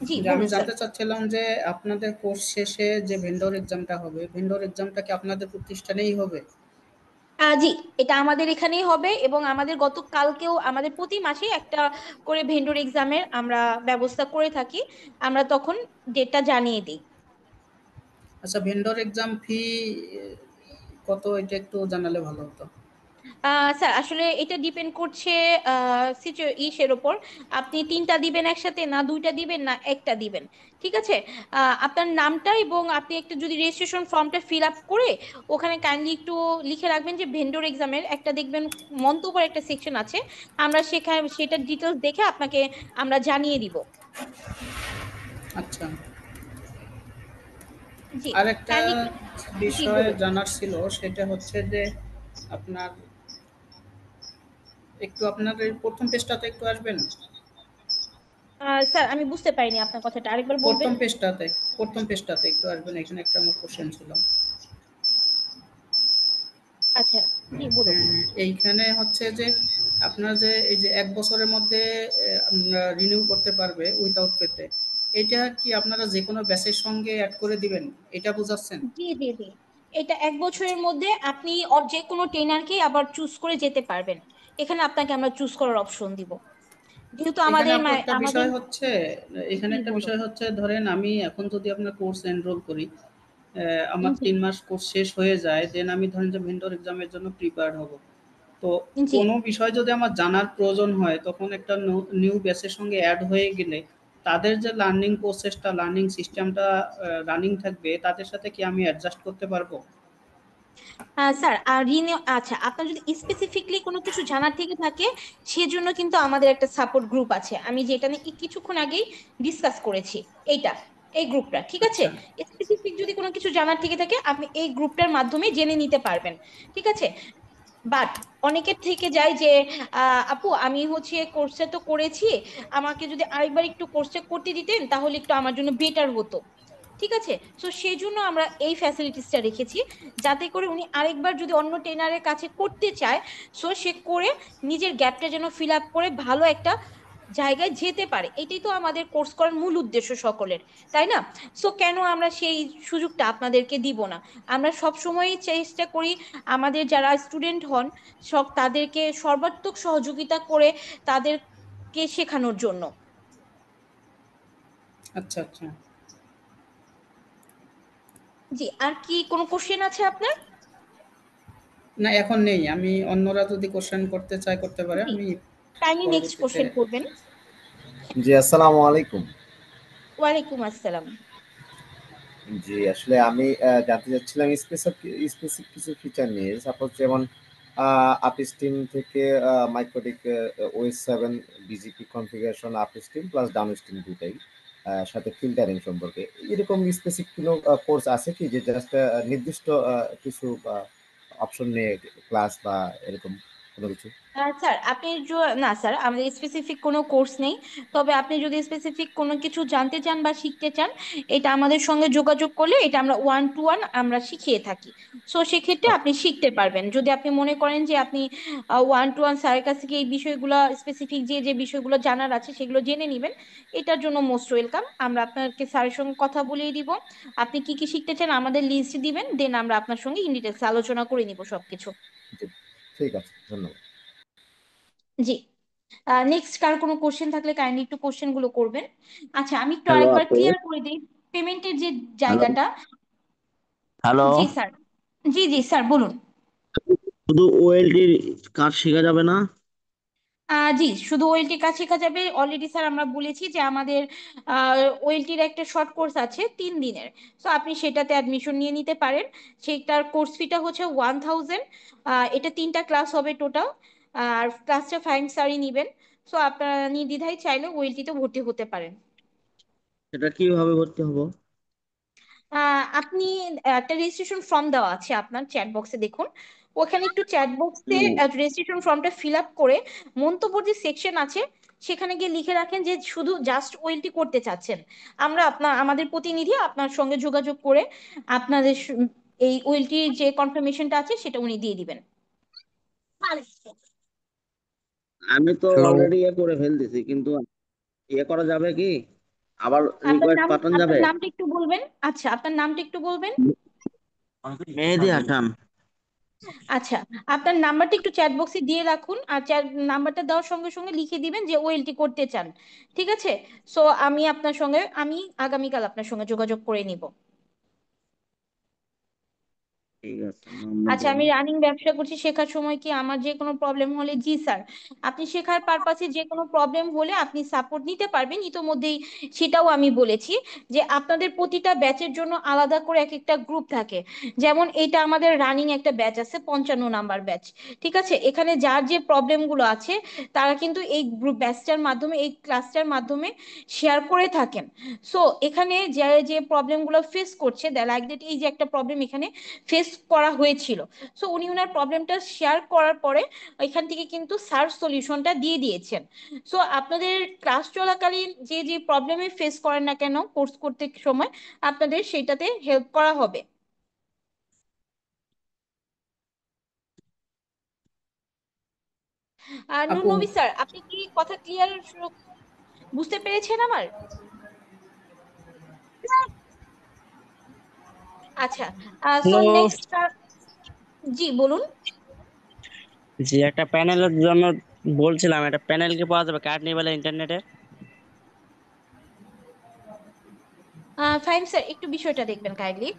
জি যে আমি বলুন স্যার। জানতে চাচ্ছিলাম যে আপনাদের কোর্স শেষে যে ভেন্ডর এক্সামটা হবে, ভেন্ডর এক্সামটা কি আপনাদের প্রতিষ্ঠানেই হবে? জি, এটা আমাদের এখানেই হবে এবং আমাদের গতকালকেও আমাদের প্রতি মাসে একটা করে ভেন্ডর এক্সামের আমরা ব্যবস্থা করে থাকি। আমরা তখন ডেটটা জানিয়ে দিই। আচ্ছা, ভেন্ডর এক্সাম ফি কত, এটা একটু জানালে ভালো হতো। স্যার আসলে এটা ডিপেন্ড করছে ইসের ওপর। আপনি তিনটা দিবেন একসাথে, না দুইটা দিবেন, না একটা দিবেন। ঠিক আছে। আপনার নামটা এবং আপনি একটা যদি রেজিস্ট্রেশন ফর্মটা ফিল আপ করে ওখানে কাইন্ডলি একটু লিখে রাখবেন যে ভেন্ডর এক্সামের একটা দেখবেন মন্তব্যের একটা সেকশন আছে। আমরা সেখানে সেটার ডিটেলস দেখে আপনাকে আমরা জানিয়ে দিব। আচ্ছা, জি আর একটা কাইন্ডলি। জি বিষয় বলুন। জানার ছিল, সেটা হচ্ছে যে আপনার একটু আপনার এই প্রথম পেজটাতে একটু আসবেন। স্যার আমি বুঝতে পারিনি আপনার কথাটা, আরেকবার বলবেন। প্রথম পেজটাতে, প্রথম পেজটাতে একটু আসবেন, এখানে একটা আমার কোশ্চেন ছিল। আচ্ছা, জি বলুন। হ্যাঁ, এইখানে হচ্ছে যে আপনার যে এই যে ১ বছরের মধ্যে আমরা রিনিউ করতে পারবে উইথআউট পেতে। এটা কি আপনারা যেকোনো ব্যাচের সঙ্গে এড করে দিবেন? এটা বোঝাচ্ছেন? জি জি জি, এটা এক আচ্ছা। বছরের মধ্যে আপনি যে কোনো ট্রেনারকে আবার চুজ করে যেতে পারবেন। এখানে আপনাকে আমরা চুজ করার অপশন দিব, যেহেতু এখানে আমাদের আপু একটা আমাদের। বিষয় হচ্ছে, এখানে জি একটা বলুন। বিষয় হচ্ছে, ধরেন আমি এখন যদি আপনার কোর্স এনরোল করি, আমার জি ৩ মাস কোর্স শেষ হয়ে যায়, দেন আমি ধরেন যে ভেন্ডর এক্সামের জন্য প্রিপেয়ার্ড হব। তো জি। কোনো বিষয় যদি আমার জানার প্রয়োজন হয়, তখন একটা নিউ ব্যাচের সঙ্গে অ্যাড হয়ে গেলে তাদের যে লার্নিং প্রসেসটা, লার্নিং সিস্টেমটা রানিং থাকবে, তাদের সাথে কি আমি অ্যাডজাস্ট করতে পারবো? স্যার আচ্ছা, আপনার যদি স্পেসিফিকলি কোনো কিছু জানার থেকে থাকে সেজন্য কিন্তু আমাদের একটা সাপোর্ট গ্রুপ আছে, আমি যেটা নিয়ে কিছুক্ষণ আগেই ডিসকাস করেছি। এইটা, এই গ্রুপটা ঠিক আছে। আচ্ছা, স্পেসিফিক যদি কোনো কিছু জানার থেকে থাকে আপনি এই গ্রুপটার মাধ্যমে জেনে নিতে পারবেন। ঠিক আছে। বাট অনেকের থেকে যায় যে আপু আমি হচ্ছে কোর্সটা তো করেছি, আমাকে যদি আরেকবার একটু কোর্সটা করতে দিতেন তাহলে একটু আমার জন্য বেটার হতো। ঠিক আছে। তো সেই জন্য আমরা এই ফ্যাসিলিটিসটা রেখেছি, যাতে করে উনি আরেকবার যদি অন্য ট্রেনারের কাছে করতে চায়, সো সে করে নিজের গ্যাপটা যেন ফিল আপ করে ভালো একটা জায়গায় যেতে পারে। এটাই তো আমাদের কোর্স করার মূল উদ্দেশ্য সকলের, তাই না? সো কেন আমরা সেই সুযোগটা আপনাদেরকে দিব না? আমরা সব সময়ই চেষ্টা করি আমাদের যারা স্টুডেন্ট হন সব তাদেরকে সর্বাত্মক সহযোগিতা করে তাদেরকে শেখানোর জন্য। আচ্ছা, আচ্ছা। জি, আর কি কোনো কোশ্চেন আছে আপনার? না, এখন নেই। আমি অন্যরা যদি কোশ্চেন করতে চায় করতে পারে। জি, আমি কাইন্ডলি নেক্সট পরবর্তীতে। কোশ্চেন করবেন। জি, আসসালামু আলাইকুম। ওয়ালাইকুম আসসালাম। জি, আসলে আমি জানতে চাচ্ছিলাম স্পেসিফিক কিছু ফিচার নিয়ে। সাপোজ যেমন আপস্ট্রিম থেকে MikroTik OS 7 BGP configuration upstream plus downstream দুটাই, সাথে ফিল্টারিং সম্পর্কে এরকম স্পেসিফিক কোনো কোর্স আছে কি, যে জাস্ট নির্দিষ্ট কিছু অপশন নিয়ে ক্লাস বা এরকম কোনো কিছু? স্যার আপনি না স্যার, আমাদের স্পেসিফিক কোনো কোর্স নেই। তবে আপনি যদি স্পেসিফিক কোনো কিছু জানতে চান বা শিখতে চান, এটা আমাদের সঙ্গে যোগাযোগ করলে এটা আমরা 1 to 1 আমরা শিখিয়ে থাকি। সো সেক্ষেত্রে আপনি শিখতে পারবেন যদি আপনি মনে করেন যে আপনি 1 to 1 স্যারের কাছ থেকে এই বিষয়গুলো স্পেসিফিক যে যে বিষয়গুলো জানার আছে সেগুলো জেনে নেবেন। এটার জন্য মোস্ট ওয়েলকাম। আমরা আপনাকে স্যারের সঙ্গে কথা বলিয়ে দিব, আপনি কি কি শিখতে চান আমাদের লিস্ট দিবেন, দেন আমরা আপনার সঙ্গে ইন ডিটেলস আলোচনা করে নিব সবকিছু। জি, ঠিক আছে, ধন্যবাদ। জি। নেক্সট কার কোনো কোশ্চেন থাকলে কাইন্ডলি একটু কোশ্চেন গুলো করবেন। আচ্ছা, আমি একটু হ্যালো আরেকবার আপু। ক্লিয়ার করে দিই পেমেন্টের যে হ্যালো। জায়গাটা। হ্যালো। জি স্যার। জি জি স্যার বলুন। শুধু ওএলটির কাজ শেখা যাবে না? জি, শুধু ওএলটি কাজ শেখা যাবে। অলরেডি স্যার আমরা বলেছি যে আমাদের ওএলটির একটা শর্ট কোর্স আছে 3 দিনের। সো আপনি সেটাতে অ্যাডমিশন নিয়ে নিতে পারেন। সেটার কোর্স ফিটা হচ্ছে 1000। এটা 3টা ক্লাস হবে টোটাল। আর ক্লাসটা ফাইন স্যারই নিবেন। সো আপনারা নির্দ্বিধায় চাইলে ওএলটিতে ভর্তি হতে পারেন। সেটা কিভাবে ভর্তি হবো? আপনি একটা রেজিস্ট্রেশন ফর্ম দেওয়া আছে আপনার চ্যাট বক্সে, দেখুন ওখানে একটু চ্যাট বক্সে হুম। রেজিস্ট্রেশন ফর্মটা ফিল আপ করে মন্তব্য যে সেকশন আছে সেখানে গিয়ে লিখে রাখেন যে শুধু জাস্ট ওয়েলটি করতে চাচ্ছেন। আমরা আমাদের প্রতিনিধি আপনার সঙ্গে যোগাযোগ করে আপনাদের এই ওয়েলটির যে কনফার্মেশনটা আছে সেটা উনি দিয়ে দিবেন। আমি তো হ্যালো, অলরেডি করে ফেলতেছি, কিন্তু করা যাবে কি? আবার আপনার রিকোয়েস্ট নাম, পাঠানো আপনার যাবে? নামটা একটু বলবেন। আচ্ছা, আপনার নামটা একটু বলবেন। মেহেদি হাসান। আচ্ছা, আপনার নাম্বারটা একটু চ্যাট বক্সে দিয়ে রাখুন, আর চ্যাট নাম্বারটা দেওয়ার সঙ্গে সঙ্গে লিখে দিবেন যে ওএলটি করতে চান। ঠিক আছে? সো আমি আগামীকাল আপনার সঙ্গে যোগাযোগ করে নিব। ঠিক আছে, নাম্বার আচ্ছা, দেন। আমি রানিং ব্যবসা করছি, শেখার সময় কি আমার যে কোনো প্রবলেম হলে, জি স্যার, আপনি শেখার পারপাসে যে কোনো প্রবলেম হলে আপনি সাপোর্ট নিতে পারবেন ইতোমধ্যেই। সেটাও আমি বলেছি যে আপনাদের প্রতিটা ব্যাচের জন্য আলাদা করে এক একটা গ্রুপ থাকে। যেমন এটা আমাদের রানিং একটা ব্যাচ আছে, 55 নাম্বার ব্যাচ। ঠিক আছে? এখানে যার যে প্রবলেমগুলো আছে তারা কিন্তু এই গ্রুপ ব্যাচটার মাধ্যমে, এই ক্লাসটার মাধ্যমে শেয়ার করে থাকেন। সো এখানে যে যে প্রবলেমগুলো ফেস করছে, লাইক দ্যাট, এই যে একটা প্রবলেম এখানে ফেস করা হয়েছিল, সো উনি ওনার প্রবলেমটা শেয়ার করার পরে এখান থেকে কিন্তু স্যার সলিউশনটা দিয়ে দিয়েছেন। সো আপনাদের ক্লাস চলাকালীন যে যে প্রবলেমে ফেস করেন না কেন কোর্স করতে সময়, আপনাদের সেটাতে হেল্প করা হবে। আর আপু নবী স্যার, আপনি কি কথা ক্লিয়ার বুঝতে পেরেছেন আমার? আচ্ছা, সো হ্যালো। নেক্সট, জি বলুন। জি, একটা প্যানেলের জন্য বলছিলাম, একটা প্যানেল কি পাওয়া যাবে কার্নিভালে ইন্টারনেটে? ফাইন স্যার, একটু বিষয়টা দেখবেন কাইন্ডলি।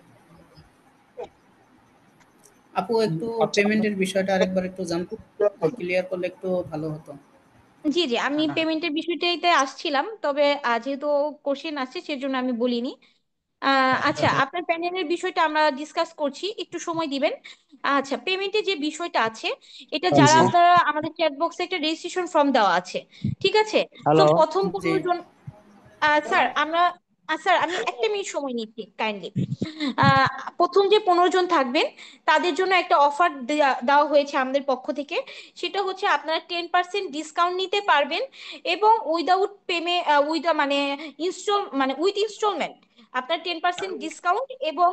আপু একটু আচ্ছা, পেমেন্টের বিষয়টা আরেকবার একটু ক্লিয়ার করলে একটু ভালো হতো। জি জি, আমি পেমেন্টের বিষয়টাইতে আসছিলাম, তবে যেহেতু কোশ্চেন আসছে সেজন্য আমি বলিনি। আচ্ছা, আপনার প্যানেলের বিষয়টা আমরা ডিসকাস করছি, একটু সময় দিবেন। আচ্ছা, পেমেন্টের যে বিষয়টা আছে, এটা যারা জি। আপনারা আমাদের চ্যাট বক্সে একটা রেজিস্ট্রেশন ফর্ম দেওয়া আছে, ঠিক আছে? So hello. প্রথম জি 15 জন, স্যার স্যার আমি একটা মিনিট সময় নিচ্ছি কাইন্ডলি। প্রথম যে 15 জন থাকবেন তাদের জন্য একটা অফার দেওয়া হয়েছে আমাদের পক্ষ থেকে। সেটা হচ্ছে আপনারা 10% ডিসকাউন্ট নিতে পারবেন, এবং উইদাউট মানে উইথ ইনস্টলমেন্ট আপনার 10% ডিসকাউন্ট, এবং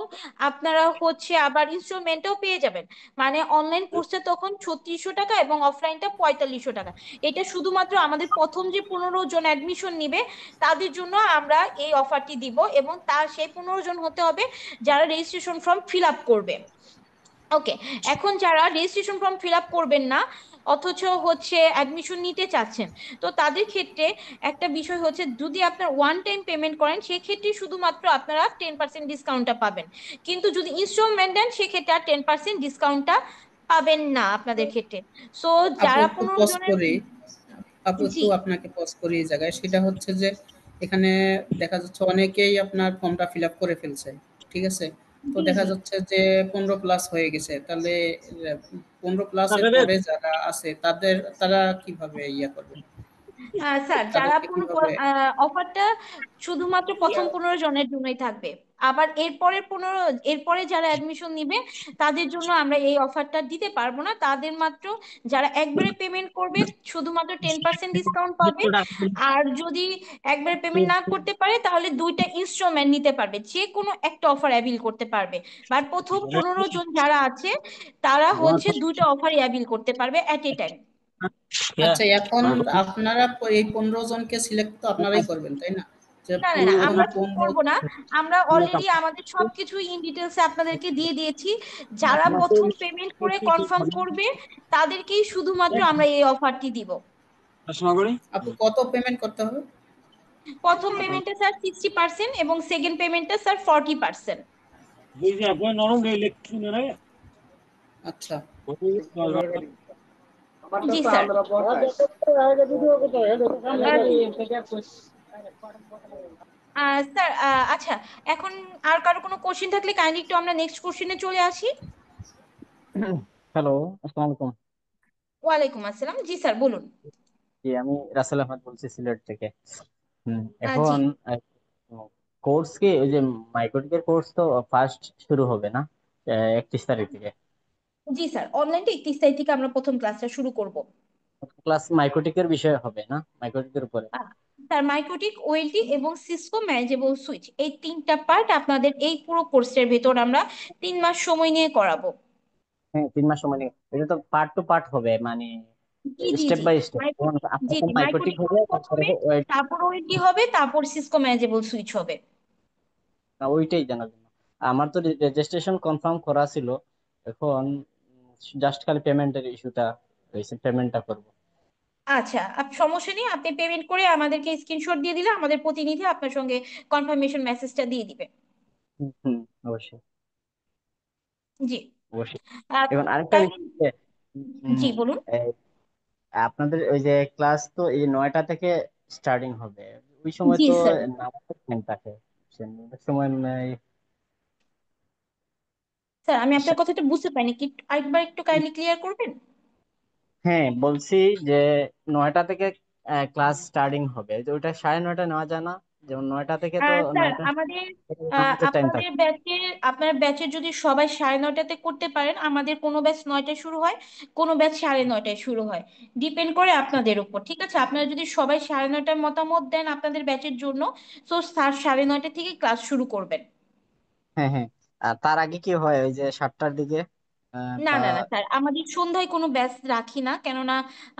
আপনারা হচ্ছে আবার ইনস্টলমেন্টও পেয়ে যাবেন। মানে অনলাইন কোর্সটা তখন 3600 টাকা এবং অফলাইনটা 4500 টাকা। এটা শুধুমাত্র আমাদের প্রথম যে 15 জন অ্যাডমিশন নিবে তাদের জন্য আমরা এই অফারটি দিব, এবং তার সেই 15 জন হতে হবে যারা রেজিস্ট্রেশন ফর্ম ফিল আপ করবে। ওকে, এখন যারা রেজিস্ট্রেশন ফর্ম ফিল আপ করবেন না অথচ হচ্ছে অ্যাডমিশন নিতে চাচ্ছেন, তো তাদের ক্ষেত্রে একটা বিষয় হচ্ছে, যদি আপনার ওয়ান টাইম পেমেন্ট করেন সেক্ষেত্রে শুধুমাত্র আপনারা 10% ডিসকাউন্টটা পাবেন, কিন্তু যদি ইনস্টলমেন্ট দেন সেক্ষেত্রে আর 10% ডিসকাউন্টটা পাবেন না আপনাদের ক্ষেত্রে। সো আপু যারা একটু পনেরো পজ জনের করি, আপু জি একটু আপনাকে পজ করি এই জায়গায়। সেটা হচ্ছে যে এখানে দেখা যাচ্ছে অনেকেই আপনার ফর্মটা ফিল আপ করে ফেলছে, ঠিক আছে? তো জি দেখা জি। যাচ্ছে যে 15 প্লাস হয়ে গেছে, তাহলে 15 প্লাস এর পরে যারা আছে তারা কিভাবে করবে, স্যার, যারা তাদেরকে কিভাবে? অফারটা শুধুমাত্র প্রথম 15 জনের জন্যই থাকবে। আবার এরপরে যারা অ্যাডমিশন নিবে তাদের জন্য আমরা এই অফারটা দিতে পারবো না। তাদের মাত্র যারা একবারে পেমেন্ট করবে শুধুমাত্র 10% ডিসকাউন্ট পাবে। আর যদি একবারে পেমেন্ট না করতে পারে তাহলে দুইটা ইনস্টলমেন্ট নিতে পারবে, যে কোনো একটা অফার অ্যাভিল করতে পারবে। আর প্রথম 15 জন যারা আছে তারা হচ্ছে দুইটা অফার অ্যাভিল করতে পারবে অ্যাট এ টাইম। আচ্ছা, এখন আপনারা এই 15 জনকে সিলেক্ট তো আপনারাই করবেন, তাই না? যে না না না, প্রথম আমরা ঠিক 15। করবো না। আমরা অলরেডি আমাদের সবকিছু ইন ডিটেলসে আপনাদেরকে দিয়ে দিয়েছি। যারা প্রথম পেমেন্ট করে কনফার্ম করবে তাদেরকেই শুধুমাত্র আমরা এই অফারটি দিব। আপু কত পেমেন্ট করতে হবে? প্রথম পেমেন্টটা স্যার 60% এবং সেকেন্ড পেমেন্টটা স্যার 40%। আচ্ছা, জি স্যার। স্যার, আচ্ছা, এখন আর কারো কোনো কোশ্চেন থাকলে কাইন্ডলি একটু আমরা নেক্সট কোশ্চেনে চলে আসি। হ্যালো, আসসালামু আলাইকুম। ওয়ালাইকুম আসসালাম, জি স্যার বলুন। জি, আমি রাসেল আহমেদ বলছি সিলেট থেকে। জি এখন কোর্স কি ওই যে মাইক্রোটিকের কোর্স তো ফার্স্ট শুরু হবে না 31 তারিখ থেকে? জি স্যার, অনলাইনে 31 তারিখ থেকে আমরা প্রথম ক্লাসটা শুরু করব। ক্লাস মাইক্রোটিকের বিষয় হবে না, মাইক্রোটিকের উপরে? আহ, তার মাইক্রোটিক, ওএলটি এবং সিসকো ম্যানেজেবল সুইচ, এই তিনটা পার্ট আপনাদের এই পুরো কোর্সের ভেতর আমরা 3 মাস সময় নিয়ে করাবো। হ্যাঁ, 3 মাস সময় নিয়ে। এটা তো পার্ট টু পার্ট হবে, মানে জি জি স্টেপ জি। By step. মাইক্রো যেমন জি প্রথম জি, মাইক্রোটিক মাইক্রোটিক হবে, তারপরে হবে, তারপর ওএলটি হবে, তারপর সিসকো ম্যানেজেবল সুইচ হবে। ওইটাই জানার জন্য। আমার তো রেজিস্ট্রেশন কনফার্ম করা ছিল, এখন জাস্ট খালি পেমেন্টের ইস্যুটা হয়েছে, পেমেন্টটা করব। আচ্ছা, সমস্যা নেই, আপনি পেমেন্ট করে আমাদেরকে স্ক্রিনশট দিয়ে দিলে আমাদের প্রতিনিধি আপনার সঙ্গে কনফার্মেশন মেসেজটা দিয়ে দিবে। হুম, অবশ্যই জি। অবশ্যই। আহ, এখন আরেকটা কাইন্ডলি, বিষয় যে, জি উম, বলুন। এই আপনাদের ওই যে ক্লাস তো এই 9টা থেকে স্টার্টিং হবে, ওই সময় জি তো স্যার। নামাজের টাইম থাকে, ওই সময় স্যার, আমি আপনার কথাটা বুঝতে পারিনি, কি আরেকবার একটু কাইন্ডলি ক্লিয়ার করবেন? হ্যাঁ বলছি যে 9টা থেকে ক্লাস স্টার্টিং হবে, যে ওইটা 9:30 নেওয়া যায় না? যেমন 9টা থেকে তো স্যার 9টা আমাদের নামাজের টাইম আপনাদের থাকে। ব্যাচের, আপনার ব্যাচের যদি সবাই 9:30-তে করতে পারেন, আমাদের কোনো ব্যাচ 9টায় শুরু হয়, কোনো ব্যাচ 9:30টায় শুরু হয়, ডিপেন্ড করে আপনাদের উপর। ঠিক আছে, আপনারা যদি সবাই 9:30টায় মতামত দেন আপনাদের ব্যাচের জন্য, তো স্যার 9:30 থেকে ক্লাস শুরু করবেন। হ্যাঁ হ্যাঁ। আর তার আগে কি হয় ওই যে 7টার দিকে না বা না না স্যার, আমাদের সন্ধ্যায় কোনো ব্যাচ রাখি না, কেননা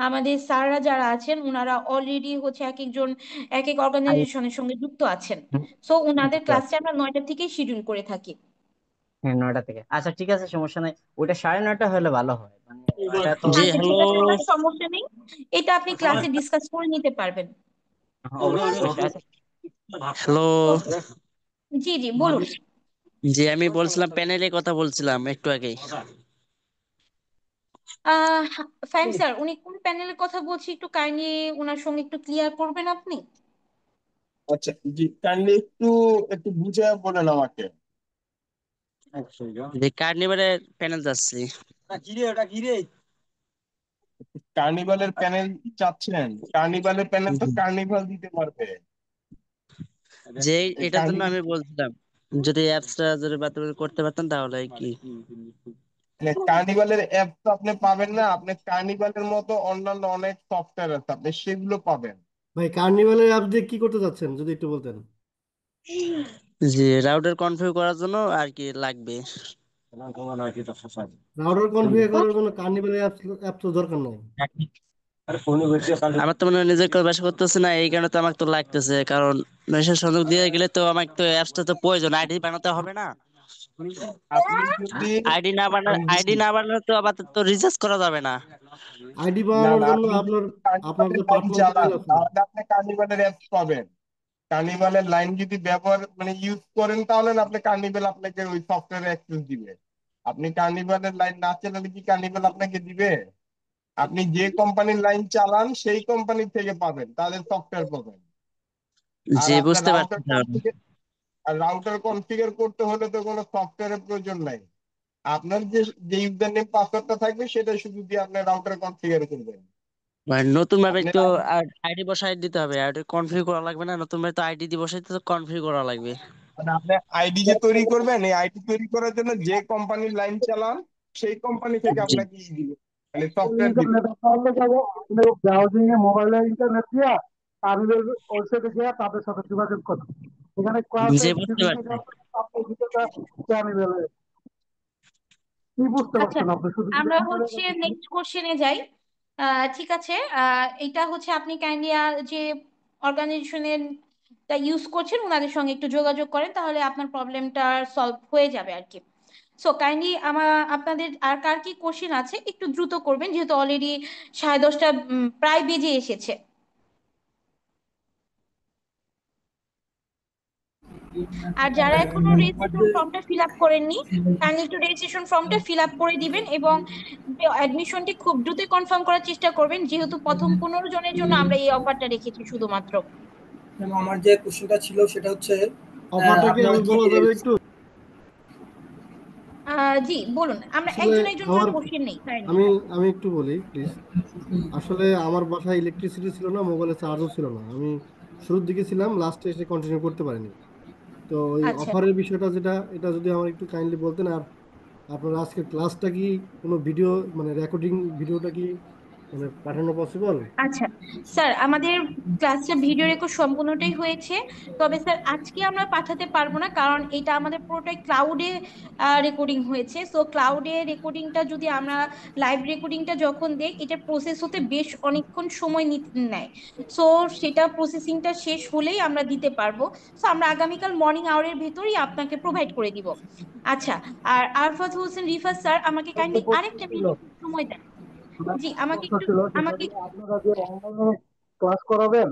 আমাদের স্যাররা যারা আছেন ওনারা অলরেডি হচ্ছে এক একজন এক এক অর্গানাইজেশনের সঙ্গে যুক্ত আছেন। সো ওনাদের যুক্ত আছে। ক্লাসটা আমরা 9টা থেকেই শিডিউল করে থাকি। হ্যাঁ, 9টা থেকে। আচ্ছা ঠিক আছে, সমস্যা নাই। ওইটা 9:30 হলে ভালো হয়, মানে ওইটা তো জি আচ্ছা হ্যালো। ঠিক আছে, কোনো সমস্যা নেই, এটা আপনি ক্লাসে ডিসকাস করে নিতে পারবেন। অবশ্যই অবশ্যই। আচ্ছা হ্যালো। জি জি বলুন। জি আমি বলছিলাম, প্যানেলের কথা বলছিলাম একটু আগেই। আহ ফাইন স্যার, উনি কোন প্যানেলের কথা বলছি একটু কাইন্ডলি ওনার সঙ্গে একটু ক্লিয়ার করবেন আপনি? আচ্ছা, জি কাইন্ডলি একটু একটু বুঝে বলেন আমাকে। যে কার্নিভালের প্যানেল যাচ্ছি। কার্নিভালের প্যানেল চাচ্ছেন? কার্নিভালের প্যানেল তো কার্নিভাল দিতে পারবে। যে এই এটার জন্য কার্নিভাল আমি বলছিলাম, যদি অ্যাপসটা যদি বাতিল করতে পারতেন তাহলে কি। মানে কার্নিভালের অ্যাপ তো আপনি পাবেন না, আপনি কার্নিভালের মতো অন্যান্য অনেক সফটওয়্যার আছে, আপনি সেগুলো পাবেন। ভাই কার্নিভালের অ্যাপ দিয়ে কি করতে চাচ্ছেন যদি একটু বলতেন? জি রাউটার কনফিগার করার জন্য আর কি লাগবে। রাউটার কনফিগার করার জন্য কার্নিভালের অ্যাপ তো দরকার নাই। আমার তো মনে হয় নিজের কাজ বাসা করতেছে না, এই কারণে তো আমাকে তো লাগতেছে, কারণ মেসেজ সংযোগ দিয়ে গেলে তো আমাকে তো অ্যাপসটা তো প্রয়োজন, আইডি বানাতে হবে না। আপনি যদি আইডি না বানালে তো আবার তো রিচার্জ করা যাবে না। আইডি না বানানোর না, জন্য আপনি আপনার যদি আপনার কার্নিভালের যে লাইন পার্সোনাল চালান ডিটেইল আছে। তাহলে আপনি কার্নিভালের অ্যাপস পাবেন। কার্নিভালের লাইন যদি ব্যবহার মানে ইউজ করেন তাহলে না আপনি কার্নিভাল আপনাকে ওই সফটওয়্যারে অ্যাক্সেস দিবে। আপনি কার্নিভালের লাইন না চালালে কি কার্নিভাল আপনাকে দিবে? আপনি যে কোম্পানির লাইন চালান সেই কোম্পানি থেকে পাবেন, তাদের সফটওয়্যার পাবেন। আর জি আপনার বুঝতে পারছি স্যার। রাউটার কনফিগার করতে হলে তো কোনো সফটওয়্যারের প্রয়োজন নাই। আপনার যে যে ইউজার নেম পাসওয়ার্ডটা থাকবে সেটা শুধু দিয়ে আপনি রাউটার কনফিগার করবেন। মানে নতুন ভাবে আপনার তো আইডি, আইডি বসাই দিতে হবে, আইডি কনফিগার করা লাগবে না, নতুন ভাবে তো আইডি দিয়ে বসাইতে তো কনফিগার করা লাগবে। মানে আপনি আইডি যে তৈরি করবেন, এই আইডি তৈরি করার জন্য যে কোম্পানির লাইন চালান সেই কোম্পানি থেকে জি আপনাকে ই দিবে, মানে সফটওয়্যার দিবে। ইন্টারনেট পারলে যাবো ব্রাউজিং এ মোবাইলে ইন্টারনেট দিয়া কার্নিভাল ওয়েবসাইটে গিয়ে তাদের সাথে যোগাযোগ করো। এখানে ক্লাস জি বুঝতে এক্সিকিউটিভ পারছি। আপনার ভিতরটা কার্নিভালে কি বুঝতে আচ্ছা, পারছেন আপনি শুধু আমরা হচ্ছে নেক্সট কোশ্চেনে যাই। ঠিক আছে, এটা হচ্ছে আপনি কাইন্ডলি যে অর্গানাইজেশনের তা ইউজ করছেন ওনাদের সঙ্গে একটু যোগাযোগ করেন, তাহলে আপনার প্রবলেমটা সলভ হয়ে যাবে আর কি। সো কাইন্ডলি আপনাদের আর কার কি কোশ্চেন আছে একটু দ্রুত করবেন, যেহেতু অলরেডি 10:30 প্রায় বেজে এসেছে। আর যারা এখনো রেজিস্ট্রেশন ফর্মটা ফিল আপ করেননি, কাইন্ডলি একটু রেজিস্ট্রেশন ফর্মটা ফিল আপ করে দিবেন এবং অ্যাডমিশনটি খুব দ্রুত কনফার্ম করার চেষ্টা করবেন, যেহেতু প্রথম 15 জনের জন্য আমরা এই অফারটা রেখেছি শুধুমাত্র। আমার যে কোশ্চেনটা ছিল সেটা হচ্ছে অফারটা কি আপনারা আমি কি বলা যাবে একটু? জি বলুন, আমরা আসলে একজন একজন করে আমার কোশ্চেন নেই কাইন্ডলি। আমি আমি একটু বলি প্লিজ। আসলে আমার বাসায় ইলেকট্রিসিটি ছিল না, মোবাইলে চার্জও ছিল না, আমি শুরুর দিকে ছিলাম, লাস্টে এসে কন্টিনিউ করতে পারিনি। তো ওই আচ্ছা, অফারের বিষয়টা যেটা, এটা যদি আমার একটু কাইন্ডলি বলতেন। আর আপনার আজকের ক্লাসটা কি কোনো ভিডিও মানে রেকর্ডিং ভিডিওটা কি মানে পাঠানো পসিবল? আচ্ছা স্যার, আমাদের ক্লাসটা ভিডিও রেকর্ড সম্পূর্ণটাই হয়েছে, তবে স্যার আজকে আমরা পাঠাতে পারবো না, কারণ এটা আমাদের পুরোটাই ক্লাউডে রেকর্ডিং হয়েছে। সো ক্লাউডে রেকর্ডিংটা যদি আমরা লাইভ রেকর্ডিংটা যখন দেই, এটা প্রসেস হতে বেশ অনেকক্ষণ সময় নেয়। সো সেটা প্রসেসিংটা শেষ হলেই আমরা দিতে পারবো। সো আমরা আগামীকাল মর্নিং আওয়ারের ভেতরেই আপনাকে প্রোভাইড করে দিব। আচ্ছা, আর আরফাত হোসেন রিফাত স্যার, আমাকে একটা কাইন্ডলি প্রশ্ন আরেকটা ছিল, মিনিট সময় দেন। আমার জি, একটা আমাকে প্রশ্ন একটু ছিল, সেটা আমাকে যে আপনারা যে অনলাইনে ক্লাস করাবেন,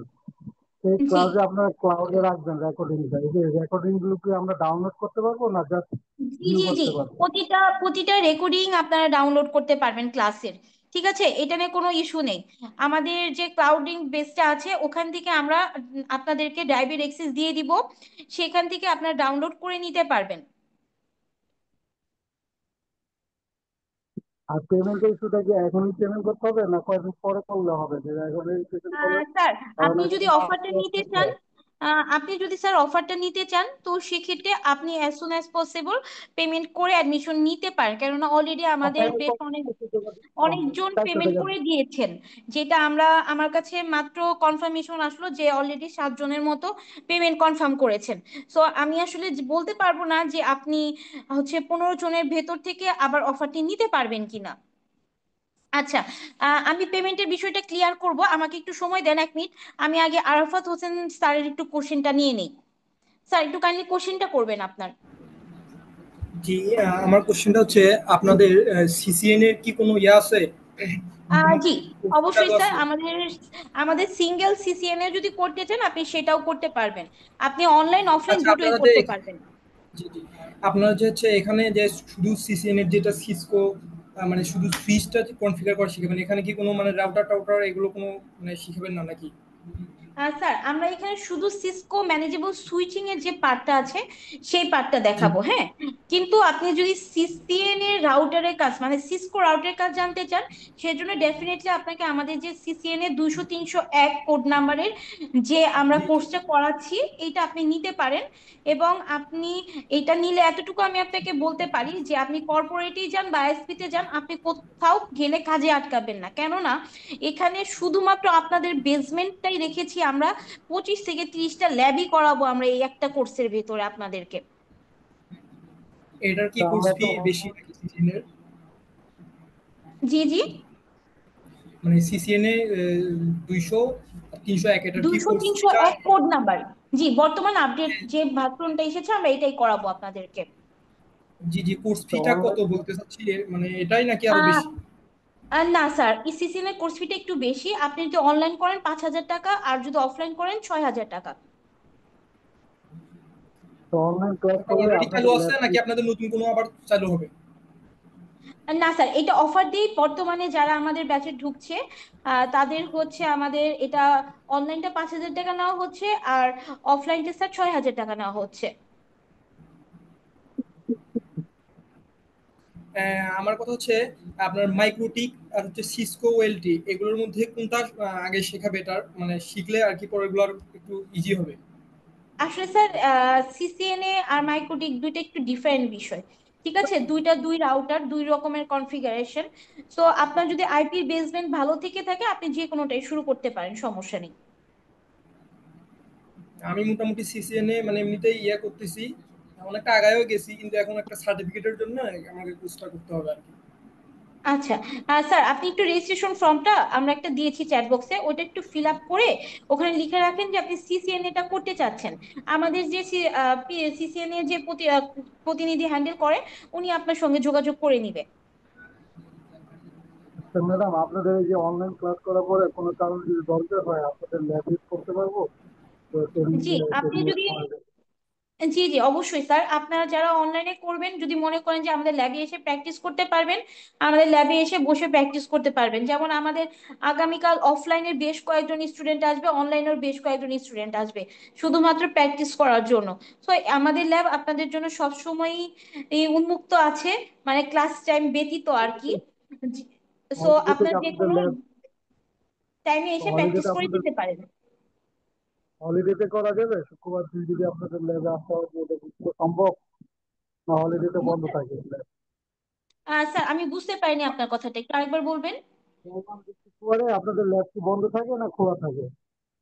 সেই জি ক্লাসে আপনারা ক্লাউডে রাখবেন রেকর্ডিংটা, এই যে রেকর্ডিং গুলো কি আমরা ডাউনলোড করতে পারবো না জাস্ট জি ভিউ জি জি, করতে পারবো? প্রতিটা প্রতিটা রেকর্ডিং আপনারা ডাউনলোড করতে পারবেন ক্লাসের। ঠিক আছে, এটা নিয়ে কোনো ইস্যু নেই। আমাদের যে ক্লাউডিং বেসটা আছে ওখান থেকে আমরা আপনাদেরকে ড্রাইভের অ্যাক্সেস দিয়ে দিব, সেখান থেকে আপনারা ডাউনলোড করে নিতে পারবেন। আর পেমেন্টের ইস্যুটা কি এখনই পেমেন্ট করতে হবে না কয়েকদিন পরে করলে হবে? যে এখন রেজিস্ট্রেশন করলে স্যার, আপনি তাহলে যদি মাস অফারটা ক্লাস নিতে করতে চান, হয়। আপনি যদি স্যার অফারটা নিতে চান, তো সেক্ষেত্রে আপনি as soon as possible payment করে অ্যাডমিশন নিতে পারেন, কেননা অলরেডি আমাদের পেমেন্ট বেশ অনেকজন পেমেন্ট করে দিয়েছেন। যেটা আমার কাছে মাত্র কনফার্মেশন আসলো যে অলরেডি 7 জনের মতো পেমেন্ট কনফার্ম করেছেন। সো আমি আসলে বলতে পারবো না যে আপনি হচ্ছে 15 জনের ভেতর থেকে আবার অফারটি নিতে পারবেন কিনা। আচ্ছা, আমি পেমেন্টের বিষয়টা ক্লিয়ার করব, আমাকে একটু সময় দেন 1 মিনিট। আমি আগে আরাফাত হোসেন স্যারের একটু কোশ্চেনটা নিয়ে নিই। স্যার, একটু কাইন্ডলি কোশ্চেনটা করবেন আপনার। জি, আমার কোশ্চেনটা হচ্ছে আপনাদের সিসিএন এর কি কোনো ইয়ে আছে? জি, অবশ্যই চালু স্যার, আছে? আমাদের আমাদের সিঙ্গেল সিসিএনএ যদি করতে চান আপনি সেটাও করতে পারবেন। আপনি অনলাইন অফলাইন আচ্ছা, দুটোই আপনারা যে করতে পারবেন। জি জি, আপনারা যে হচ্ছে এখানে যে শুধু সিসিএন এর যেটা সিসকো মানে শুধু সুইচটা কনফিগার করা শিখাবেন, এখানে কি কোনো মানে রাউটার টাউটার এগুলো কোনো মানে শিখাবেন না নাকি? স্যার, আমরা এখানে শুধু সিসকো ম্যানেজেবল সুইচিং এর যে পার্টটা আছে সেই পার্টটা জি দেখাবো, হ্যাঁ। কিন্তু আপনি যদি সিসিএন এর রাউটারের কাজ মানে সিসকো রাউটারের কাজ জানতে চান, সেজন্য ডেফিনেটলি আপনাকে আমাদের যে সিসিএন এর 200-301 কোড নাম্বারের যে আমরা জি জি। কোর্সটা করাচ্ছি এইটা আপনি নিতে পারেন। এবং আপনি এটা নিলে এতটুকু আমি আপনাকে বলতে পারি যে আপনি কর্পোরেটেই যান বা আইএসপি তে যান, আপনি কোথাও গেলে কাজে আটকাবেন না, কেননা এখানে শুধুমাত্র আপনাদের বেসমেন্টটাই রেখেছি আমরা। 25 থেকে 30টা ল্যাবই করাবো আমরা এই একটা কোর্সের ভেতরে আপনাদেরকে। এটার কি তা কোর্স আমরা ফি তো বেশি নাকি সিসিএন এর? জি জি, মানে সিসিএন এ 200 301 এটার কি দুইশো কোর্স তিনশো ফিটা? এক কোড নাম্বার। জি, বর্তমান আপডেট যে ভার্সনটা এসেছে আমরা এটাই করাবো আপনাদেরকে। জি জি, কোর্স ফিটা কত অনলাইন বলতে চাচ্ছি, মানে এটাই নাকি আরো আহ বেশি? না স্যার, ইসিসিএন এর কোর্স ফিটা একটু বেশি। আপনি যদি অনলাইন করেন 5,000 টাকা, আর যদি অফলাইন করেন 6,000 টাকা। তো অনলাইন ক্লাস করলে অলরেডি চালু আপনাদের আছে ল্যাব নাকি আপনাদের নতুন কোনো আবার চালু হবে? না স্যার, এটা অফার দিই বর্তমানে যারা আমাদের ব্যাচে ঢুকছে তাদের হচ্ছে আমাদের এটা অনলাইনটা 5,000 টাকা নেওয়া হচ্ছে, আর অফলাইনটা স্যার 6,000 টাকা নেওয়া হচ্ছে। আমার কথা হচ্ছে আপনার মাইক্রোটিক আর হচ্ছে সিসকো ওএলটি এগুলোর মধ্যে কোনটা আগে শেখা বেটার, মানে শিখলে আর কি পরে এগুলো আর একটু ইজি হবে? আসলে স্যার, সিসিএনএ আর মাইক্রোটিক দুইটা একটু ডিফারেন্ট বিষয়। ঠিক আছে, দুইটা দুই রাউটার, দুই রকমের কনফিগারেশন। সো আপনার যদি আইপি বেসমেন্ট ভালো থেকে থাকে আপনি যে কোনোটাই শুরু করতে পারেন, সমস্যা নেই। আমি মোটামুটি সিসিএনএ মানে এমনিতেই ইয়ে করতেছি, অনেকটা আগায়ও গেছি, কিন্তু এখন একটা সার্টিফিকেটের জন্য আমাকে কোর্সটা করতে হবে আর কি। আচ্ছা, স্যার আপনি একটু রেজিস্ট্রেশন ফর্মটা আমরা একটা দিয়েছি চ্যাট বক্সে, ওটা একটু ফিল আপ করে ওখানে লিখে রাখেন যে আপনি সিসিএনএ টা করতে চাচ্ছেন। আমাদের যে সিসিএনএ যে প্রতিনিধি হ্যান্ডেল করে, উনি আপনার সঙ্গে যোগাযোগ করে নিবে। ম্যাডাম, আপনাদের এই যে অনলাইন ক্লাস করার পরে কোনো কারণে যদি দরকার হয় আপনাদের ল্যাব ইউজ করতে পারবো? তো জি, আপনি সেদিনের যদি সময় দেবে। জি জি, অবশ্যই স্যার, আপনারা যারা অনলাইনে করবেন যদি মনে করেন যে আমাদের ল্যাবে এসে প্র্যাকটিস করতে পারবেন, আমাদের ল্যাবে এসে বসে প্র্যাকটিস করতে পারবেন। যেমন আমাদের আগামীকাল অফলাইনের বেশ কয়েকজন স্টুডেন্ট আসবে, অনলাইনের বেশ কয়েকজন স্টুডেন্ট আসবে শুধুমাত্র প্র্যাকটিস করার জন্য। তো আমাদের ল্যাব আপনাদের জন্য সবসময়ই উন্মুক্ত আছে, মানে ক্লাস টাইম ব্যতীত আর কি। সো হলিডে আপনার থেকে যে আপনাদের কোনো ল্যাব টাইমে এসে প্র্যাকটিস হলিডেতে করে আপনাদের যেতে পারেন। হলিডেতে করা যাবে? শুক্রবার দিন যদি আপনাদের ল্যাবে আসা হয় এটা কি সম্ভব, না হলিডেতে বন্ধ থাকে ল্যাব? স্যার, আমি বুঝতে পারিনি আপনার কথাটা, একটু আরেকবার বলবেন। রোববার শুক্রবারে আপনাদের ল্যাব কি বন্ধ থাকে না খোলা থাকে?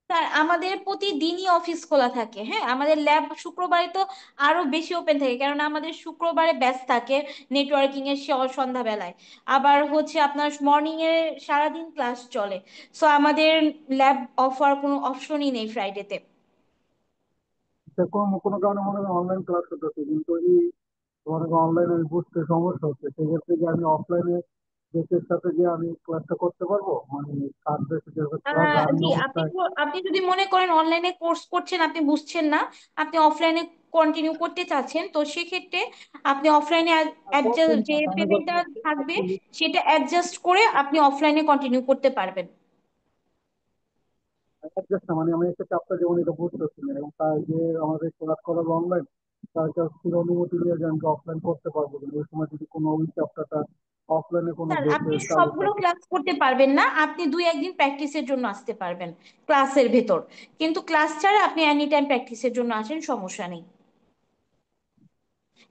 স্যার আমাদের প্রতিদিনই অফিস খোলা থাকে। হ্যাঁ, আমাদের ল্যাব শুক্রবারে তো আরো বেশি ওপেন থাকে, কারণ আমাদের শুক্রবারে ব্যাচ থাকে নেটওয়ার্কিং এর সন্ধ্যাবেলায়। আবার হচ্ছে আপনার মর্নিং এ সারাদিন ক্লাস চলে। সো আমাদের ল্যাব অফার কোনো অপশনই নেই ফ্রাইডেতে। সে কোনো কোনো কারণে মনে হয় অনলাইন ক্লাস করতেছে, কিন্তু এই মনে করেন অনলাইনে বুঝতে সমস্যা হচ্ছে, সেক্ষেত্রে যে আমি অফলাইনে দেশের সাথে যে আমি ক্লাসটা করতে পারবো, মানে কাজ ক্লাস রানিং জি, অবস্থায়? আপনি যদি মনে করেন অনলাইনে কোর্স করছেন, আপনি বুঝছেন না, আপনি অফলাইনে কন্টিনিউ করতে চাচ্ছেন, তো সেক্ষেত্রে আপনি অফলাইনে কতদিন যে টানা পেমেন্টটা থাকবে করতে? সেটা অ্যাডজাস্ট করে আপনি অফলাইনে কন্টিনিউ করতে পারবেন। অ্যাডজাস্ট না, মানে আমি একটা চাপটা যেমন এটা বুঝতেছি না, এবং তার যে আমাদের ক্লাস করার অনলাইন, তার কাছ থেকে অনুমতি নিয়ে যে আমি অফলাইন করতে পারবো, কিন্তু ওই সময় যদি কোনো ওই চ্যাপ্টারটা অফলাইনে কোনো স্যার বেসে আপনি চালু সবগুলো থাকে। ক্লাস করতে পারবেন না, আপনি দুই একদিন প্র্যাকটিসের জন্য আসতে পারবেন ক্লাসের ভেতর, কিন্তু ক্লাস ছাড়া আপনি এনি টাইম প্র্যাকটিসের জন্য আসেন, সমস্যা নেই।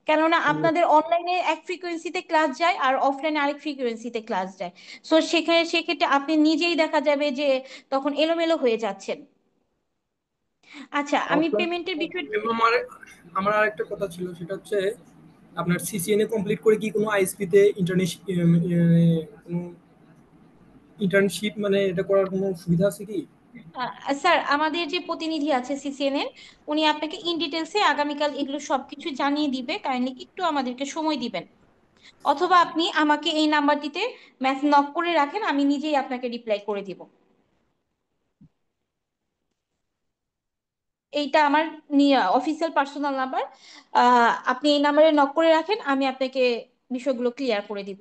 কেননা আপনাদের অনলাইনে এক ফ্রিকোয়েন্সিতে ক্লাস যায় আর অফলাইনে আরেক ফ্রিকোয়েন্সিতে ক্লাস যায়। সো সেক্ষেত্রে আপনি নিজেই দেখা যাবে যে তখন এলোমেলো হয়ে যাচ্ছেন। আচ্ছা, আমি অফলাইন পেমেন্টের বিষয়। আমার আমার আরেকটা কথা ছিল, সেটা হচ্ছে আপনার সিসিএনএ কমপ্লিট করে কি কোনো আইএসপি তে ইন্টার্নশিপ কোনো ইন্টার্নশিপ মানে এটা করার কোনো সুবিধা আছে কি? স্যার আমাদের যে প্রতিনিধি আছে সিসিএন এর, উনি আপনাকে ইন ডিটেলসে আগামীকাল এগুলো সবকিছু জানিয়ে দিবে, কাইন্ডলি একটু আমাদেরকে সময় দিবেন। অথবা আপনি আমাকে এই নাম্বারটিতে মেসেজ নক করে রাখেন, আমি নিজেই আপনাকে রিপ্লাই করে দিব। এইটা আমার অফিসিয়াল পার্সোনাল নাম্বার। আপনি এই নাম্বারে নক করে রাখেন, আমি আপনাকে বিষয়গুলো ক্লিয়ার করে দিব।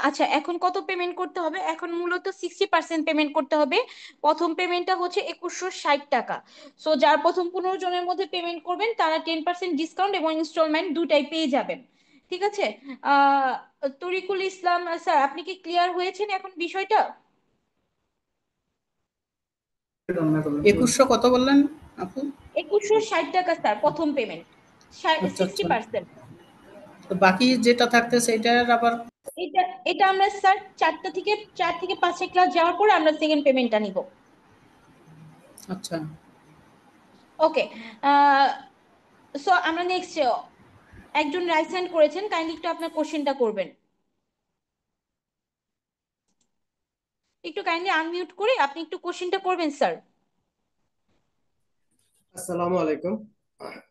আচ্ছা, এখন কত পেমেন্ট করতে হবে? এখন মূলত 60% পেমেন্ট করতে হবে। প্রথম পেমেন্টটা হচ্ছে 2160 টাকা। সো যার প্রথম 15 জনের মধ্যে পেমেন্ট করবেন তারা 10% ডিসকাউন্ট এবং ইনস্টলমেন্ট দুটাই পেয়ে যাবেন। ঠিক আছে। আহ তরিকুল ইসলাম স্যার, আপনি কি ক্লিয়ার হয়েছেন এখন বিষয়টা? 2100 কত বললেন আপু? 2160 টাকা স্যার প্রথম পেমেন্ট, আচ্ছা সিক্সটি আচ্ছা। পার্সেন্ট তো বাকি যেটা থাকতেছে এটার আবার? এটা এটা আমরা স্যার 4 থেকে 5 ক্লাস যাওয়ার পরে আমরা সেকেন্ড পেমেন্টটা নিব। আচ্ছা। ওকে। সো আমরা নেক্সট, একজন রাইট হ্যান্ড করেছেন, কাইন্ডলি একটু আপনার কোশ্চেনটা করবেন। একটু কাইন্ডলি আনমিউট করে আপনি একটু কোশ্চেনটা করবেন স্যার। আসসালামু আলাইকুম।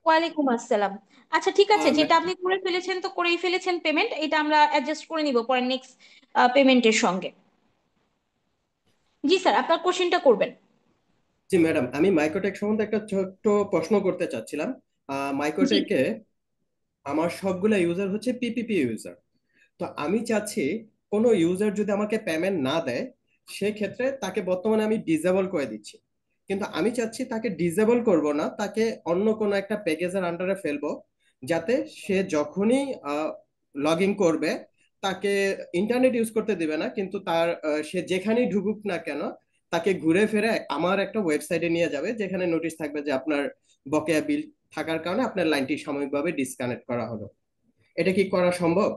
ওয়ালাইকুম আসসালাম। আচ্ছা ঠিক আছে, আহ, যেটা আপনি করে ফেলেছেন তো করেই ফেলেছেন পেমেন্ট, এটা আমরা অ্যাডজাস্ট করে নিব পরে নেক্সট পেমেন্টের সঙ্গে। জি স্যার, আপনার কোশ্চেনটা করবেন। জি ম্যাডাম, আমি মাইক্রোটেক সম্বন্ধে একটা ছোট্ট প্রশ্ন করতে চাচ্ছিলাম। জি। মাইক্রোটেকে আমার সবগুলা ইউজার হচ্ছে পিপিপি ইউজার। তো আমি চাচ্ছি কোনো ইউজার যদি আমাকে পেমেন্ট না দেয়, সেক্ষেত্রে তাকে বর্তমানে আমি ডিসেবল করে দিচ্ছি। কিন্তু আমি চাচ্ছি তাকে ডিসেবল করব না, তাকে অন্য কোনো একটা প্যাকেজের আন্ডারে ফেলবো, যাতে সে যখনই লগ ইন করবে তাকে ইন্টারনেট ইউজ করতে দিবে না, কিন্তু তার সে যেখানেই ঢুকুক না কেন তাকে ঘুরে ফিরে আমার একটা ওয়েবসাইটে নিয়ে যাবে, যেখানে নোটিশ থাকবে যে আপনার বকেয়া বিল থাকার কারণে আপনার লাইনটি সাময়িকভাবে ডিসকানেক্ট করা হলো। এটা কি করা সম্ভব?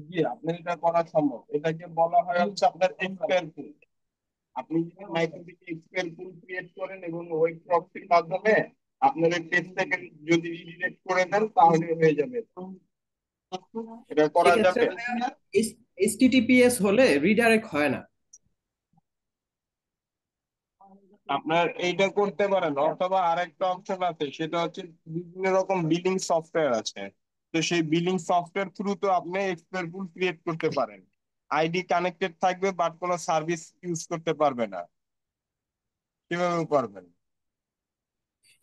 জি, আপনার এটা করা সম্ভব। এটাকে বলা হয় হচ্ছে আপনার এক্সপায়ার পুল। আপনি যদি মাইক্রোবিট এক্সপায়ার পুল ক্রিয়েট করেন এবং ওই প্রক্সির মাধ্যমে আপনার এই পেজ থেকে যদি রিডিরেক্ট করে দেন তাহলে হয়ে যাবে। এটা করা সেক্ষেত্রে যাবে। এইচটিটিপিএস হলে রিডাইরেক্ট হয় না। আপনার এইটা করতে পারেন, অথবা আরেকটা অপশন আছে, সেটা হচ্ছে বিভিন্ন রকম বিলিং সফটওয়্যার আছে। তো সেই বিলিং সফটওয়্যার থ্রু তো আপনি এক্সপায়ার পুল ক্রিয়েট করতে পারেন। আইডি কানেক্টেড থাকবে বাট কোনো সার্ভিস ইউজ করতে পারবে না। কিভাবে পারবেন?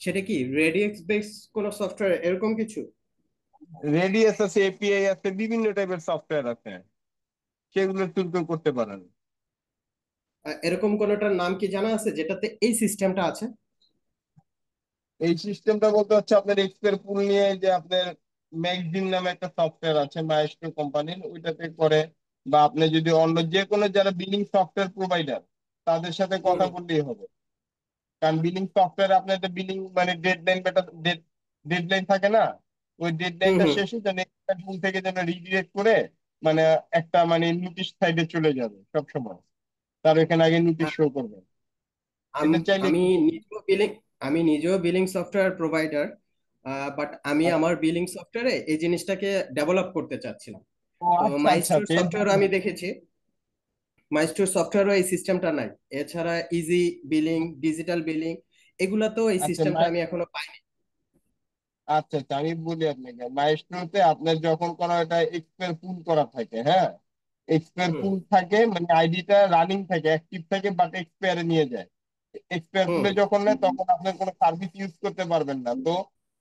সেটা কি রেডিএক্স বেস কোনো সফটওয়্যার এরকম কিছু? রেডিয়াস আছে, এপিআই আছে, বিভিন্ন টাইপের সফটওয়্যার আছে, সেগুলো তুলতে করতে পারেন। এরকম কোনোটার নাম কি জানা আছে যেটাতে এই সিস্টেমটা আছে? এই সিস্টেমটা বলতে হচ্ছে আপনার এক্সপায়ার পুল নিয়ে যে আপনার ম্যাগজিন নামে একটা সফটওয়্যার আছে মাইস্ট্রো কোম্পানির, ওইটাতে করে, বা আপনি যদি অন্য যে কোনো যারা বিলিং সফটওয়্যার প্রোভাইডার তাদের সাথে কথা বললেই হবে। কারণ বিলিং সফটওয়্যারে আপনার একটা বিলিং মানে ডেডলাইন থাকে না, ওই হুম ডেডলাইনটা হুম শেষে যেন টুল থেকে যেন রিডিরেক্ট করে মানে একটা মানে নোটিশ সাইডে চলে যাবে সব সময়, তার এখানে আগে নোটিশ শো করবে। এটা আম- চাইলে আমি একটু নিজেও বিলিং আমি নিজেও বিলিং সফটওয়্যার প্রোভাইডার, বাট আমি আমার বিলিং সফটওয়্যারে এই জিনিসটাকে ডেভেলপ করতে চাচ্ছিলাম। ও তো আচ্ছা আচ্ছা মাইস্টোর আচ্ছা, এর সফটওয়্যার জন্য। আমি দেখেছি, মাইস্টোর সফটওয়্যারও এই সিস্টেমটা নাই। এছাড়া ইজি বিলিং, ডিজিটাল বিলিং, এগুলাতেও এই আচ্ছা সিস্টেমটা আমি এখনো পাইনি। আচ্ছা আচ্ছা, আমি বলি আপনাকে, মাইস্ট্রোতে আপনার যখন কোনো একটা এক্সপায়ার পুল করা থাকে, হ্যাঁ, এক্সপায়ার হুম পুল থাকে মানে আইডিটা রানিং থাকে, অ্যাক্টিভ থাকে, বাট এক্সপায়ারে নিয়ে যায়। এক্সপায়ার হুম পুলে যখন নেয় তখন আপনার কোনো সার্ভিস ইউজ করতে পারবেন না। তো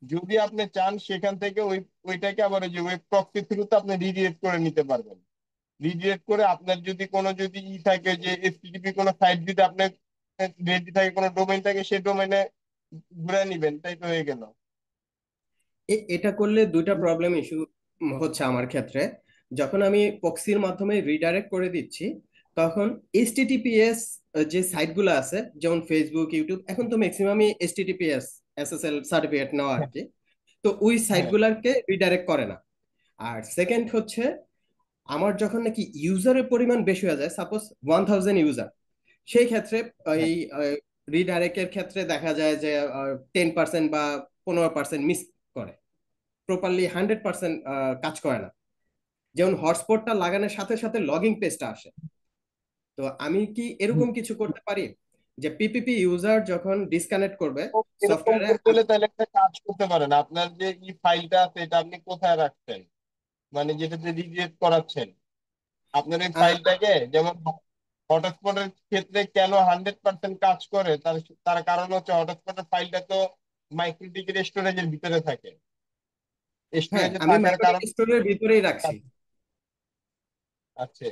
যদি আপনি চান সেখান থেকে ওইটাকে আবার ওই যে ওয়েব প্রক্সি থ্রুতে আপনি রিডিরেক্ট করে নিতে পারবেন। রিডিরেক্ট করে আপনার যদি কোনো যদি থাকে যে এসটিটিপি কোনো সাইট যদি আপনার রেডি থাকে, কোনো ডোমেইন থাকে, সেই ডোমেইনে ঘুরে নিবেন, তাই তো হয়ে গেল। এটা করলে দুইটা প্রবলেম ইস্যু হচ্ছে আমার ক্ষেত্রে। যখন আমি প্রক্সির মাধ্যমে রিডাইরেক্ট করে দিচ্ছি, তখন এইচটিটিপিএস যে সাইটগুলো আছে, যেমন ফেসবুক, ইউটিউব, এখন তো ম্যাক্সিমামই এইচটিটিপিএস এসএসএল সার্টিফিকেট নেওয়া আর কি। তো ওই হ্যাঁ সাইটগুলোকে রিডাইরেক্ট করে না। আর সেকেন্ড হচ্ছে, আমার যখন নাকি ইউজারের পরিমাণ বেশি হয়ে যায়, সাপোজ 1000 ইউজার, সেই ক্ষেত্রে হ্যাঁ। এই রিডাইরেক্টের ক্ষেত্রে দেখা যায় যে 10% বা 15% মিস করে, প্রপারলি 100% কাজ করে না। যেমন হটস্পটটা লাগানোর সাথে সাথে লগিং পেজটা আসে। তো আমি কি এরকম কিছু করতে পারি যে পিপিপি ইউজার যখন ডিসকানেক্ট করবে তো এরকম সফটওয়্যারে? করতে হলে তাহলে একটা কাজ করতে পারেন, আপনার যে ই ফাইলটা আছে এটা আপনি কোথায় রাখছেন, মানে যেটাতে রিডিরেক্ট করাচ্ছেন, আপনার এই ফাইলটাকে যেমন হটস্পটের ক্ষেত্রে কেন 100% কাজ করে, তার তার কারণ হচ্ছে হটস্পটের ফাইলটা তো মাইক্রোটিকের স্টোরেজের ভিতরে থাকে, হ্যাঁ, স্টোরেজে আমি থাকার মাইক্রোটেক কারণে স্টোরের ভিতরেই রাখছি। আছে।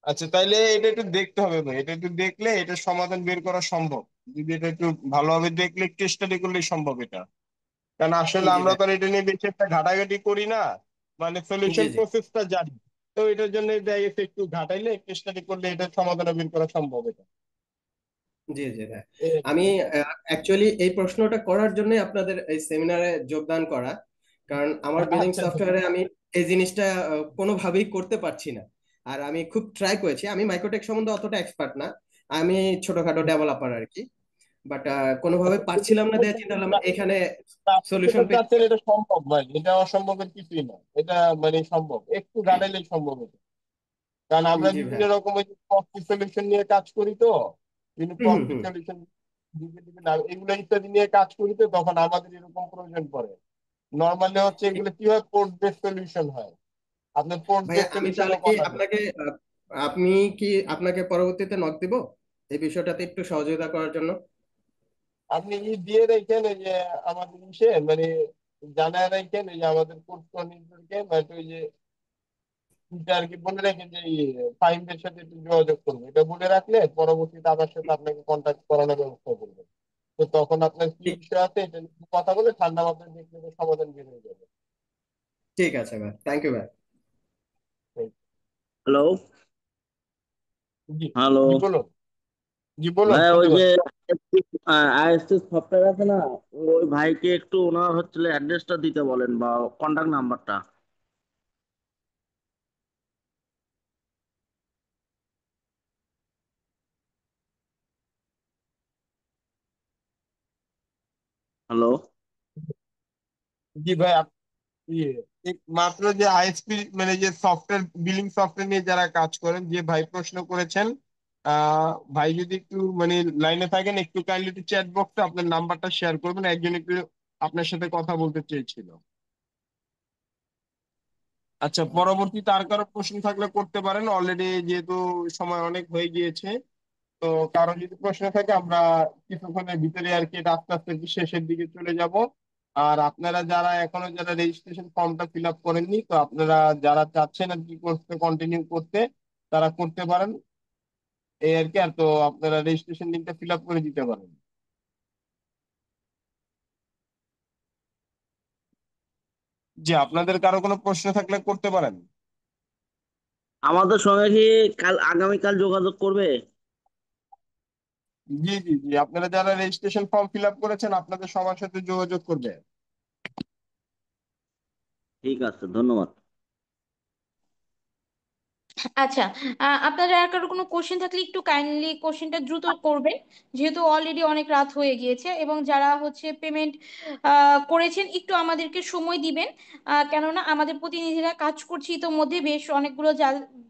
আচ্ছা, তাইলে এটা একটু দেখতে হবে ভাই, এটা একটু দেখলে এটা সমাধান বের করা সম্ভব। যদি এটা একটু ভালোভাবে দেখলে, একটু স্টাডি করলেই সম্ভব এটা। কারণ আসলে জি আমরা ভাই। তো আর এটা নিয়ে বেশি একটা ঘাটাঘাটি করি না, মানে জি সলিউশন জি প্রসেসটা জানি। তো এটার জন্য এটা একটু ঘাটাইলে, একটু স্টাডি করলে এটা সমাধান বের করা সম্ভব এটা। জি জি ভাই। এই আমি অ্যাকচুয়ালি এই প্রশ্নটা করার জন্য আপনাদের এই সেমিনারে যোগদান করা, কারণ আমার বিলিং আচ্ছা আচ্ছা। সফটওয়্যারে আমি এই জিনিসটা কোনোভাবেই করতে পারছি না। আর আমি খুব ট্রাই করেছি, আমি মাইক্রোটেক সম্বন্ধে অতটা এক্সপার্ট না, আমি ছোটখাটো ডেভেলপার আর কি। বাট কোনোভাবে আচ্ছা, এটা পারছিলাম না, দেখে যেটা চিন্তা করলাম এখানে আপনি সলিউশন যেটা পেতে চাচ্ছেন পারি। এটা সম্ভব ভাই, এটা অসম্ভবের কিছুই না, এটা মানে সম্ভব, একটু ঘাটাইলেই সম্ভব এটা। কারণ আমরা জি বিভিন্ন ভাই। রকম ওই প্রক্সি সলিউশন নিয়ে কাজ করি, তো বিভিন্ন হুম হুম প্রক্সি হুম। সলিউশন এগুলো ইত্যাদি নিয়ে কাজ করি, তো তখন আমাদের এরকম প্রয়োজন পড়ে। নর্মালি হচ্ছে এগুলো কিভাবে পোর্ট বেস সলিউশন হয়, আপনার পোর্ট ভাইয়া বেস আমি তাহলে সলিউশনের কি কথা বলি। আপনাকে আপনি কি আপনাকে পরবর্তীতে নক দিব এই বিষয়টাতে একটু সহযোগিতা করার জন্য? আপনি দিয়ে রেখেন এই যে আমাদের ইসে মানে জানায় রাখেন এই যে আমাদের কোর্স কোঅর্ডিনেটরকে, বাট ওই যে এটা আর কি বলে রেখেন যে ফাইনদের সাথে একটু যোগাযোগ করবো, এটা বলে রাখলে পরবর্তীতে আমার সাথে আপনাকে কন্ট্যাক্ট করানোর ব্যবস্থা করবে। তো তখন আপনার কি ঠিক বিষয় আছে এটা নিয়ে কথা বলে ঠান্ডা মাথায় দেখলে তো সমাধান বের হয়ে যাবে। ঠিক আছে ভাই, থ্যাংক ইউ ভাই। হ্যালো। জি। হ্যালো। জি বলুন। জি বলুন, ভাই ওই শুনতে যে পাচ্ছি। আইএসসি সফটওয়্যার আছে না, ওই ভাইকে একটু ওনার হচ্ছে অ্যাড্রেসটা দিতে বলেন বা কন্টাক্ট নাম্বারটা। হ্যালো। জি ভাই, ইয়ে মাত্র যে আইএসপি মানে যে সফটওয়্যার বিলিং সফটওয়্যার নিয়ে যারা কাজ করেন, যে ভাই প্রশ্ন করেছেন, ভাই যদি একটু মানে লাইনে থাকেন, একটু কাইন্ডলি একটু চ্যাট বক্সে আপনার নাম্বারটা শেয়ার করবেন, একজন একটু আপনার সাথে কথা বলতে চেয়েছিল। আচ্ছা, পরবর্তীতে আর কারো প্রশ্ন থাকলে করতে পারেন, অলরেডি যেহেতু সময় অনেক হয়ে গিয়েছে। তো কারো যদি প্রশ্ন থাকে আমরা কিছুক্ষণের ভিতরে আর কি এটা আস্তে আস্তে কি শেষের দিকে চলে যাব। আর আপনারা যারা এখনো যারা রেজিস্ট্রেশন ফর্মটা ফিল আপ করেননি, তো আপনারা যারা চাচ্ছেন আর কি করতে কন্টিনিউ করতে, তারা করতে পারেন এই আর কি। আর তো আপনারা রেজিস্ট্রেশন লিঙ্কটা ফিল আপ করে দিতে পারেন। যে আপনাদের কারো কোনো প্রশ্ন থাকলে করতে পারেন। আমাদের সঙ্গে কি কাল আগামীকাল যোগাযোগ করবে? জি জি জি, আপনারা যারা রেজিস্ট্রেশন ফর্ম ফিল আপ করেছেন আপনাদের সবার সাথে যোগাযোগ করবে। ঠিক আছে, ধন্যবাদ। আচ্ছা, আপনাদের আর কারো কোনো কোশ্চেন থাকলে একটু কাইন্ডলি কোশ্চেনটা দ্রুত করবেন, যেহেতু অলরেডি অনেক রাত হয়ে গিয়েছে। এবং যারা হচ্ছে পেমেন্ট করেছেন একটু আমাদেরকে সময় দিবেন, কেননা আমাদের প্রতিনিধিরা কাজ করছে ইতোমধ্যে বেশ অনেকগুলো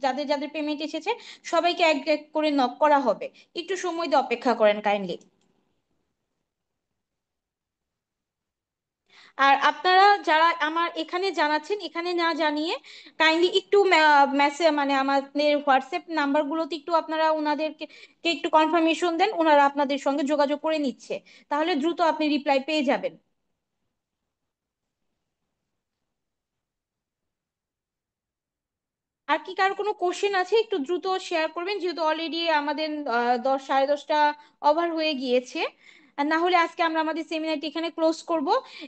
যাদের যাদের পেমেন্ট এসেছে সবাইকে এক এক করে নক করা হবে। একটু সময় দিয়ে অপেক্ষা করেন কাইন্ডলি। আর আপনারা যারা আমার এখানে জানাচ্ছেন, এখানে না জানিয়ে কাইন্ডলি একটু মেসেজ মানে আমাদের হোয়াটসঅ্যাপ নাম্বারগুলোতে একটু আপনারা ওনাদেরকে একটু কনফার্মেশন দেন, ওনারা আপনাদের সঙ্গে যোগাযোগ করে নিচ্ছে, তাহলে দ্রুত আপনি রিপ্লাই পেয়ে যাবেন। আর কি কার কোনো কোশ্চেন আছে একটু দ্রুত শেয়ার করবেন, যেহেতু অলরেডি আমাদের 10, 10:30 ওভার হয়ে গিয়েছে। আর না হলে আজকে আমরা আমাদের সেমিনারটি এখানে ক্লোজ করব।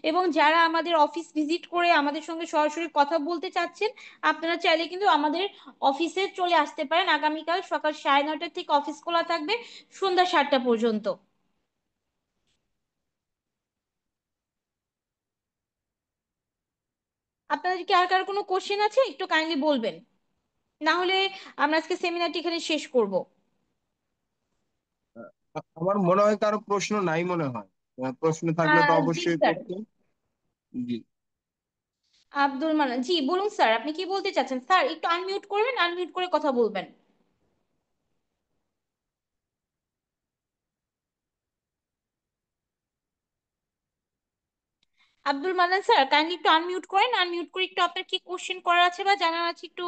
এবং যারা আমাদের অফিস ভিজিট করে আমাদের সঙ্গে সরাসরি কথা বলতে চাচ্ছেন, আপনারা চাইলে কিন্তু আমাদের অফিসে চলে আসতে পারেন। আগামীকাল সকাল 9:30 থেকে অফিস খোলা থাকবে সন্ধ্যা 7টা পর্যন্ত। আপনাদের কি আর কার কোনো কোশ্চেন আছে একটু কাইন্ডলি বলবেন, না হলে আমরা আজকে সেমিনারটি এখানে শেষ করব। আমার মনে হয় কারো প্রশ্ন নাই মনে হয়। প্রশ্ন থাকলে তো জি অবশ্যই স্যার। করতেন। জি। আব্দুল মান্নান, জি বলুন স্যার, আপনি কি বলতে চাচ্ছেন? স্যার একটু আনমিউট করবেন, আনমিউট করে কথা বলবেন। আব্দুল মান্নান স্যার, কাইন্ডলি একটু আনমিউট করেন, আনমিউট করে একটু আপনার কি কোশ্চেন করার আছে বা জানার আছে একটু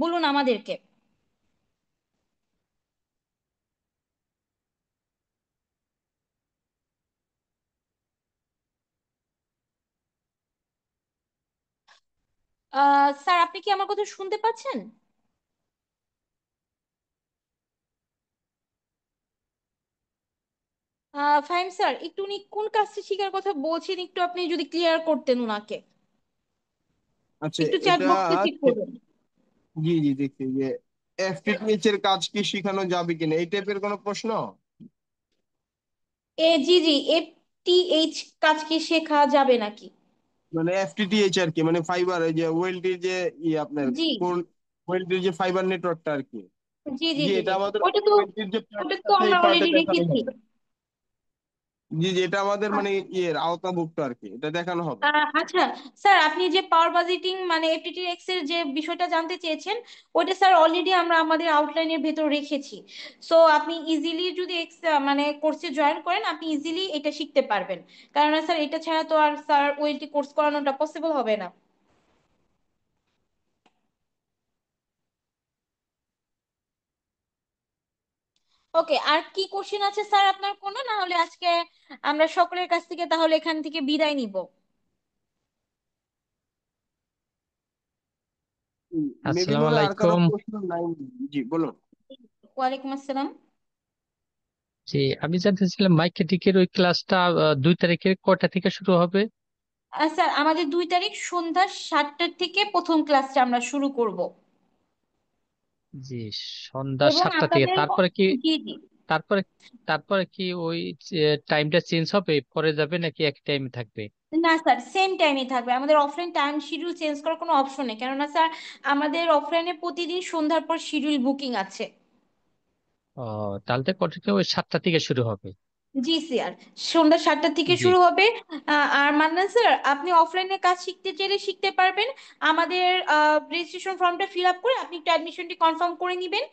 বলুন আমাদেরকে। স্যার আপনি কি আমার কথা শুনতে পাচ্ছেন? ফাহিম স্যার, একটু উনি কোন কাজটা শেখার কথা বলছেন একটু আপনি যদি ক্লিয়ার করতেন উনাকে। আচ্ছা, একটু চ্যাট এটা বক্সে চেক করবেন। জি জি দেখছি যে এফটিটিএইচ এর কাজ কি শেখানো যাবে কিনা এই টাইপের কোনো প্রশ্ন। জি জি, FTH কাজ কি শেখা যাবে নাকি? মানে এফটিটিএইচ আর কি, মানে ফাইবার, এই যে ওয়েলটির যে আপনার জি কোন ওয়েলটির যে ফাইবার নেটওয়ার্কটা আর কি। জি জি জি, জি এটা জি, আমাদের ওটা তো ওয়েলটির যে ওটা পার্টটা তো আছে এই আমরা পার্টে অলরেডি দেখানো রেখেছি। হবে। জি জি, এটা আমাদের মানে আওতাভুক্ত আর কি, এটা দেখানো হবে। আচ্ছা স্যার, আপনি যে পাওয়ার বাজেটিং মানে FTTX এর যে বিষয়টা জানতে চেয়েছেন, ওটা স্যার অলরেডি আমরা আমাদের আউটলাইনের ভেতর রেখেছি। সো আপনি ইজিলি যদি মানে কোর্সে জয়েন করেন আপনি ইজিলি এটা শিখতে পারবেন, কারণ স্যার এটা ছাড়া তো আর স্যার ওইটি কোর্স করানোটা পসিবল হবে না। ওকে, আর কি কোশ্চেন আছে স্যার আপনার কোনো, না হলে আজকে আমরা সকলের কাছ থেকে তাহলে এখান থেকে বিদায় নিব। মেবি আসসালামু বোধহয় আর কারো আলাইকুম। প্রশ্ন নাই। জি বলুন। ওয়ালাইকুম আসসালাম। জি, আমি জানতে চাইছিলাম মাইকেটিকের ওই ক্লাসটা 2 তারিখের কয়টা থেকে শুরু হবে? স্যার আমাদের 2 তারিখ সন্ধ্যা 7টা থেকে প্রথম ক্লাসটা আমরা শুরু করব। জি, সন্ধ্যা এবং 7টা থেকে। আপনাদের তারপরে কি জি জি, তারপরে তারপরে কি ওই টাইমটা চেঞ্জ হবে, পরে যাবে নাকি এক টাইমে থাকবে? না স্যার সেম টাইমে থাকবে, আমাদের অফলাইন টাইম শিডিউল চেঞ্জ করার কোনো অপশন নেই, কেননা স্যার আমাদের অফলাইনে প্রতিদিন সন্ধ্যার পর শিডিউল বুকিং আছে। ও, তাহলে তো কন্টিনিউ ওই 7টা থেকে শুরু হবে। জি স্যার, সন্ধ্যা 7টা থেকে জি। শুরু হবে। আর মান্নান স্যার, আপনি অফলাইনে কাজ শিখতে চাইলে শিখতে পারবেন। আমাদের রেজিস্ট্রেশন ফর্মটা ফিল আপ করে আপনি একটু অ্যাডমিশনটি কনফার্ম করে নেবেন।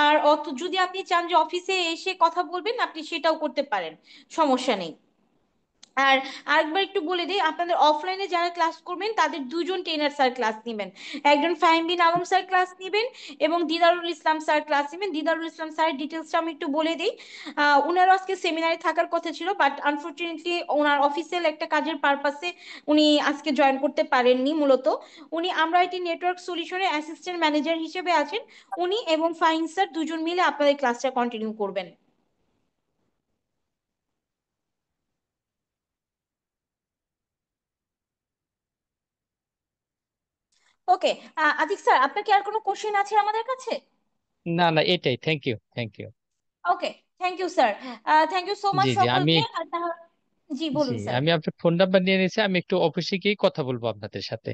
আর যদি আপনি চান যে অফিসে এসে কথা বলবেন আপনি সেটাও করতে পারেন, সমস্যা নেই। আর আরেকবার একটু বলে দিই, আপনাদের অফলাইনে যারা ক্লাস করবেন তাদের দুজন ট্রেনার স্যার ক্লাস নেবেন। একজন ফাহিম বিন আলম স্যার ক্লাস নেবেন এবং দিদারুল ইসলাম স্যার ক্লাস নেবেন। দিদারুল ইসলাম স্যারের ডিটেলসটা আমি একটু বলে দিই। ওনারও আজকে সেমিনারে থাকার কথা ছিল, বাট আনফরচুনেটলি ওনার অফিসিয়াল একটা কাজের পারপাসে উনি আজকে জয়েন করতে পারেননি মূলত। উনি আমরা এটি নেটওয়ার্ক সলিউশনের অ্যাসিস্ট্যান্ট ম্যানেজার হিসেবে আছেন। উনি এবং ফাহিম স্যার দুজন মিলে আপনাদের ক্লাসটা কন্টিনিউ করবেন। ওকে, আতিক স্যার আপনার কি আর কোনো কোশ্চেন আছে আমাদের কাছে? না না, এটাই। Thank you, thank you. Okay. Thank you sir. Thank you so much জি জি আমি সকলকে। জি জি বলুন স্যার। আমি আপনার ফোন নাম্বার নিয়ে নিয়েছি, আমি একটু অফিসে গিয়ে কথা বলবো আপনাদের সাথে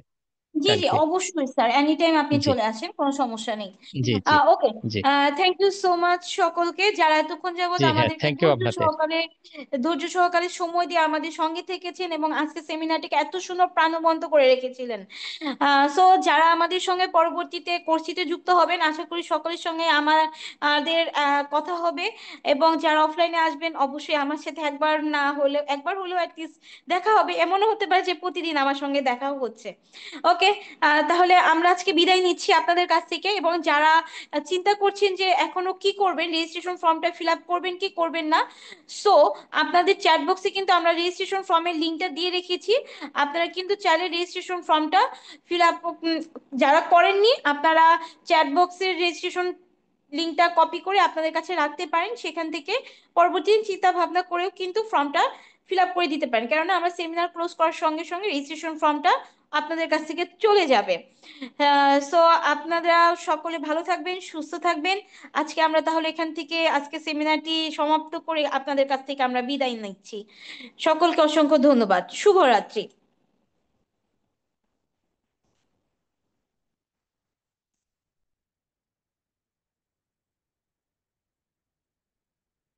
জি জি কালকে। অবশ্যই স্যার, এনি টাইম আপনি জি চলে আসেন, কোনো সমস্যা নেই। জি জি ওকে। জি থ্যাংক ইউ সো মাচ সকলকে যারা এতক্ষণ যাবত জি হ্যাঁ, আমাদেরকে থ্যাংক ইউ আপনাদের। ধৈর্য সহকারে সময় দিয়ে আমাদের সঙ্গে থেকেছেন এবং আজকে সেমিনারটিকে এত সুন্দর প্রাণবন্ত করে রেখেছিলেন। সো যারা আমাদের সঙ্গে পরবর্তীতে কোর্সটিতে যুক্ত হবেন, আশা করি সকলের সঙ্গে আমাদের কথা হবে। এবং যারা অফলাইনে আসবেন অবশ্যই আমার সাথে একবার হলেও অ্যাটলিস্ট দেখা হবে। এমনও হতে পারে যে প্রতিদিন আমার সঙ্গে দেখাও হচ্ছে। ওকে। তাহলে আমরা আজকে বিদায় নিচ্ছি আপনাদের কাছ থেকে। এবং যারা চিন্তা করছেন যে এখনো কি করবেন, রেজিস্ট্রেশন ফর্মটা ফিল আপ করবেন কি করবেন না, সো আপনাদের চ্যাট বক্সে কিন্তু আমরা রেজিস্ট্রেশন ফর্মের লিঙ্কটা দিয়ে রেখেছি। আপনারা কিন্তু চাইলে রেজিস্ট্রেশন ফর্মটা ফিল আপ, যারা করেননি আপনারা চ্যাট বক্সের রেজিস্ট্রেশন লিঙ্কটা কপি করে আপনাদের কাছে রাখতে পারেন। সেখান থেকে পরবর্তী চিন্তা ভাবনা করেও কিন্তু ফর্মটা ফিল আপ করে দিতে পারেন, কেননা আমরা সেমিনার ক্লোজ করার সঙ্গে সঙ্গে রেজিস্ট্রেশন ফর্মটা আপনাদের কাছ থেকে চলে যাবে। সো আপনারা সকলে ভালো থাকবেন, সুস্থ থাকবেন। আজকে আমরা তাহলে এখান থেকে আজকে সেমিনারটি সমাপ্ত করে আপনাদের কাছ থেকে আমরা বিদায় নিচ্ছি। সকলকে অসংখ্য ধন্যবাদ, শুভরাত্রি।